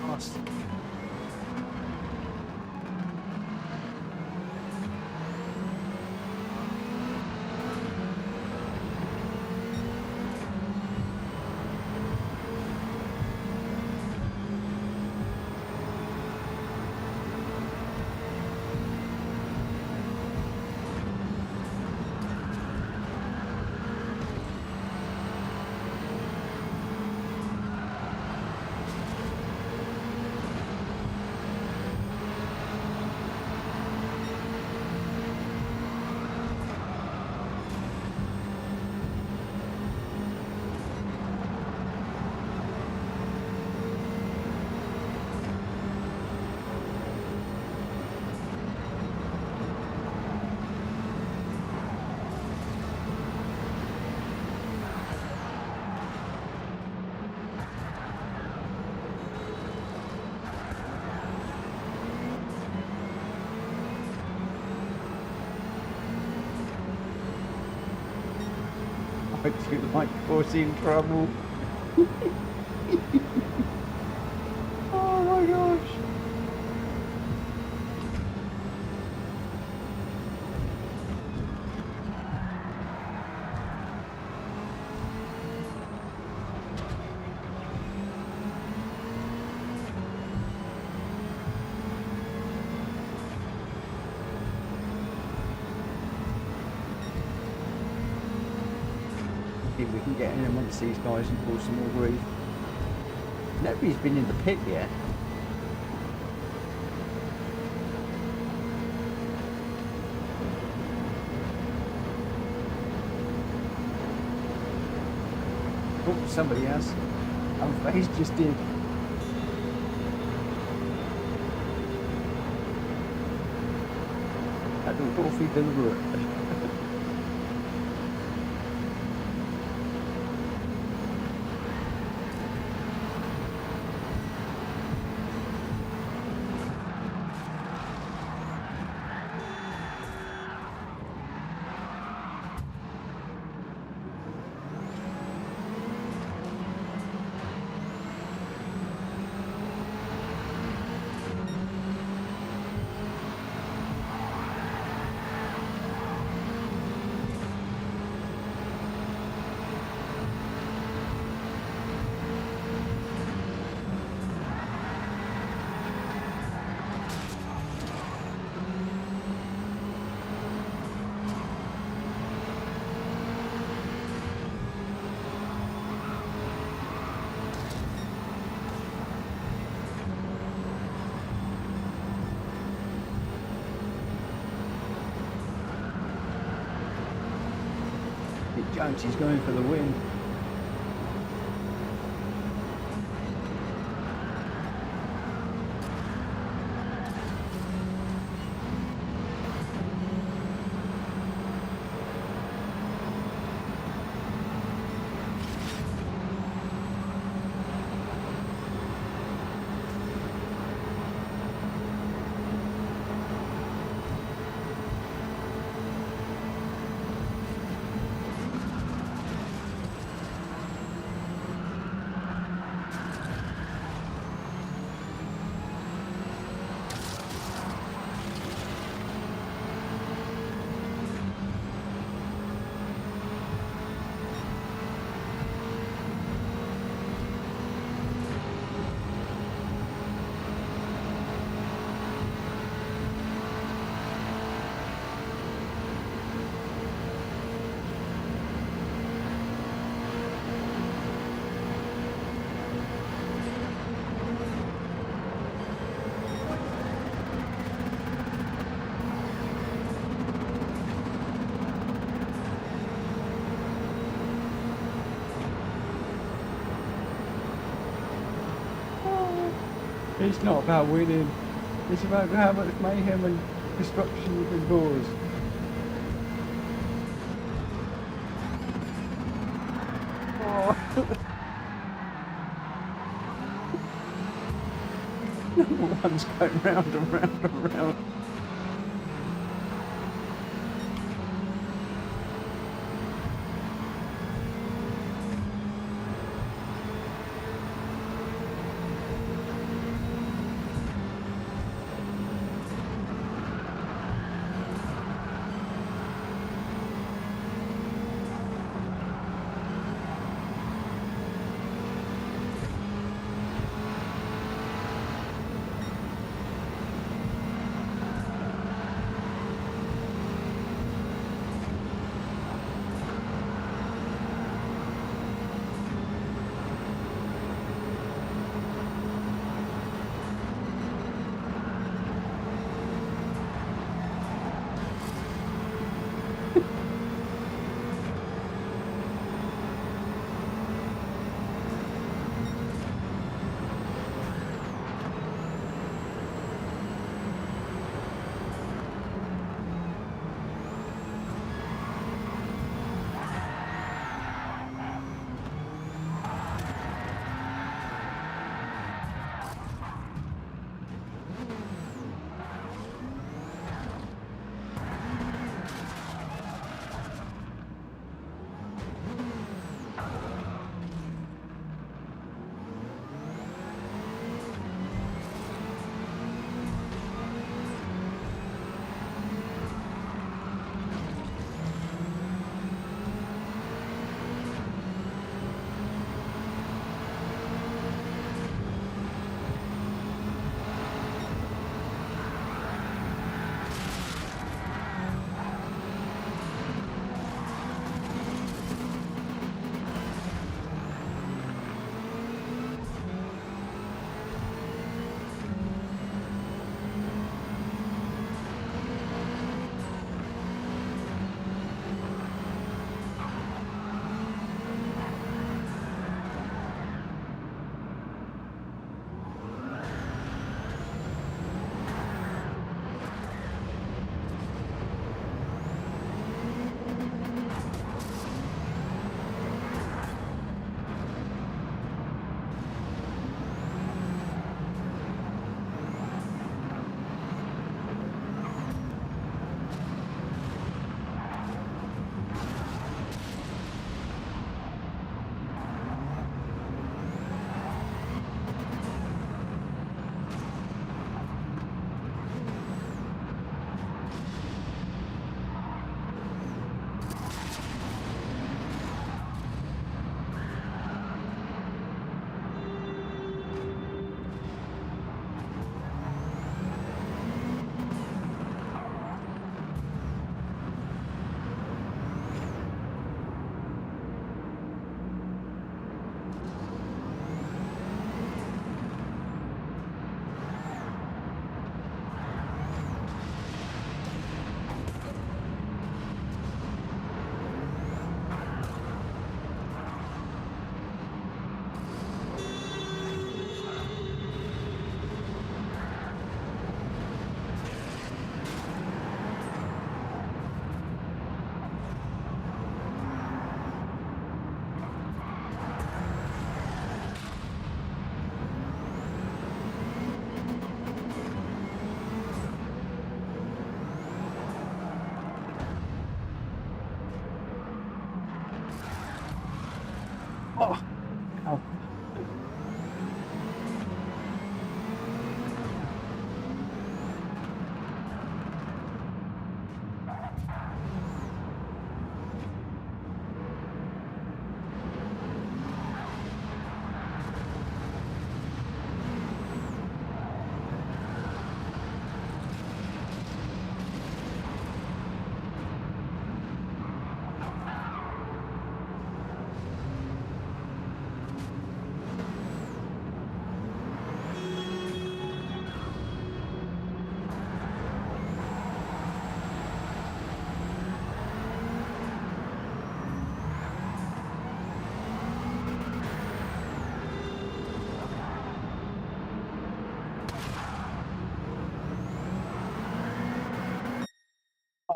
Lost. I do like causing trouble. if we can get in amongst these guys and pull some more groove. Nobody's been in the pit yet. Oh, somebody has. Oh, he's just did. That don't go feed the road. Jones, he's going for the win. It's not about winning, it's about how much mayhem and destruction you can cause. Oh. Number one's going round and round and round.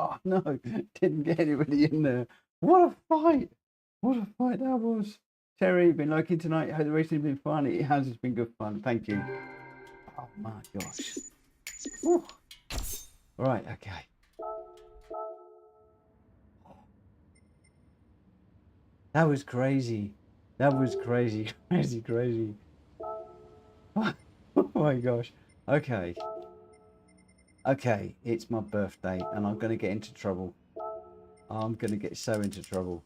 Oh no, didn't get anybody in there. What a fight! What a fight that was. Terry, been liking tonight. Hope the racing has been fun. It has. It's been good fun. Thank you. Oh my gosh. Whew. Right. Okay. That was crazy. That was crazy, crazy, crazy. Oh my gosh. Okay. Okay, it's my birthday and I'm going to get into trouble. I'm going to get so into trouble.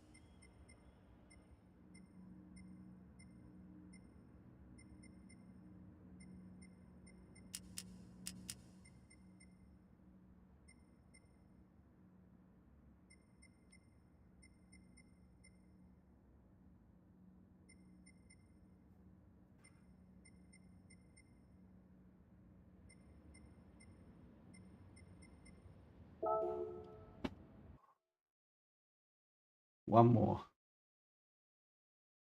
One more.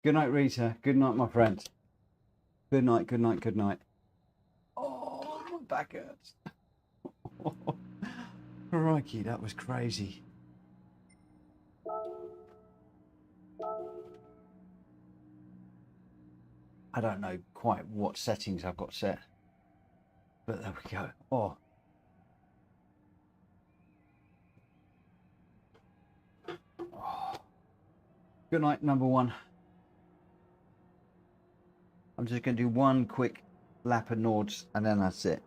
Good night, Rita. Good night, my friend. Good night, good night, good night. Oh, my back hurts. Crikey, that was crazy. I don't know quite what settings I've got set. But there we go. Oh. Oh. Good night, number one. I'm just going to do one quick lap of Nords and then that's it.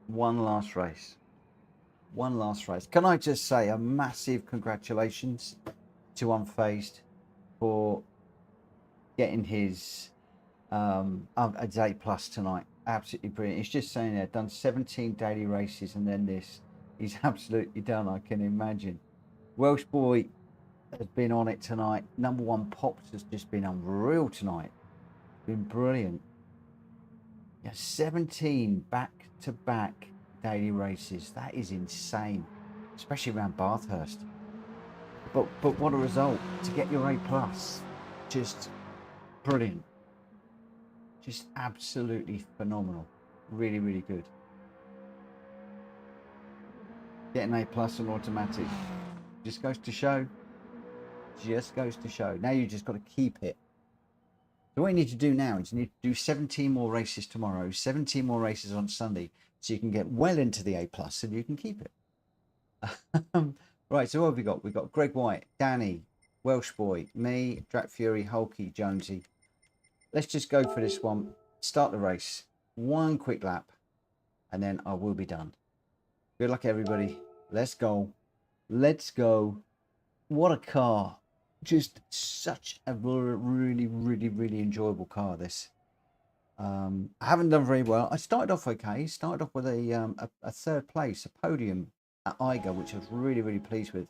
One last race. One last race. Can I just say a massive congratulations to Unfazed for getting his a day plus tonight. Absolutely brilliant. He's just saying there, done 17 daily races and then this. He's absolutely done, I can imagine. Welsh boy has been on it tonight. Number one Pops has just been unreal tonight. Been brilliant. Yeah, 17 back-to-back daily races. That is insane, especially around Bathurst. But what a result to get your A plus. Just brilliant. Just absolutely phenomenal. Really, really good. Getting A plus on automatic just goes to show. Just goes to show. Now you just got to keep it. So what you need to do now is you need to do 17 more races tomorrow, 17 more races on Sunday, so you can get well into the A plus and you can keep it. Right, so what have we got? We've got Greg White, Danny, Welsh Boy, me, Drat Fury, Hulky, Jonesy. Let's just go for this one. Start the race. One quick lap, and then I will be done. Good luck, everybody. Let's go. Let's go. What a car. Just such a really, really, really enjoyable car, this. I haven't done very well. I started off okay. Started off with a third place, a podium at Eiger, which I was really, really pleased with.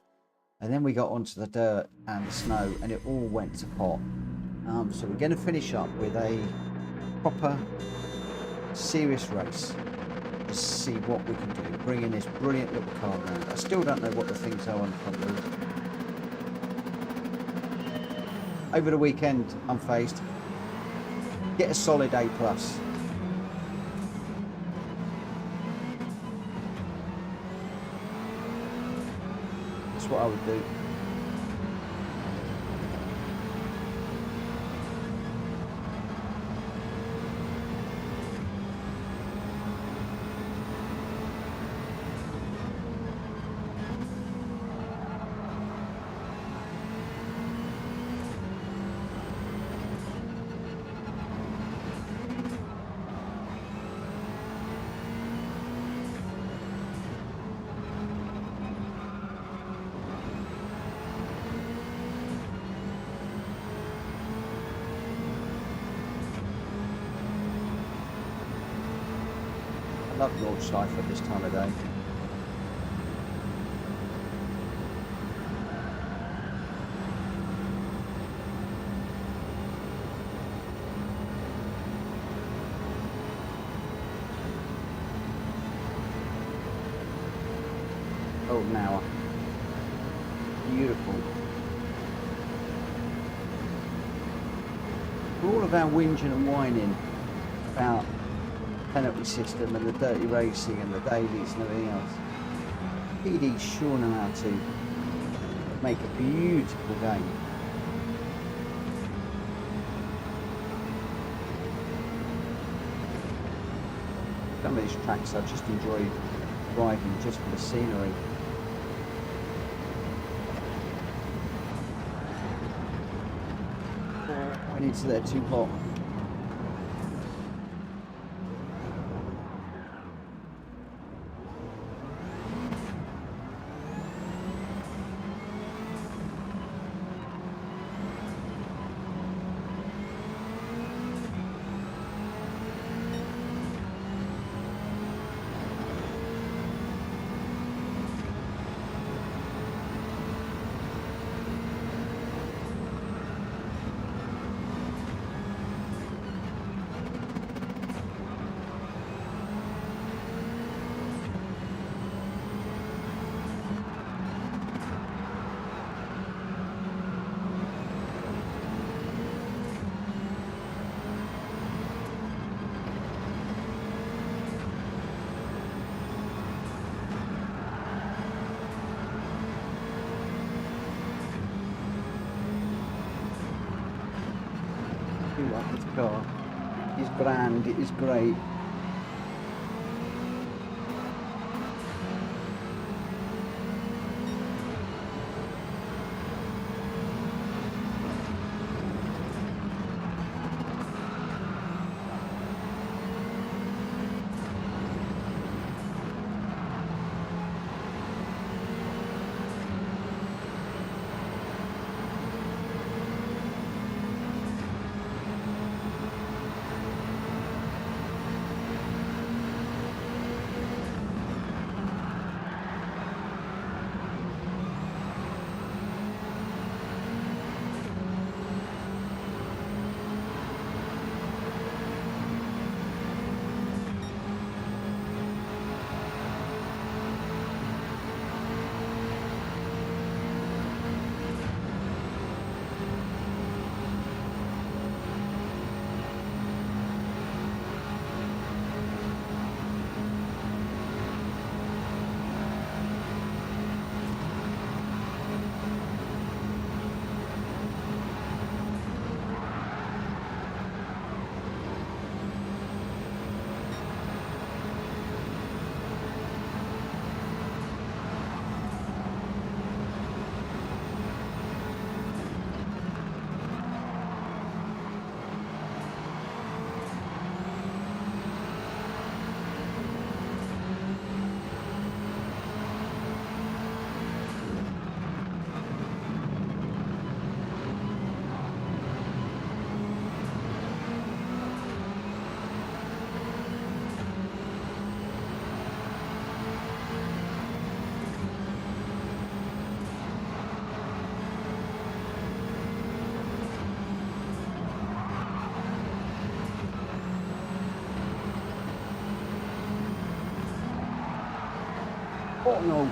And then we got onto the dirt and the snow, and it all went to pot. So we're going to finish up with a proper, serious race. Just see what we can do. Bringing this brilliant little car around. I still don't know what the things are on the front wheel. Over the weekend, Unfazed. Get a solid A plus. That's what I would do. I love Nordschleife at this time of day. Golden hour. Beautiful. For all of our whinging and whining about penalty system and the dirty racing and the dailies and everything else, PD's sure know how to make a beautiful game. Some of these tracks I just enjoy driving just for the scenery. Went into there too hot. I like this car. It's grand, it is great. Oh no.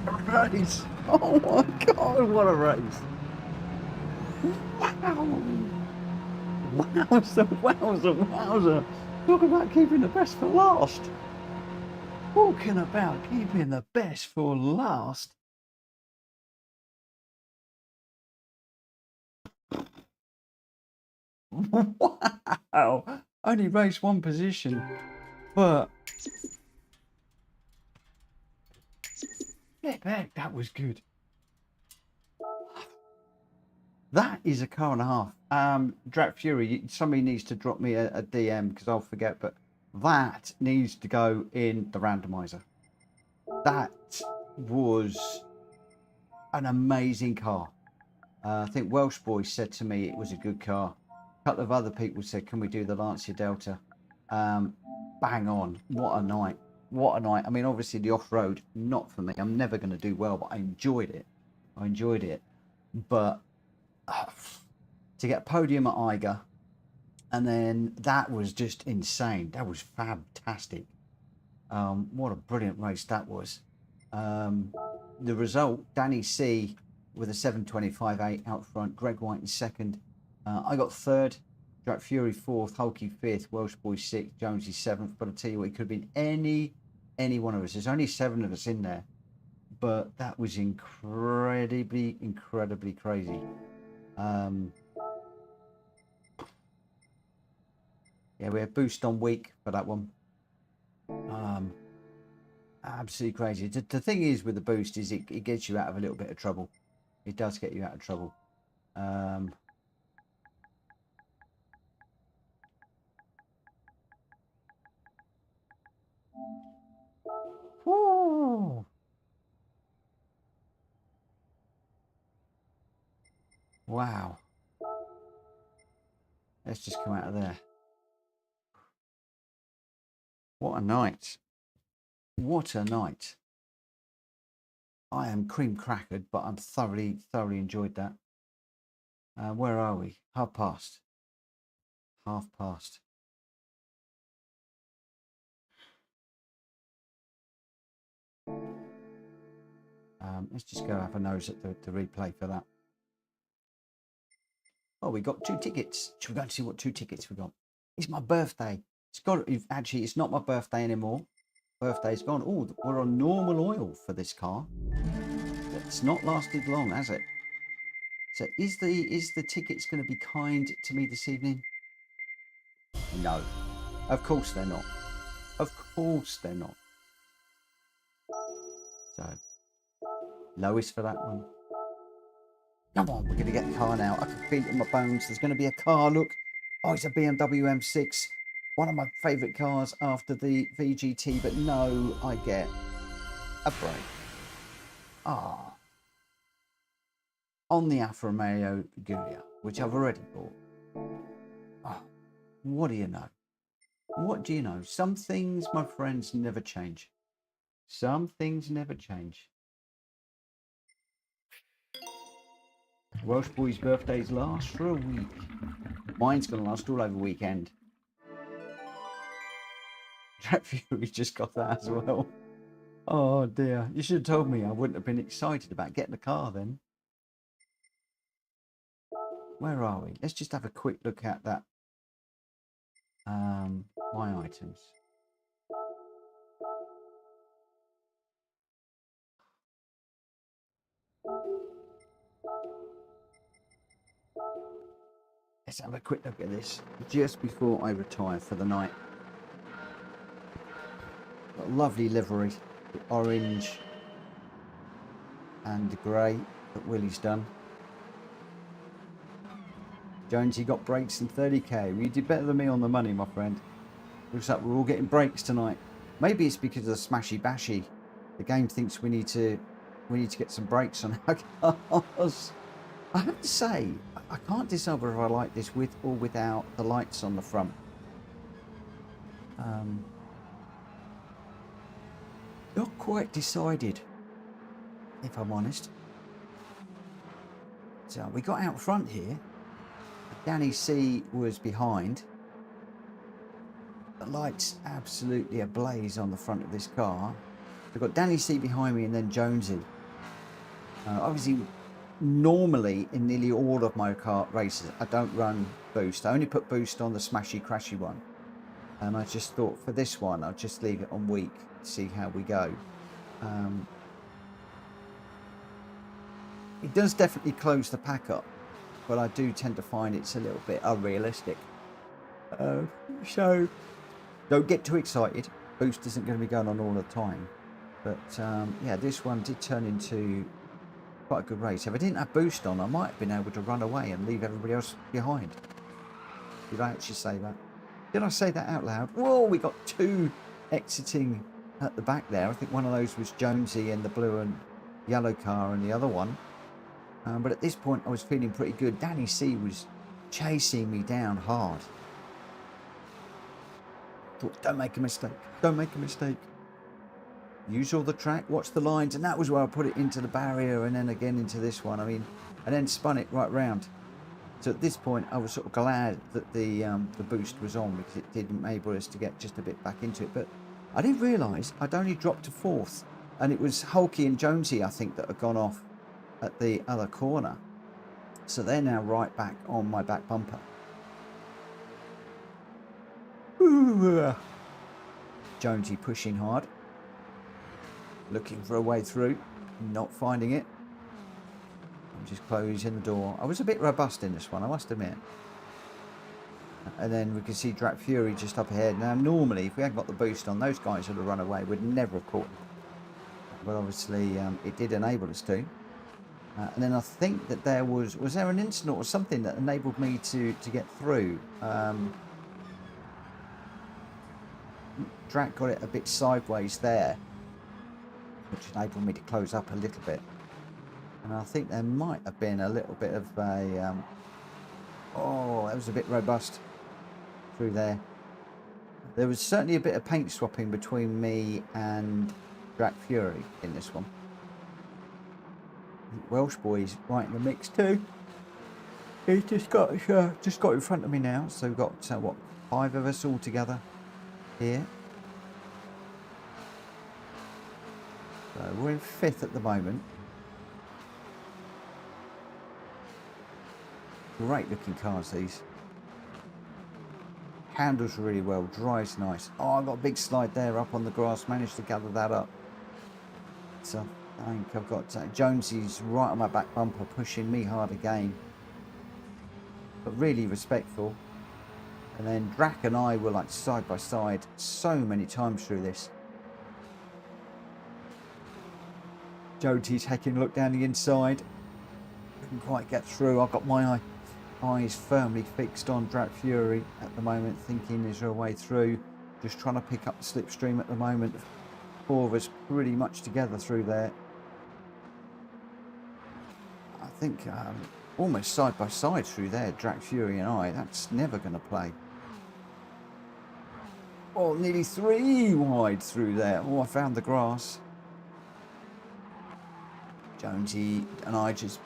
What a race! Oh my God, what a race! Wow! Wowza, wowza, wowza! Talk about keeping the best for last. Talking about keeping the best for last. Wow! Only raced one position, but flip heck, that was good. That is a car and a half. Drat Fury, somebody needs to drop me a DM because I'll forget, but that needs to go in the randomizer. That was an amazing car. I think Welsh Boy said to me it was a good car. A couple of other people said, can we do the Lancia Delta? Bang on. What a night. What a night. I mean, obviously the off-road, not for me. I'm never going to do well, but I enjoyed it. I enjoyed it. But to get a podium at Eiger, and then that was just insane. That was fantastic. What a brilliant race that was. The result, Danny C with a 7:25.8 out front, Greg White in second. I got third, Drat Fury fourth, Hulky fifth, Welsh Boy sixth, Jonesy seventh. But I tell you what, it could have been any one of us. There's only 7 of us in there, but that was incredibly crazy. Yeah, we had boost on week for that one. Absolutely crazy. The thing is with the boost is it gets you out of a little bit of trouble. It does get you out of trouble. Woo. Wow. Let's just come out of there. What a night. What a night. I am cream crackered, but I'm thoroughly enjoyed that. Where are we? Half past. Half past. Let's just go have a nose at the replay for that. Oh, we got 2 tickets. Should we go and see what 2 tickets we got? It's my birthday. Actually, it's not my birthday anymore. Birthday's gone. Oh, we're on normal oil for this car. It's not lasted long, has it? So is the tickets going to be kind to me this evening? No. Of course they're not. Of course they're not. So, lowest for that one. Come on, we're going to get the car now. I can feel it in my bones. There's going to be a car, look. Oh, it's a BMW M6. One of my favourite cars after the VGT, but no, I get a break. Ah. On the Alfa Romeo Giulia, which I've already bought. Oh, what do you know? What do you know? Some things, my friends, never change. Some things never change. Welsh Boy's birthdays last for a week. Mine's going to last all over weekend. Drat Fury just got that as well. Oh dear. You should have told me. I wouldn't have been excited about getting the car then. Where are we? Let's just have a quick look at that. My items. Let's have a quick look at this just before I retire for the night. Got a lovely livery, the orange and the grey that Willie's done. Jonesy got brakes and 30k. Well, you did better than me on the money, my friend. Looks like we're all getting brakes tonight. Maybe it's because of the smashy bashy. The game thinks we need to get some brakes on our cars. I have to say, I can't decide whether I like this with or without the lights on the front. Not quite decided, if I'm honest. So we got out front here. Danny C was behind. The lights absolutely ablaze on the front of this car. I've got Danny C behind me and then Jonesy. Obviously, normally in nearly all of my kart races, I don't run boost. I only put boost on the smashy crashy one. And I just thought for this one, I'll just leave it on weak, see how we go. It does definitely close the pack up, but I do tend to find it's a little bit unrealistic. So don't get too excited. Boost isn't going to be going on all the time. But yeah, this one did turn into quite a good race. If I didn't have boost on, I might have been able to run away and leave everybody else behind. Did I actually say that? Did I say that out loud? Whoa, we got two exiting at the back there. I think one of those was Jonesy in the blue and yellow car, and the other one. But at this point, I was feeling pretty good. Danny C was chasing me down hard. Thought, don't make a mistake. Don't make a mistake. Use all the track, watch the lines, and that was where I put it into the barrier and then again into this one. I mean, and then spun it right round. So at this point, I was sort of glad that the boost was on, because it did enable us to get just a bit back into it. But I didn't realise I'd only dropped to 4th, and it was Hulky and Jonesy, I think, that had gone off at the other corner. So they're now right back on my back bumper. Ooh. Jonesy pushing hard, looking for a way through, not finding it. I'm just closing the door. I was a bit robust in this one, I must admit. And then we can see Drat Fury just up ahead. Now normally, if we hadn't got the boost on, those guys would have run away. We'd never have caught them. But obviously it did enable us to. And then I think that there was there an incident or something that enabled me to get through. Drat got it a bit sideways there, which enabled me to close up a little bit. And I think there might have been a little bit of a oh, that was a bit robust through there. There was certainly a bit of paint swapping between me and Drat Fury in this one. Welsh boy's right in the mix too. He's just got in front of me now. So we've got what, 5 of us all together here. So we're in 5th at the moment. Great looking cars, these. Handles really well, drives nice. Oh, I got a big slide there up on the grass, managed to gather that up. So I think I've got Jonesy's right on my back bumper, pushing me hard again. But really respectful. And then Drac and I were like side by side so many times through this. Jonesy's taking a look down the inside. Couldn't quite get through. I've got my eyes firmly fixed on Drat Fury at the moment, thinking is there a way through. Just trying to pick up the slipstream at the moment. 4 of us pretty much together through there. I think almost side by side through there, Drat Fury and I. That's never going to play. Oh, nearly 3 wide through there. Oh, I found the grass. Jonesy and I just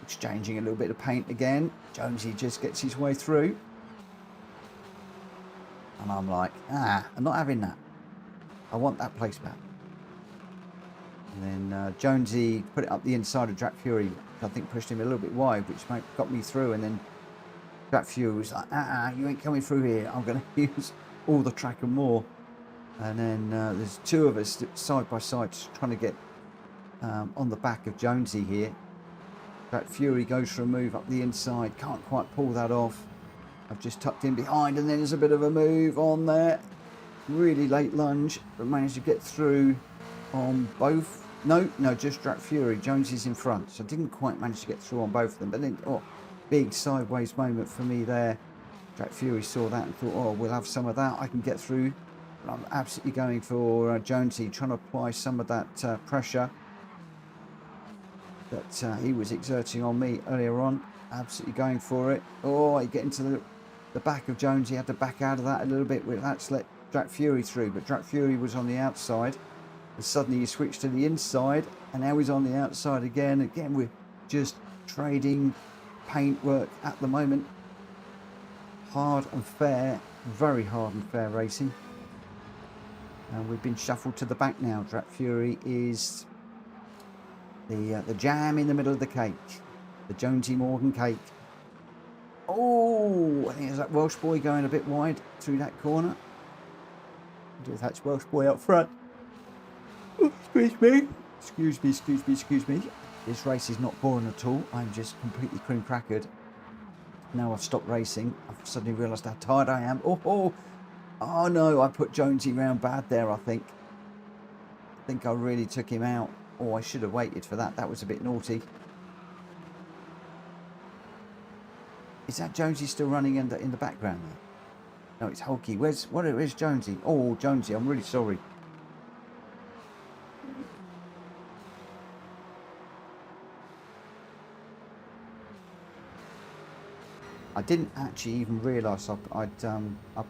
exchanging a little bit of paint again. Jonesy just gets his way through. And I'm like, I'm not having that. I want that place back. And then Jonesy put it up the inside of Drat Fury, which I think pushed him a little bit wide, which got me through. And then Drat Fury was like, you ain't coming through here. I'm going to use all the track and more. And then there's 2 of us side by side trying to get on the back of Jonesy here. Drat Fury goes for a move up the inside, can't quite pull that off. I've just tucked in behind, and then there's a bit of a move on there. Really late lunge, but managed to get through on both. No, just Drat Fury. Jonesy's in front, so didn't quite manage to get through on both of them. But then, big sideways moment for me there. Drat Fury saw that and thought, we'll have some of that. I can get through. But I'm absolutely going for Jonesy, trying to apply some of that pressure that he was exerting on me earlier on. Absolutely going for it. He get into the back of Jones. He had to back out of that a little bit. That's let Drat Fury through, but Drat Fury was on the outside. And suddenly he switched to the inside, and now he's on the outside again. Again, we're just trading paint work at the moment. Hard and fair, very hard and fair racing. And we've been shuffled to the back now. Drat Fury is the jam in the middle of the cake. The Jonesy Morgan cake. Oh, I think there's that Welsh boy going a bit wide through that corner. That's Welsh boy up front. Oh, excuse me. Excuse me. This race is not boring at all. I'm just completely cream crackered. Now I've stopped racing. I've suddenly realised how tired I am. Oh no, I put Jonesy round bad there, I think. I think I really took him out. Oh, I should have waited for that. That was a bit naughty. Is that Jonesy still running in the background there? No, it's Hulky. Where's Jonesy? Oh, Jonesy, I'm really sorry. I didn't actually even realise I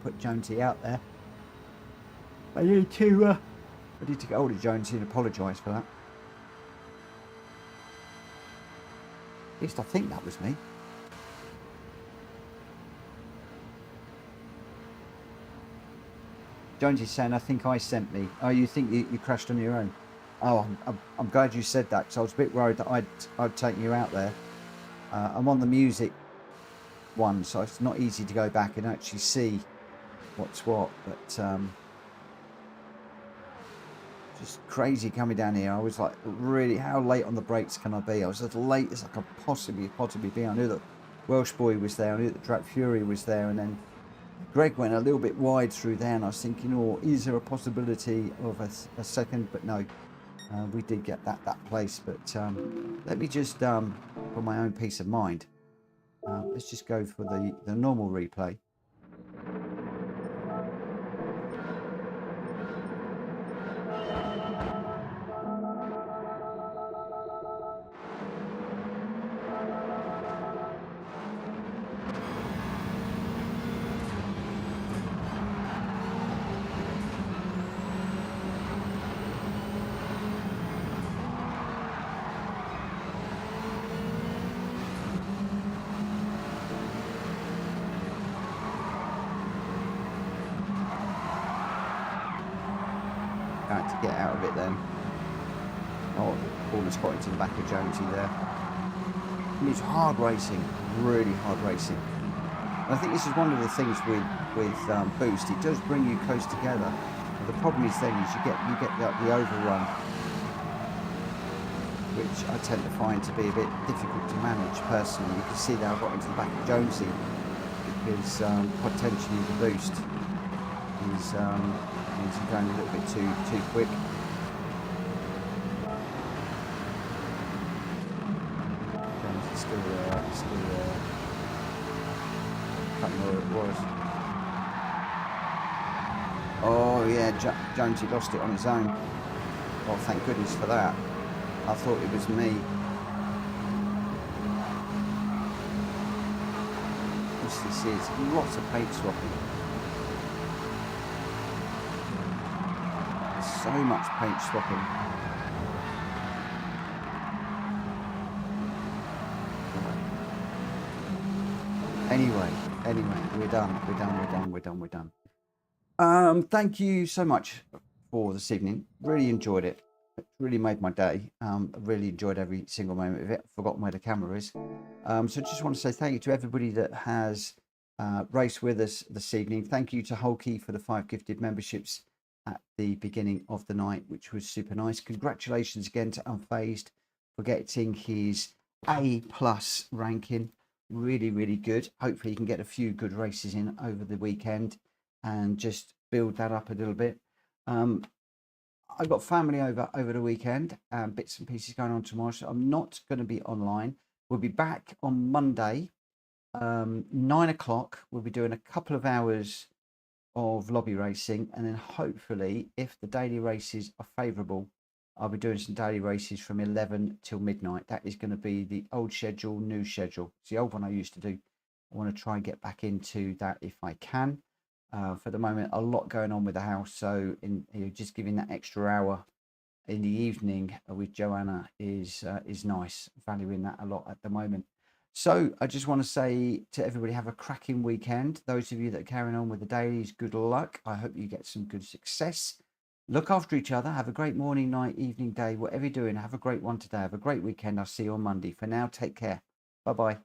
put Jonesy out there. I need to get hold of Jonesy and apologise for that. At least I think that was me. Jonesy's saying, I think I sent me. Oh, you think you crashed on your own? Oh, I'm glad you said that, because I was a bit worried that I'd taken you out there. I'm on the music one, so it's not easy to go back and actually see what's what, but just crazy coming down here. I was like, really, how late on the brakes can I be? I was as late as I could possibly be. I knew that Welsh boy was there, I knew that Drat Fury was there, and then Greg went a little bit wide through there, and I was thinking, oh, is there a possibility of a second? But no, we did get that place. But let me just, for my own peace of mind, let's just go for the normal replay. To get out of it then. Oh, the ball is quite into the back of Jonesy there. And it's hard racing, really hard racing. And I think this is one of the things with Boost. It does bring you close together. But the problem is then is you get the overrun, which I tend to find to be a bit difficult to manage personally. You can see that I got into the back of Jonesy because potentially the Boost is going a little bit too quick. Jones is still there. Can't remember where it was. Oh yeah, Jonesy lost it on his own. Oh, thank goodness for that. I thought it was me. This is lots of paint swapping. So much paint swapping. Anyway, we're done. Thank you so much for this evening. Really enjoyed it. It really made my day. I really enjoyed every single moment of it. Forgotten where the camera is. So just want to say thank you to everybody that has raced with us this evening. Thank you to Hulky for the 5 gifted memberships at the beginning of the night, which was super nice. Congratulations again to Unfazed for getting his A+ ranking. Really good. Hopefully he can get a few good races in over the weekend and just build that up a little bit. I've got family over the weekend and bits and pieces going on tomorrow, so I'm not going to be online. We'll be back on Monday, 9 o'clock. We'll be doing a couple of hours of lobby racing, and then hopefully, if the daily races are favourable, I'll be doing some daily races from 11 till midnight. That is going to be the old schedule, new schedule. It's the old one I used to do. I want to try and get back into that if I can. For the moment, a lot going on with the house, so just giving that extra hour in the evening with Joanna is nice. Valuing that a lot at the moment. So I just want to say to everybody, have a cracking weekend. Those of you that are carrying on with the dailies, good luck. I hope you get some good success. Look after each other. Have a great morning, night, evening, day, whatever you're doing. Have a great one today. Have a great weekend. I'll see you on Monday. For now, take care. Bye-bye.